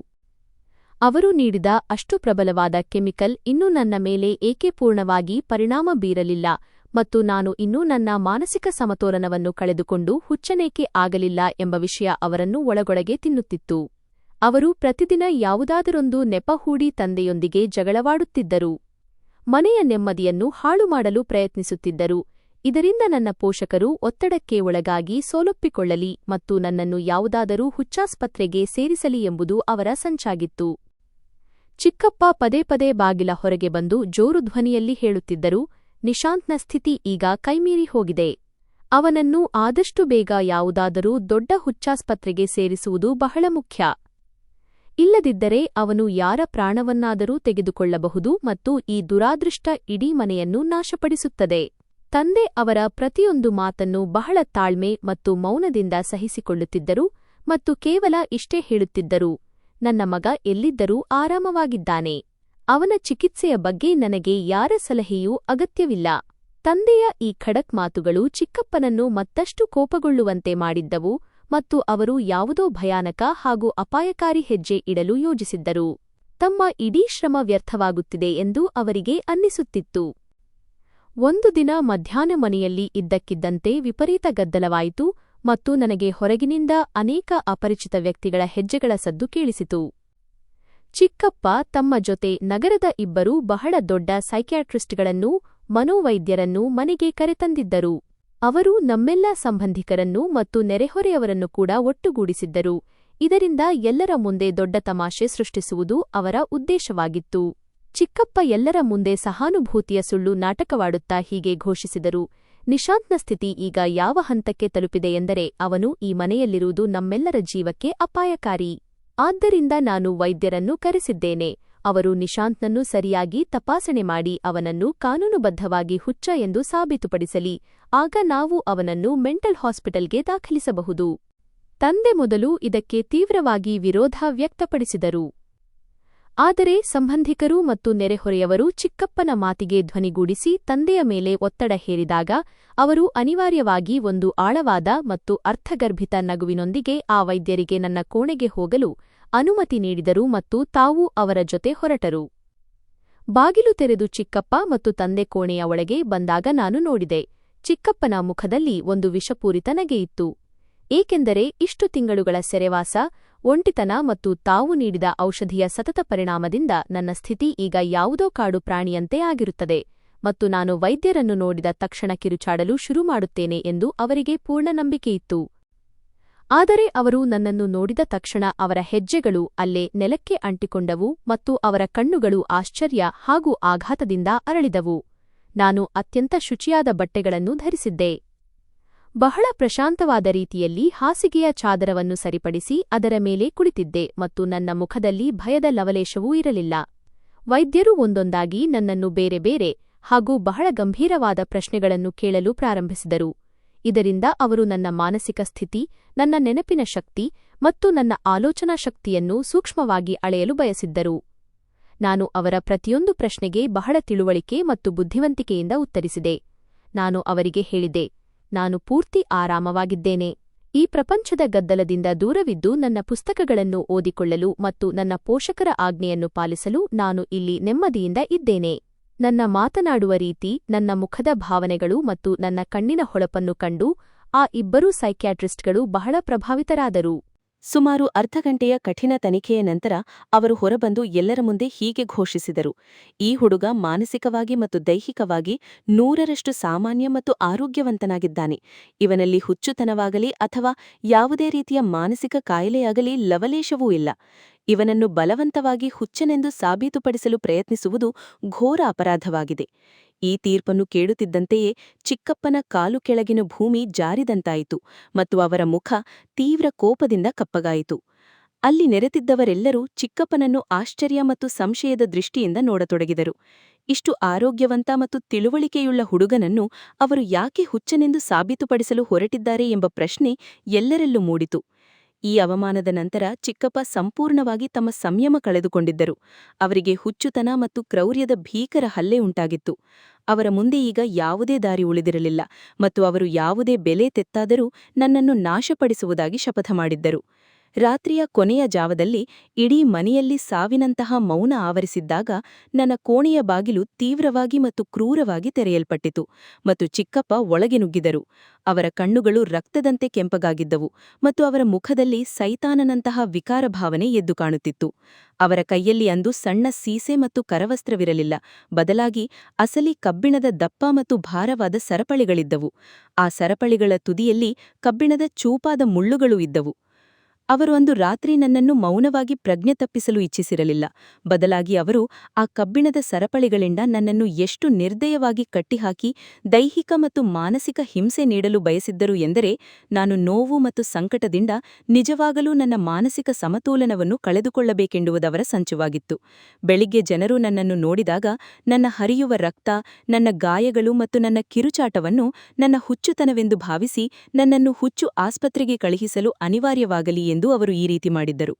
ಅವರು ನೀಡಿದ ಅಷ್ಟು ಪ್ರಬಲವಾದ ಕೆಮಿಕಲ್ ಇನ್ನೂ ನನ್ನ ಮೇಲೆ ಏಕೆ ಪೂರ್ಣವಾಗಿ ಪರಿಣಾಮ ಬೀರಲಿಲ್ಲ ಮತ್ತು ನಾನು ಇನ್ನೂ ನನ್ನ ಮಾನಸಿಕ ಸಮತೋಲನವನ್ನು ಕಳೆದುಕೊಂಡು ಹುಚ್ಚನೇಕೆ ಆಗಲಿಲ್ಲ ಎಂಬ ವಿಷಯ ಅವರನ್ನು ಒಳಗೊಳಗೆ ತಿನ್ನುತ್ತಿತ್ತು. ಅವರು ಪ್ರತಿದಿನ ಯಾವುದಾದರೊಂದು ನೆಪ ಹೂಡಿ ತಂದೆಯೊಂದಿಗೆ ಜಗಳವಾಡುತ್ತಿದ್ದರು. ಮನೆಯ ನೆಮ್ಮದಿಯನ್ನು ಹಾಳುಮಾಡಲು ಪ್ರಯತ್ನಿಸುತ್ತಿದ್ದರು. ಇದರಿಂದ ನನ್ನ ಪೋಷಕರು ಒತ್ತಡಕ್ಕೆ ಒಳಗಾಗಿ ಸೋಲೊಪ್ಪಿಕೊಳ್ಳಲಿ ಮತ್ತು ನನ್ನನ್ನು ಯಾವುದಾದರೂ ಹುಚ್ಚಾಸ್ಪತ್ರೆಗೆ ಸೇರಿಸಲಿ ಎಂಬುದು ಅವರ ಸಂಚಾಗಿತ್ತು. ಚಿಕ್ಕಪ್ಪ ಪದೇ ಪದೇ ಬಾಗಿಲ ಹೊರಗೆ ಬಂದು ಜೋರು ಧ್ವನಿಯಲ್ಲಿ ಹೇಳುತ್ತಿದ್ದರು, ನಿಶಾಂತ್ನ ಸ್ಥಿತಿ ಈಗ ಕೈಮೀರಿ ಹೋಗಿದೆ. ಅವನನ್ನು ಆದಷ್ಟು ಬೇಗ ಯಾವುದಾದರೂ ದೊಡ್ಡ ಹುಚ್ಚಾಸ್ಪತ್ರೆಗೆ ಸೇರಿಸುವುದು ಬಹಳ ಮುಖ್ಯ. ಇಲ್ಲದಿದ್ದರೆ ಅವನು ಯಾರ ಪ್ರಾಣವನ್ನಾದರೂ ತೆಗೆದುಕೊಳ್ಳಬಹುದು ಮತ್ತು ಈ ದುರಾದೃಷ್ಟ ಇಡೀ ಮನೆಯನ್ನು ನಾಶಪಡಿಸುತ್ತದೆ. ತಂದೆ ಅವರ ಪ್ರತಿಯೊಂದು ಮಾತನ್ನು ಬಹಳ ತಾಳ್ಮೆ ಮತ್ತು ಮೌನದಿಂದ ಸಹಿಸಿಕೊಳ್ಳುತ್ತಿದ್ದರು ಮತ್ತು ಕೇವಲ ಇಷ್ಟೇ ಹೇಳುತ್ತಿದ್ದರು, ನನ್ನ ಮಗ ಎಲ್ಲಿದ್ದರೂ ಆರಾಮವಾಗಿದ್ದಾನೆ. ಅವನ ಚಿಕಿತ್ಸೆಯ ಬಗ್ಗೆ ನನಗೆ ಯಾರ ಸಲಹೆಯೂ ಅಗತ್ಯವಿಲ್ಲ. ತಂದೆಯ ಈ ಖಡಕ್ ಮಾತುಗಳು ಚಿಕ್ಕಪ್ಪನನ್ನು ಮತ್ತಷ್ಟು ಕೋಪಗೊಳ್ಳುವಂತೆ ಮಾಡಿದ್ದವು ಮತ್ತು ಅವರು ಯಾವುದೋ ಭಯಾನಕ ಹಾಗೂ ಅಪಾಯಕಾರಿ ಹೆಜ್ಜೆ ಇಡಲು ಯೋಜಿಸಿದ್ದರು. ತಮ್ಮ ಇಡೀ ಶ್ರಮ ವ್ಯರ್ಥವಾಗುತ್ತಿದೆ ಎಂದು ಅವರಿಗೆ ಅನ್ನಿಸುತ್ತಿತ್ತು. ಒಂದು ದಿನ ಮಧ್ಯಾಹ್ನ ಮನೆಯಲ್ಲಿ ಇದ್ದಕ್ಕಿದ್ದಂತೆ ವಿಪರೀತ ಗದ್ದಲವಾಯಿತು ಮತ್ತು ನನಗೆ ಹೊರಗಿನಿಂದ ಅನೇಕ ಅಪರಿಚಿತ ವ್ಯಕ್ತಿಗಳ ಹೆಜ್ಜೆಗಳ ಸದ್ದು ಕೇಳಿಸಿತು. ಚಿಕ್ಕಪ್ಪ ತಮ್ಮ ಜೊತೆ ನಗರದ ಇಬ್ಬರು ಬಹಳ ದೊಡ್ಡ ಸೈಕ್ಯಾಟ್ರಿಸ್ಟ್ಗಳನ್ನೂ ಮನೋವೈದ್ಯರನ್ನೂ ಮನೆಗೆ ಕರೆತಂದಿದ್ದರು. ಅವರು ನಮ್ಮೆಲ್ಲ ಸಂಬಂಧಿಕರನ್ನು ಮತ್ತು ನೆರೆಹೊರೆಯವರನ್ನು ಕೂಡ ಒಟ್ಟುಗೂಡಿಸಿದ್ದರು. ಇದರಿಂದ ಎಲ್ಲರ ಮುಂದೆ ದೊಡ್ಡ ತಮಾಷೆ ಸೃಷ್ಟಿಸುವುದು ಅವರ ಉದ್ದೇಶವಾಗಿತ್ತು. ಚಿಕ್ಕಪ್ಪ ಎಲ್ಲರ ಮುಂದೆ ಸಹಾನುಭೂತಿಯ ಸುಳ್ಳು ನಾಟಕವಾಡುತ್ತಾ ಹೀಗೆ ಘೋಷಿಸಿದರು, ನಿಶಾಂತ್ನ ಸ್ಥಿತಿ ಈಗ ಯಾವ ಹಂತಕ್ಕೆ ತಲುಪಿದೆ ಎಂದರೆ ಅವನು ಈ ಮನೆಯಲ್ಲಿರುವುದು ನಮ್ಮೆಲ್ಲರ ಜೀವಕ್ಕೆ ಅಪಾಯಕಾರಿ. ಆದ್ದರಿಂದ ನಾನು ವೈದ್ಯರನ್ನು ಕರೆಸಿದ್ದೇನೆ. ಅವರು ನಿಶಾಂತ್ನನ್ನು ಸರಿಯಾಗಿ ತಪಾಸಣೆ ಮಾಡಿ ಅವನನ್ನು ಕಾನೂನುಬದ್ಧವಾಗಿ ಹುಚ್ಚ ಎಂದು ಸಾಬೀತುಪಡಿಸಲಿ. ಆಗ ನಾವು ಅವನನ್ನು ಮೆಂಟಲ್ ಹಾಸ್ಪಿಟಲ್ಗೆ ದಾಖಲಿಸಬಹುದು. ತಂದೆ ಮೊದಲು ಇದಕ್ಕೆ ತೀವ್ರವಾಗಿ ವಿರೋಧ ವ್ಯಕ್ತಪಡಿಸಿದರು. ಆದರೆ ಸಂಬಂಧಿಕರು ಮತ್ತು ನೆರೆಹೊರೆಯವರು ಚಿಕ್ಕಪ್ಪನ ಮಾತಿಗೆ ಧ್ವನಿಗೂಡಿಸಿ ತಂದೆಯ ಮೇಲೆ ಒತ್ತಡ ಹೇರಿದಾಗ ಅವರು ಅನಿವಾರ್ಯವಾಗಿ ಒಂದು ಆಳವಾದ ಮತ್ತು ಅರ್ಥಗರ್ಭಿತ ನಗುವಿನೊಂದಿಗೆ ಆ ವೈದ್ಯರಿಗೆ ನನ್ನ ಕೋಣೆಗೆ ಹೋಗಲು ಅನುಮತಿ ನೀಡಿದರು ಮತ್ತು ತಾವು ಅವರ ಜೊತೆ ಹೊರಟರು. ಬಾಗಿಲು ತೆರೆದು ಚಿಕ್ಕಪ್ಪ ಮತ್ತು ತಂದೆ ಕೋಣೆಯ ಒಳಗೆ ಬಂದಾಗ ನಾನು ನೋಡಿದೆ. ಚಿಕ್ಕಪ್ಪನ ಮುಖದಲ್ಲಿ ಒಂದು ವಿಷಪೂರಿತ ನಗೆಯಿತ್ತು. ಏಕೆಂದರೆ ಇಷ್ಟು ತಿಂಗಳುಗಳ ಸೆರೆವಾಸ, ಒಂಟಿತನ ಮತ್ತು ತಾವು ನೀಡಿದ ಔಷಧಿಯ ಸತತ ಪರಿಣಾಮದಿಂದ ನನ್ನ ಸ್ಥಿತಿ ಈಗ ಯಾವುದೋ ಕಾಡು ಪ್ರಾಣಿಯಂತೆ ಆಗಿರುತ್ತದೆ ಮತ್ತು ನಾನು ವೈದ್ಯರನ್ನು ನೋಡಿದ ತಕ್ಷಣ ಕಿರುಚಾಡಲು ಶುರುಮಾಡುತ್ತೇನೆ ಎಂದು ಅವರಿಗೆ ಪೂರ್ಣ ನಂಬಿಕೆಯಿತ್ತು. ಆದರೆ ಅವರು ನನ್ನನ್ನು ನೋಡಿದ ತಕ್ಷಣ ಅವರ ಹೆಜ್ಜೆಗಳು ಅಲ್ಲೇ ನೆಲಕ್ಕೆ ಅಂಟಿಕೊಂಡವು ಮತ್ತು ಅವರ ಕಣ್ಣುಗಳು ಆಶ್ಚರ್ಯ ಹಾಗೂ ಆಘಾತದಿಂದ ಅರಳಿದವು. ನಾನು ಅತ್ಯಂತ ಶುಚಿಯಾದ ಬಟ್ಟೆಗಳನ್ನು ಧರಿಸಿದ್ದೆ. ಬಹಳ ಪ್ರಶಾಂತವಾದ ರೀತಿಯಲ್ಲಿ ಹಾಸಿಗೆಯ ಚಾದರವನ್ನು ಸರಿಪಡಿಸಿ ಅದರ ಮೇಲೆ ಕುಳಿತಿದ್ದೆ ಮತ್ತು ನನ್ನ ಮುಖದಲ್ಲಿ ಭಯದ ಲವಲೇಶವೂ ಇರಲಿಲ್ಲ. ವೈದ್ಯರು ಒಂದೊಂದಾಗಿ ನನ್ನನ್ನು ಬೇರೆ ಬೇರೆ ಹಾಗೂ ಬಹಳ ಗಂಭೀರವಾದ ಪ್ರಶ್ನೆಗಳನ್ನು ಕೇಳಲು ಪ್ರಾರಂಭಿಸಿದರು. ಇದರಿಂದ ಅವರು ನನ್ನ ಮಾನಸಿಕ ಸ್ಥಿತಿ, ನನ್ನ ನೆನಪಿನ ಶಕ್ತಿ ಮತ್ತು ನನ್ನ ಆಲೋಚನಾ ಶಕ್ತಿಯನ್ನು ಸೂಕ್ಷ್ಮವಾಗಿ ಅಳೆಯಲು ಬಯಸಿದ್ದರು. ನಾನು ಅವರ ಪ್ರತಿಯೊಂದು ಪ್ರಶ್ನೆಗೆ ಬಹಳ ತಿಳುವಳಿಕೆ ಮತ್ತು ಬುದ್ಧಿವಂತಿಕೆಯಿಂದ ಉತ್ತರಿಸಿದೆ. ನಾನು ಅವರಿಗೆ ಹೇಳಿದೆ, ನಾನು ಪೂರ್ತಿ ಆರಾಮವಾಗಿದ್ದೇನೆ. ಈ ಪ್ರಪಂಚದ ಗದ್ದಲದಿಂದ ದೂರವಿದ್ದು ನನ್ನ ಪುಸ್ತಕಗಳನ್ನು ಓದಿಕೊಳ್ಳಲು ಮತ್ತು ನನ್ನ ಪೋಷಕರ ಆಜ್ಞೆಯನ್ನು ಪಾಲಿಸಲು ನಾನು ಇಲ್ಲಿ ನೆಮ್ಮದಿಯಿಂದ ಇದ್ದೇನೆ. ನನ್ನ ಮಾತನಾಡುವ ರೀತಿ, ನನ್ನ ಮುಖದ ಭಾವನೆಗಳು ಮತ್ತು ನನ್ನ ಕಣ್ಣಿನ ಹೊಳಪನ್ನು ಕಂಡು ಆ ಇಬ್ಬರೂ ಸೈಕ್ಯಾಟ್ರಿಸ್ಟ್ಗಳು ಬಹಳ ಪ್ರಭಾವಿತರಾದರು. ಸುಮಾರು ಅರ್ಧ ಗಂಟೆಯ ಕಠಿಣ ತನಿಖೆಯ ನಂತರ ಅವರು ಹೊರಬಂದು ಎಲ್ಲರ ಮುಂದೆ ಹೀಗೆ ಘೋಷಿಸಿದರು, ಈ ಹುಡುಗ ಮಾನಸಿಕವಾಗಿ ಮತ್ತು ದೈಹಿಕವಾಗಿ 100ರಷ್ಟು ಸಾಮಾನ್ಯ ಮತ್ತು ಆರೋಗ್ಯವಂತನಾಗಿದ್ದಾನೆ. ಇವನಲ್ಲಿ ಹುಚ್ಚುತನವಾಗಲಿ ಅಥವಾ ಯಾವುದೇ ರೀತಿಯ ಮಾನಸಿಕ ಕಾಯಿಲೆಯಾಗಲಿ ಲವಲೇಶವೂ ಇಲ್ಲ. ಇವನನ್ನು ಬಲವಂತವಾಗಿ ಹುಚ್ಚನೆಂದು ಸಾಬೀತುಪಡಿಸಲು ಪ್ರಯತ್ನಿಸುವುದು ಘೋರ ಅಪರಾಧವಾಗಿದೆ. ಈ ತೀರ್ಪನ್ನು ಕೇಳುತ್ತಿದ್ದಂತೆಯೇ ಚಿಕ್ಕಪ್ಪನ ಕಾಲು ಕೆಳಗಿನ ಭೂಮಿ ಜಾರಿದಂತಾಯಿತು ಮತ್ತು ಅವರ ಮುಖ ತೀವ್ರ ಕೋಪದಿಂದ ಕಪ್ಪಗಾಯಿತು. ಅಲ್ಲಿ ನೆರೆತಿದ್ದವರೆಲ್ಲರೂ ಚಿಕ್ಕಪ್ಪನನ್ನು ಆಶ್ಚರ್ಯ ಮತ್ತು ಸಂಶಯದ ದೃಷ್ಟಿಯಿಂದ ನೋಡತೊಡಗಿದರು. ಇಷ್ಟು ಆರೋಗ್ಯವಂತ ಮತ್ತು ತಿಳುವಳಿಕೆಯುಳ್ಳ ಹುಡುಗನನ್ನು ಅವರು ಯಾಕೆ ಹುಚ್ಚನೆಂದು ಸಾಬೀತುಪಡಿಸಲು ಹೊರಟಿದ್ದಾರೆ ಎಂಬ ಪ್ರಶ್ನೆ ಎಲ್ಲರಲ್ಲೂ ಮೂಡಿತು. ಈ ಅವಮಾನದ ನಂತರ ಚಿಕ್ಕಪ್ಪ ಸಂಪೂರ್ಣವಾಗಿ ತಮ್ಮ ಸಂಯಮ ಕಳೆದುಕೊಂಡಿದ್ದರು. ಅವರಿಗೆ ಹುಚ್ಚುತನ ಮತ್ತು ಕ್ರೌರ್ಯದ ಭೀಕರ ಹಲ್ಲೆ ಉಂಟಾಗಿತ್ತು. ಅವರ ಮುಂದೆ ಈಗ ಯಾವುದೇ ದಾರಿ ಉಳಿದಿರಲಿಲ್ಲ ಮತ್ತು ಅವರು ಯಾವುದೇ ಬೆಲೆ ತೆತ್ತಾದರೂ ನನ್ನನ್ನು ನಾಶಪಡಿಸುವುದಾಗಿ ಶಪಥ ಮಾಡಿದ್ದರು. ರಾತ್ರಿಯ ಕೊನೆಯ ಜಾವದಲ್ಲಿ ಇಡೀ ಮನೆಯಲ್ಲಿ ಸಾವಿನಂತಹ ಮೌನ ಆವರಿಸಿದ್ದಾಗ ನನ್ನ ಕೋಣೆಯ ಬಾಗಿಲು ತೀವ್ರವಾಗಿ ಮತ್ತು ಕ್ರೂರವಾಗಿ ತೆರೆಯಲ್ಪಟ್ಟಿತು ಮತ್ತು ಚಿಕ್ಕಪ್ಪ ಒಳಗೆ ನುಗ್ಗಿದರು. ಅವರ ಕಣ್ಣುಗಳು ರಕ್ತದಂತೆ ಕೆಂಪಗಾಗಿದ್ದವು ಮತ್ತು ಅವರ ಮುಖದಲ್ಲಿ ಸೈತಾನನಂತಹ ವಿಕಾರ ಭಾವನೆ ಎದ್ದು ಕಾಣುತ್ತಿತ್ತು. ಅವರ ಕೈಯಲ್ಲಿ ಅಂದು ಸಣ್ಣ ಸೀಸೆ ಮತ್ತು ಕರವಸ್ತ್ರವಿರಲಿಲ್ಲ, ಬದಲಾಗಿ ಅಸಲಿ ಕಬ್ಬಿಣದ ದಪ್ಪ ಮತ್ತು ಭಾರವಾದ ಸರಪಳಿಗಳಿದ್ದವು. ಆ ಸರಪಳಿಗಳ ತುದಿಯಲ್ಲಿ ಕಬ್ಬಿಣದ ಚೂಪಾದ ಮುಳ್ಳುಗಳು ಇದ್ದವು. ಅವರು ಅಂದು ರಾತ್ರಿ ನನ್ನನ್ನು ಮೌನವಾಗಿ ಪ್ರಜ್ಞೆ ತಪ್ಪಿಸಲು ಇಚ್ಛಿಸಿರಲಿಲ್ಲ. ಬದಲಾಗಿ ಅವರು ಆ ಕಬ್ಬಿಣದ ಸರಪಳಿಗಳಿಂದ ನನ್ನನ್ನು ಎಷ್ಟು ನಿರ್ದಯವಾಗಿ ಕಟ್ಟಿಹಾಕಿ ದೈಹಿಕ ಮತ್ತು ಮಾನಸಿಕ ಹಿಂಸೆ ನೀಡಲು ಬಯಸಿದ್ದರು ಎಂದರೆ, ನಾನು ನೋವು ಮತ್ತು ಸಂಕಟದಿಂದ ನಿಜವಾಗಲೂ ನನ್ನ ಮಾನಸಿಕ ಸಮತೋಲನವನ್ನು ಕಳೆದುಕೊಳ್ಳಬೇಕೆಂಬುದವರ ಸಂಚುವಾಗಿತ್ತು. ಬೆಳಿಗ್ಗೆ ಜನರು ನನ್ನನ್ನು ನೋಡಿದಾಗ ನನ್ನ ಹರಿಯುವ ರಕ್ತ, ನನ್ನ ಗಾಯಗಳು ಮತ್ತು ನನ್ನ ಕಿರುಚಾಟವನ್ನು ನನ್ನ ಹುಚ್ಚುತನವೆಂದು ಭಾವಿಸಿ ನನ್ನನ್ನು ಹುಚ್ಚು ಆಸ್ಪತ್ರೆಗೆ ಕಳುಹಿಸಲು ಅನಿವಾರ್ಯವಾಗಲಿ ಎಂದು ಅವರು ಈ ರೀತಿ ಮಾಡಿದ್ದರು.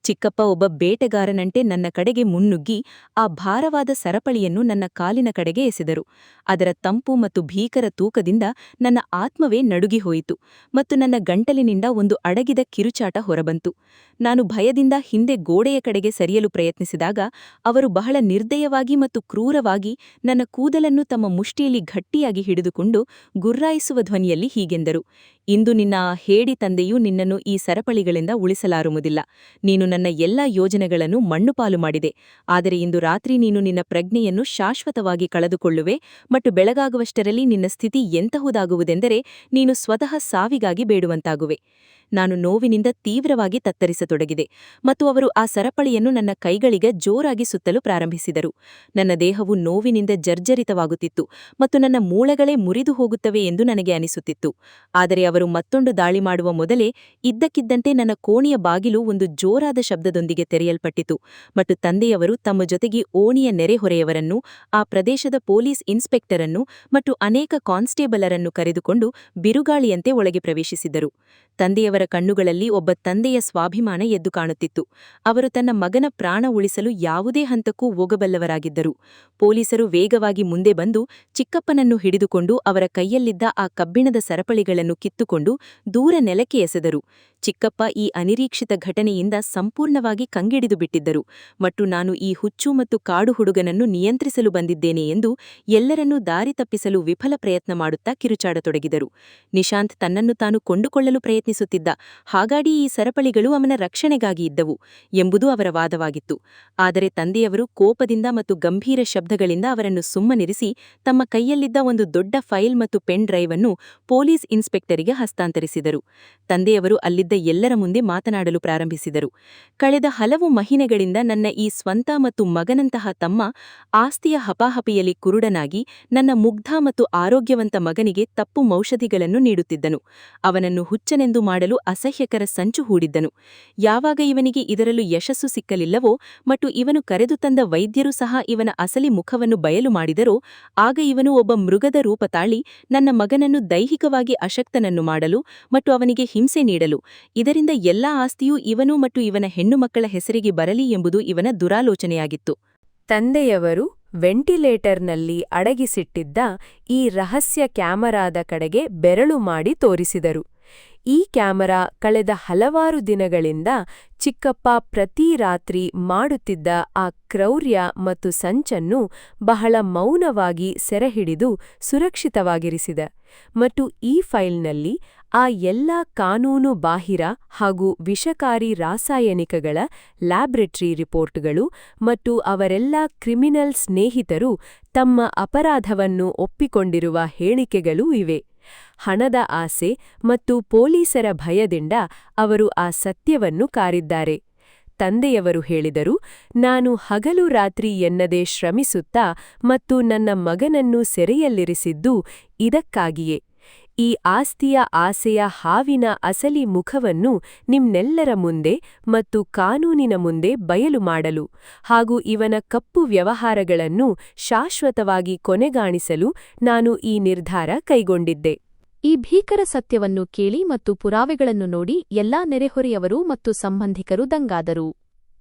ಚಿಕ್ಕಪ್ಪ ಒಬ್ಬ ಬೇಟೆಗಾರನಂತೆ ನನ್ನ ಕಡೆಗೆ ಮುನ್ನುಗ್ಗಿ ಆ ಭಾರವಾದ ಸರಪಳಿಯನ್ನು ನನ್ನ ಕಾಲಿನ ಕಡೆಗೆ ಎಸೆದರು. ಅದರ ತಂಪು ಮತ್ತು ಭೀಕರ ತೂಕದಿಂದ ನನ್ನ ಆತ್ಮವೇ ನಡುಗಿ ಹೋಯಿತು ಮತ್ತು ನನ್ನ ಗಂಟಲಿನಿಂದ ಒಂದು ಅಡಗಿದ ಕಿರುಚಾಟ ಹೊರಬಂತು. ನಾನು ಭಯದಿಂದ ಹಿಂದೆ ಗೋಡೆಯ ಕಡೆಗೆ ಸರಿಯಲು ಪ್ರಯತ್ನಿಸಿದಾಗ ಅವರು ಬಹಳ ನಿರ್ದಯವಾಗಿ ಮತ್ತು ಕ್ರೂರವಾಗಿ ನನ್ನ ಕೂದಲನ್ನು ತಮ್ಮ ಮುಷ್ಟಿಯಲ್ಲಿ ಗಟ್ಟಿಯಾಗಿ ಹಿಡಿದುಕೊಂಡು ಗುರ್ರಾಯಿಸುವ ಧ್ವನಿಯಲ್ಲಿ ಹೀಗೆಂದರು: ಇಂದು ನಿನ್ನ ಆ ಹೇಡಿ ತಂದೆಯು ನಿನ್ನನ್ನು ಈ ಸರಪಳಿಗಳಿಂದ ಉಳಿಸಲಾರುವುದಿಲ್ಲ. ನೀನು ನನ್ನ ಎಲ್ಲಾ ಯೋಜನೆಗಳನ್ನು ಮಣ್ಣುಪಾಲು ಮಾಡಿದೆ. ಆದರೆ ಇಂದು ರಾತ್ರಿ ನೀನು ನಿನ್ನ ಪ್ರಜ್ಞೆಯನ್ನು ಶಾಶ್ವತವಾಗಿ ಕಳೆದುಕೊಳ್ಳುವೆ ಮತ್ತು ಬೆಳಗಾಗುವಷ್ಟರಲ್ಲಿ ನಿನ್ನ ಸ್ಥಿತಿ ಎಂತಹುದಾಗುವುದೆಂದರೆ ನೀನು ಸ್ವತಃ ಸಾವಿಗಾಗಿ ಬೇಡುವಂತಾಗುವೆ. ನಾನು ನೋವಿನಿಂದ ತೀವ್ರವಾಗಿ ತತ್ತರಿಸತೊಡಗಿದೆ ಮತ್ತು ಅವರು ಆ ಸರಪಳಿಯನ್ನು ನನ್ನ ಕೈಗಳಿಗೆ ಜೋರಾಗಿ ಸುತ್ತಲು ಪ್ರಾರಂಭಿಸಿದರು. ನನ್ನ ದೇಹವು ನೋವಿನಿಂದ ಜರ್ಜರಿತವಾಗುತ್ತಿತ್ತು ಮತ್ತು ನನ್ನ ಮೂಳೆಗಳೇ ಮುರಿದು ಹೋಗುತ್ತವೆ ಎಂದು ನನಗೆ ಅನಿಸುತ್ತಿತ್ತು. ಆದರೆ ಅವರು ಮತ್ತೊಂದು ದಾಳಿ ಮಾಡುವ ಮೊದಲೇ ಇದ್ದಕ್ಕಿದ್ದಂತೆ ನನ್ನ ಕೋಣೆಯ ಬಾಗಿಲು ಒಂದು ಜೋರಾದ ಶಬ್ದದೊಂದಿಗೆ ತೆರೆಯಲ್ಪಟ್ಟಿತು ಮತ್ತು ತಂದೆಯವರು ತಮ್ಮ ಜೊತೆಗೆ ಓಣಿಯ ನೆರೆಹೊರೆಯವರನ್ನು, ಆ ಪ್ರದೇಶದ ಪೊಲೀಸ್ ಇನ್ಸ್ಪೆಕ್ಟರನ್ನು ಮತ್ತು ಅನೇಕ ಕಾನ್ಸ್ಟೇಬಲರನ್ನು ಕರೆದುಕೊಂಡು ಬಿರುಗಾಳಿಯಂತೆ ಒಳಗೆ ಪ್ರವೇಶಿಸಿದರು. ತಂದೆಯವರ ಕಣ್ಣುಗಳಲ್ಲಿ ಒಬ್ಬ ತಂದೆಯ ಸ್ವಾಭಿಮಾನ ಎದ್ದು ಕಾಣುತ್ತಿತ್ತು. ಅವರು ತನ್ನ ಮಗನ ಪ್ರಾಣ ಉಳಿಸಲು ಯಾವುದೇ ಹಂತಕ್ಕೂ ಹೋಗಬಲ್ಲವರಾಗಿದ್ದರು. ಪೊಲೀಸರು ವೇಗವಾಗಿ ಮುಂದೆ ಬಂದು ಚಿಕ್ಕಪ್ಪನನ್ನು ಹಿಡಿದುಕೊಂಡು ಅವರ ಕೈಯಲ್ಲಿದ್ದ ಆ ಕಬ್ಬಿಣದ ಸರಪಳಿಗಳನ್ನು ಕಿತ್ತುಕೊಂಡು ದೂರ ನೆಲಕ್ಕೆ ಎಸೆದರು. ಚಿಕ್ಕಪ್ಪ ಈ ಅನಿರೀಕ್ಷಿತ ಘಟನೆಯಿಂದ ಸಂಪೂರ್ಣವಾಗಿ ಕಂಗೆಡಿದು ಬಿಟ್ಟಿದ್ದರು ಮತ್ತು ನಾನು ಈ ಹುಚ್ಚು ಮತ್ತು ಕಾಡು ಹುಡುಗನನ್ನು ನಿಯಂತ್ರಿಸಲು ಬಂದಿದ್ದೇನೆ ಎಂದು ಎಲ್ಲರನ್ನೂ ದಾರಿ ತಪ್ಪಿಸಲು ವಿಫಲ ಪ್ರಯತ್ನ ಮಾಡುತ್ತಾ ಕಿರುಚಾಡತೊಡಗಿದರು. ನಿಶಾಂತ್ ತನ್ನನ್ನು ತಾನು ಕೊಂಡುಕೊಳ್ಳಲು ಪ್ರಯತ್ನಿಸುತ್ತಿದ್ದ, ಹಾಗಾಗಿ ಈ ಸರಪಳಿಗಳು ಅವನ ರಕ್ಷಣೆಗಾಗಿ ಇದ್ದವು ಎಂಬುದು ಅವರ ವಾದವಾಗಿತ್ತು. ಆದರೆ ತಂದೆಯವರು ಕೋಪದಿಂದ ಮತ್ತು ಗಂಭೀರ ಶಬ್ದಗಳಿಂದ ಅವರನ್ನು ಸುಮ್ಮನಿರಿಸಿ ತಮ್ಮ ಕೈಯಲ್ಲಿದ್ದ ಒಂದು ದೊಡ್ಡ ಫೈಲ್ ಮತ್ತು ಪೆನ್ ಡ್ರೈವ್ ಅನ್ನು ಪೊಲೀಸ್ ಇನ್ಸ್ಪೆಕ್ಟರಿಗೆ ಹಸ್ತಾಂತರಿಸಿದರು. ತಂದೆಯವರು ಅಲ್ಲಿದ್ದ ಎಲ್ಲರ ಮುಂದೆ ಮಾತನಾಡಲು ಪ್ರಾರಂಭಿಸಿದರು. ಕಳೆದ ಹಲವು ಮಹಿನೆಗಳಿಂದ ನನ್ನ ಈ ಸ್ವಂತ ಮತ್ತು ಮಗನಂತಹ ತಮ್ಮ ಆಸ್ತಿಯ ಹಪಾಹಪಿಯಲ್ಲಿ ಕುರುಡನಾಗಿ ನನ್ನ ಮುಗ್ಧ ಮತ್ತು ಆರೋಗ್ಯವಂತ ಮಗನಿಗೆ ತಪ್ಪು ಔಷಧಿಗಳನ್ನು ನೀಡುತ್ತಿದ್ದನು. ಅವನನ್ನು ಹುಚ್ಚನೆಂದು ಮಾಡಲು ಅಸಹ್ಯಕರ ಸಂಚು ಹೂಡಿದ್ದನು. ಯಾವಾಗ ಇವನಿಗೆ ಇದರಲ್ಲೂ ಯಶಸ್ಸು ಸಿಕ್ಕಲಿಲ್ಲವೋ ಮತ್ತು ಇವನು ಕರೆದು ತಂದ ವೈದ್ಯರು ಸಹ ಇವನ ಅಸಲಿ ಮುಖವನ್ನು ಬಯಲು ಮಾಡಿದರೋ, ಆಗ ಇವನು ಒಬ್ಬ ಮೃಗದ ರೂಪ ತಾಳಿ ನನ್ನ ಮಗನನ್ನು ದೈಹಿಕವಾಗಿ ಅಶಕ್ತನನ್ನು ಮಾಡಲು ಮತ್ತು ಅವನಿಗೆ ಹಿಂಸೆ ನೀಡಲು, ಇದರಿಂದ ಎಲ್ಲಾ ಆಸ್ತಿಯೂ ಇವನು ಮತ್ತು ಇವನ ಹೆಣ್ಣು ಮಕ್ಕಳ ಹೆಸರಿಗೆ ಬರಲಿ ಎಂಬುದು ಇವನ ದುರಾಲೋಚನೆಯಾಗಿತ್ತು. ತಂದೆಯವರು ವೆಂಟಿಲೇಟರ್ನಲ್ಲಿ ಅಡಗಿಸಿಟ್ಟಿದ್ದ ಈ ರಹಸ್ಯ ಕ್ಯಾಮರಾದ ಕಡೆಗೆ ಬೆರಳು ಮಾಡಿ ತೋರಿಸಿದರು. ಈ ಕ್ಯಾಮರಾ ಕಳೆದ ಹಲವಾರು ದಿನಗಳಿಂದ ಚಿಕ್ಕಪ್ಪ ಪ್ರತಿ ರಾತ್ರಿ ಮಾಡುತ್ತಿದ್ದ ಆ ಕ್ರೌರ್ಯ ಮತ್ತು ಸಂಚನ್ನು ಬಹಳ ಮೌನವಾಗಿ ಸೆರೆಹಿಡಿದು ಸುರಕ್ಷಿತವಾಗಿರಿಸಿದೆ ಮತ್ತು ಈ ಫೈಲ್ನಲ್ಲಿ ಆ ಎಲ್ಲ ಕಾನೂನು ಬಾಹಿರ ಹಾಗೂ ವಿಷಕಾರಿ ರಾಸಾಯನಿಕಗಳ ಲ್ಯಾಬ್ರೆಟರಿ ರಿಪೋರ್ಟ್ಗಳು ಮತ್ತು ಅವರೆಲ್ಲ ಕ್ರಿಮಿನಲ್ ಸ್ನೇಹಿತರು ತಮ್ಮ ಅಪರಾಧವನ್ನು ಒಪ್ಪಿಕೊಂಡಿರುವ ಹೇಳಿಕೆಗಳೂ ಇವೆ. ಹಣದ ಆಸೆ ಮತ್ತು ಪೊಲೀಸರ ಭಯದಿಂದ ಅವರು ಆ ಸತ್ಯವನ್ನು ಕಾರಿದ್ದಾರೆ. ತಂದೆಯವರು ಹೇಳಿದರು, ನಾನು ಹಗಲು ರಾತ್ರಿ ಎನ್ನದೆ ಶ್ರಮಿಸುತ್ತಾ ಮತ್ತು ನನ್ನ ಮಗನನ್ನು ಸೆರೆಯಲ್ಲಿರಿಸಿದ್ದು ಇದಕ್ಕಾಗಿಯೇ. ಈ ಆಸ್ತಿಯ ಆಸೆಯ ಹಾವಿನ ಅಸಲಿ ಮುಖವನ್ನು ನಿಮ್ನೆಲ್ಲರ ಮುಂದೆ ಮತ್ತು ಕಾನೂನಿನ ಮುಂದೆ ಬಯಲು ಮಾಡಲು ಹಾಗೂ ಇವನ ಕಪ್ಪು ವ್ಯವಹಾರಗಳನ್ನು ಶಾಶ್ವತವಾಗಿ ಕೊನೆಗಾಣಿಸಲು ನಾನು ಈ ನಿರ್ಧಾರ ಕೈಗೊಂಡಿದ್ದೆ. ಈ ಭೀಕರ ಸತ್ಯವನ್ನು ಕೇಳಿ ಮತ್ತು ಪುರಾವೆಗಳನ್ನು ನೋಡಿ ಎಲ್ಲಾ ನೆರೆಹೊರೆಯವರು ಮತ್ತು ಸಂಬಂಧಿಕರು ದಂಗಾದರು.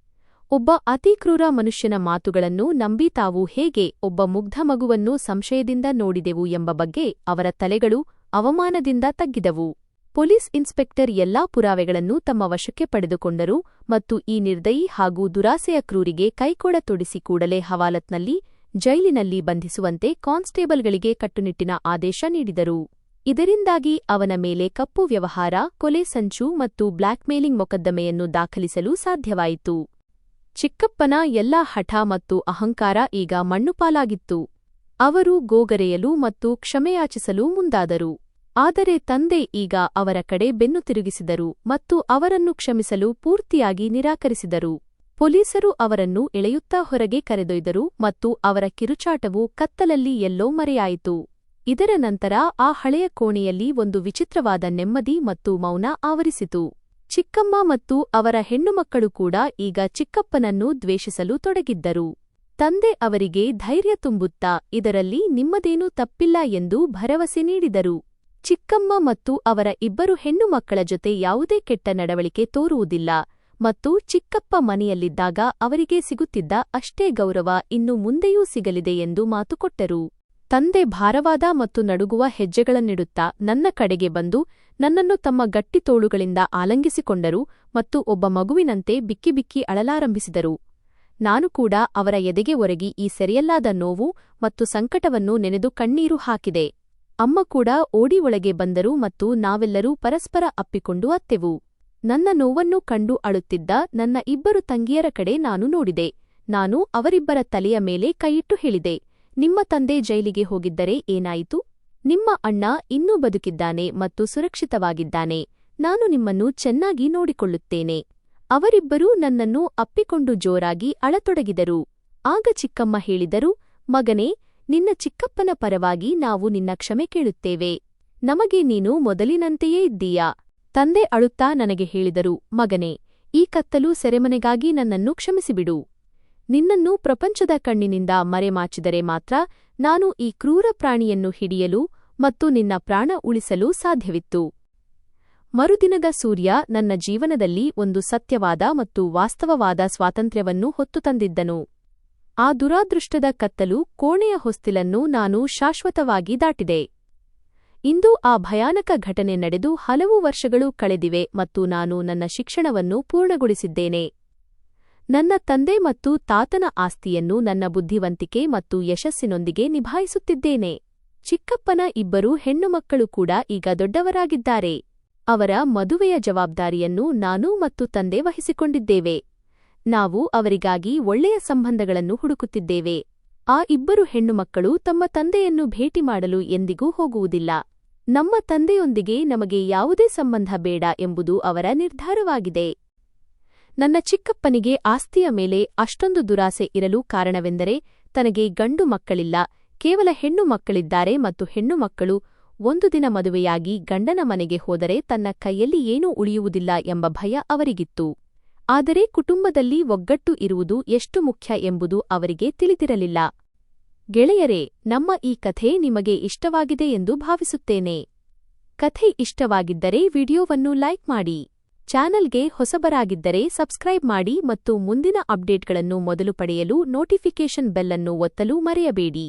ಒಬ್ಬ ಅತಿ ಕ್ರೂರ ಮನುಷ್ಯನ ಮಾತುಗಳನ್ನು ನಂಬಿ ತಾವು ಹೇಗೆ ಒಬ್ಬ ಮುಗ್ಧ ಮಗುವನ್ನು ಸಂಶಯದಿಂದ ನೋಡಿದೆವು ಎಂಬ ಬಗ್ಗೆ ಅವರ ತಲೆಗಳು ಅವಮಾನದಿಂದ ತಗ್ಗಿದವು. ಪೊಲೀಸ್ ಇನ್ಸ್ಪೆಕ್ಟರ್ ಎಲ್ಲಾ ಪುರಾವೆಗಳನ್ನು ತಮ್ಮ ವಶಕ್ಕೆ ಪಡೆದುಕೊಂಡರು ಮತ್ತು ಈ ನಿರ್ದಯಿ ಹಾಗೂ ದುರಾಸೆಯ ಕ್ರೂರಿಗೆ ಕೈಕೊಡ ತೊಡಿಸಿ ಕೂಡಲೇ ಹವಾಲತ್ನಲ್ಲಿ ಜೈಲಿನಲ್ಲಿ ಬಂಧಿಸುವಂತೆ ಕಾನ್ಸ್ಟೇಬಲ್ಗಳಿಗೆ ಕಟ್ಟುನಿಟ್ಟಿನ ಆದೇಶ ನೀಡಿದರು. ಇದರಿಂದಾಗಿ ಅವನ ಮೇಲೆ ಕಪ್ಪು ವ್ಯವಹಾರ, ಕೊಲೆ ಸಂಚು ಮತ್ತು ಬ್ಲ್ಯಾಕ್ಮೇಲಿಂಗ್ ಮೊಕದ್ದಮೆಯನ್ನು ದಾಖಲಿಸಲು ಸಾಧ್ಯವಾಯಿತು. ಚಿಕ್ಕಪ್ಪನ ಎಲ್ಲಾ ಹಠ ಮತ್ತು ಅಹಂಕಾರ ಈಗ ಮಣ್ಣುಪಾಲಾಗಿತ್ತು. ಅವರು ಗೋಗರೆಯಲು ಮತ್ತು ಕ್ಷಮೆಯಾಚಿಸಲು ಮುಂದಾದರು. ಆದರೆ ತಂದೆ ಈಗ ಅವರ ಕಡೆ ಬೆನ್ನು ತಿರುಗಿಸಿದರು ಮತ್ತು ಅವರನ್ನು ಕ್ಷಮಿಸಲು ಪೂರ್ತಿಯಾಗಿ ನಿರಾಕರಿಸಿದರು. ಪೊಲೀಸರು ಅವರನ್ನು ಎಳೆಯುತ್ತಾ ಹೊರಗೆ ಕರೆದೊಯ್ದರು ಮತ್ತು ಅವರ ಕಿರುಚಾಟವು ಕತ್ತಲಲ್ಲಿ ಎಲ್ಲೋ ಮರೆಯಾಯಿತು. ಇದರ ನಂತರ ಆ ಹಳೆಯ ಕೋಣೆಯಲ್ಲಿ ಒಂದು ವಿಚಿತ್ರವಾದ ನೆಮ್ಮದಿ ಮತ್ತು ಮೌನ ಆವರಿಸಿತು. ಚಿಕ್ಕಮ್ಮ ಮತ್ತು ಅವರ ಹೆಣ್ಣುಮಕ್ಕಳು ಕೂಡ ಈಗ ಚಿಕ್ಕಪ್ಪನನ್ನು ದ್ವೇಷಿಸಲು ತೊಡಗಿದ್ದರು. ತಂದೆ ಅವರಿಗೆ ಧೈರ್ಯ ತುಂಬುತ್ತಾ ಇದರಲ್ಲಿ ನಿಮ್ಮದೇನೂ ತಪ್ಪಿಲ್ಲ ಎಂದು ಭರವಸೆ ನೀಡಿದರು. ಚಿಕ್ಕಮ್ಮ ಮತ್ತು ಅವರ ಇಬ್ಬರು ಹೆಣ್ಣುಮಕ್ಕಳ ಜೊತೆ ಯಾವುದೇ ಕೆಟ್ಟ ನಡವಳಿಕೆ ತೋರುವುದಿಲ್ಲ ಮತ್ತು ಚಿಕ್ಕಪ್ಪ ಮನೆಯಲ್ಲಿದ್ದಾಗ ಅವರಿಗೆ ಸಿಗುತ್ತಿದ್ದ ಅಷ್ಟೇ ಗೌರವ ಇನ್ನು ಮುಂದೆಯೂ ಸಿಗಲಿದೆ ಎಂದು ಮಾತು ಕೊಟ್ಟರು. ತಂದೆ ಭಾರವಾದ ಮತ್ತು ನಡುಗುವ ಹೆಜ್ಜೆಗಳನ್ನಿಡುತ್ತಾ ನನ್ನ ಕಡೆಗೆ ಬಂದು ನನ್ನನ್ನು ತಮ್ಮ ಗಟ್ಟಿ ತೋಳುಗಳಿಂದ ಆಲಂಗಿಸಿಕೊಂಡರು ಮತ್ತು ಒಬ್ಬ ಮಗುವಿನಂತೆ ಬಿಕ್ಕಿ ಬಿಕ್ಕಿ ಅಳಲಾರಂಭಿಸಿದರು. ನಾನು ಕೂಡ ಅವರ ಎದೆಗೆ ಒರಗಿ ಈ ಸೆರೆಯಲ್ಲಾದ ನೋವು ಮತ್ತು ಸಂಕಟವನ್ನು ನೆನೆದು ಕಣ್ಣೀರು ಹಾಕಿದೆ. ಅಮ್ಮ ಕೂಡ ಓಡಿ ಒಳಗೆ ಬಂದರು ಮತ್ತು ನಾವೆಲ್ಲರೂ ಪರಸ್ಪರ ಅಪ್ಪಿಕೊಂಡು ಅತ್ತೆವು. ನನ್ನ ನೋವನ್ನು ಕಂಡು ಅಳುತ್ತಿದ್ದ ನನ್ನ ಇಬ್ಬರು ತಂಗಿಯರ ಕಡೆ ನಾನು ನೋಡಿದೆ. ನಾನು ಅವರಿಬ್ಬರ ತಲೆಯ ಮೇಲೆ ಕೈಯಿಟ್ಟು ಹೇಳಿದೆ, ನಿಮ್ಮ ತಂದೆ ಜೈಲಿಗೆ ಹೋಗಿದ್ದರೆ ಏನಾಯಿತು? ನಿಮ್ಮ ಅಣ್ಣ ಇನ್ನೂ ಬದುಕಿದ್ದಾನೆ ಮತ್ತು ಸುರಕ್ಷಿತವಾಗಿದ್ದಾನೆ. ನಾನು ನಿಮ್ಮನ್ನು ಚೆನ್ನಾಗಿ ನೋಡಿಕೊಳ್ಳುತ್ತೇನೆ. ಅವರಿಬ್ಬರೂ ನನ್ನನ್ನು ಅಪ್ಪಿಕೊಂಡು ಜೋರಾಗಿ ಅಳತೊಡಗಿದರು. ಆಗ ಚಿಕ್ಕಮ್ಮ ಹೇಳಿದರು, ಮಗನೇ, ನಿನ್ನ ಚಿಕ್ಕಪ್ಪನ ಪರವಾಗಿ ನಾವು ನಿನ್ನ ಕ್ಷಮೆ ಕೇಳುತ್ತೇವೆ. ನಮಗೆ ನೀನು ಮೊದಲಿನಂತೆಯೇ ಇದ್ದೀಯಾ? ತಂದೆ ಅಳುತ್ತಾ ನನಗೆ ಹೇಳಿದರು, ಮಗನೇ, ಈ ಕತ್ತಲು ಸೆರೆಮನೆಗಾಗಿ ನನ್ನನ್ನು ಕ್ಷಮಿಸಿಬಿಡು. ನಿನ್ನನ್ನು ಪ್ರಪಂಚದ ಕಣ್ಣಿನಿಂದ ಮರೆಮಾಚಿದರೆ ಮಾತ್ರ ನಾನು ಈ ಕ್ರೂರ ಪ್ರಾಣಿಯನ್ನು ಹಿಡಿಯಲು ಮತ್ತು ನಿನ್ನ ಪ್ರಾಣ ಉಳಿಸಲು ಸಾಧ್ಯವಿತ್ತು. ಮರುದಿನದ ಸೂರ್ಯ ನನ್ನ ಜೀವನದಲ್ಲಿ ಒಂದು ಸತ್ಯವಾದ ಮತ್ತು ವಾಸ್ತವವಾದ ಸ್ವಾತಂತ್ರ್ಯವನ್ನು ಹೊತ್ತು ತಂದಿದ್ದನು. ಆ ದುರಾದೃಷ್ಟದ ಕತ್ತಲು ಕೋಣೆಯ ಹೊಸ್ತಿಲನ್ನು ನಾನು ಶಾಶ್ವತವಾಗಿ ದಾಟಿದೆ. ಇಂದು ಆ ಭಯಾನಕ ಘಟನೆ ನಡೆದು ಹಲವು ವರ್ಷಗಳು ಕಳೆದಿವೆ ಮತ್ತು ನಾನು ನನ್ನ ಶಿಕ್ಷಣವನ್ನು ಪೂರ್ಣಗೊಳಿಸಿದ್ದೇನೆ. ನನ್ನ ತಂದೆ ಮತ್ತು ತಾತನ ಆಸ್ತಿಯನ್ನು ನನ್ನ ಬುದ್ಧಿವಂತಿಕೆ ಮತ್ತು ಯಶಸ್ಸಿನೊಂದಿಗೆ ನಿಭಾಯಿಸುತ್ತಿದ್ದೇನೆ. ಚಿಕ್ಕಪ್ಪನ ಇಬ್ಬರು ಹೆಣ್ಣುಮಕ್ಕಳು ಕೂಡ ಈಗ ದೊಡ್ಡವರಾಗಿದ್ದಾರೆ. ಅವರ ಮದುವೆಯ ಜವಾಬ್ದಾರಿಯನ್ನು ನಾನು ಮತ್ತು ತಂದೆ ವಹಿಸಿಕೊಂಡಿದ್ದೇವೆ. ನಾವು ಅವರಿಗಾಗಿ ಒಳ್ಳೆಯ ಸಂಬಂಧಗಳನ್ನು ಹುಡುಕುತ್ತಿದ್ದೇವೆ. ಆ ಇಬ್ಬರು ಹೆಣ್ಣುಮಕ್ಕಳು ತಮ್ಮ ತಂದೆಯನ್ನು ಭೇಟಿ ಮಾಡಲು ಎಂದಿಗೂ ಹೋಗುವುದಿಲ್ಲ. ನಮ್ಮ ತಂದೆಯೊಂದಿಗೆ ನಮಗೆ ಯಾವುದೇ ಸಂಬಂಧ ಬೇಡ ಎಂಬುದು ಅವರ ನಿರ್ಧಾರವಾಗಿದೆ. ನನ್ನ ಚಿಕ್ಕಪ್ಪನಿಗೆ ಆಸ್ತಿಯ ಮೇಲೆ ಅಷ್ಟೊಂದು ದುರಾಸೆ ಇರಲು ಕಾರಣವೆಂದರೆ ತನಗೆ ಗಂಡು ಮಕ್ಕಳಿಲ್ಲ, ಕೇವಲ ಹೆಣ್ಣು ಮಕ್ಕಳಿದ್ದಾರೆ ಮತ್ತು ಹೆಣ್ಣು ಮಕ್ಕಳು ಒಂದು ದಿನ ಮದುವೆಯಾಗಿ ಗಂಡನ ಮನೆಗೆ ಹೋದರೆ ತನ್ನ ಕೈಯಲ್ಲಿ ಏನೂ ಉಳಿಯುವುದಿಲ್ಲ ಎಂಬ ಭಯ ಅವರಿಗಿತ್ತು. ಆದರೆ ಕುಟುಂಬದಲ್ಲಿ ಒಗ್ಗಟ್ಟು ಇರುವುದು ಎಷ್ಟು ಮುಖ್ಯ ಎಂಬುದು ಅವರಿಗೆ ತಿಳಿದಿರಲಿಲ್ಲ. ಗೆಳೆಯರೇ, ನಮ್ಮ ಈ ಕಥೆ ನಿಮಗೆ ಇಷ್ಟವಾಗಿದೆ ಎಂದು ಭಾವಿಸುತ್ತೇನೆ. ಕಥೆ ಇಷ್ಟವಾಗಿದ್ದರೆ ವಿಡಿಯೋವನ್ನು ಲೈಕ್ ಮಾಡಿ. ಚಾನಲ್ಗೆ ಹೊಸಬರಾಗಿದ್ದರೆ ಸಬ್ಸ್ಕ್ರೈಬ್ ಮಾಡಿ ಮತ್ತು ಮುಂದಿನ ಅಪ್ಡೇಟ್ಗಳನ್ನು ಮೊದಲು ಪಡೆಯಲು ನೋಟಿಫಿಕೇಷನ್ ಬೆಲ್ ಅನ್ನು ಒತ್ತಲು ಮರೆಯಬೇಡಿ.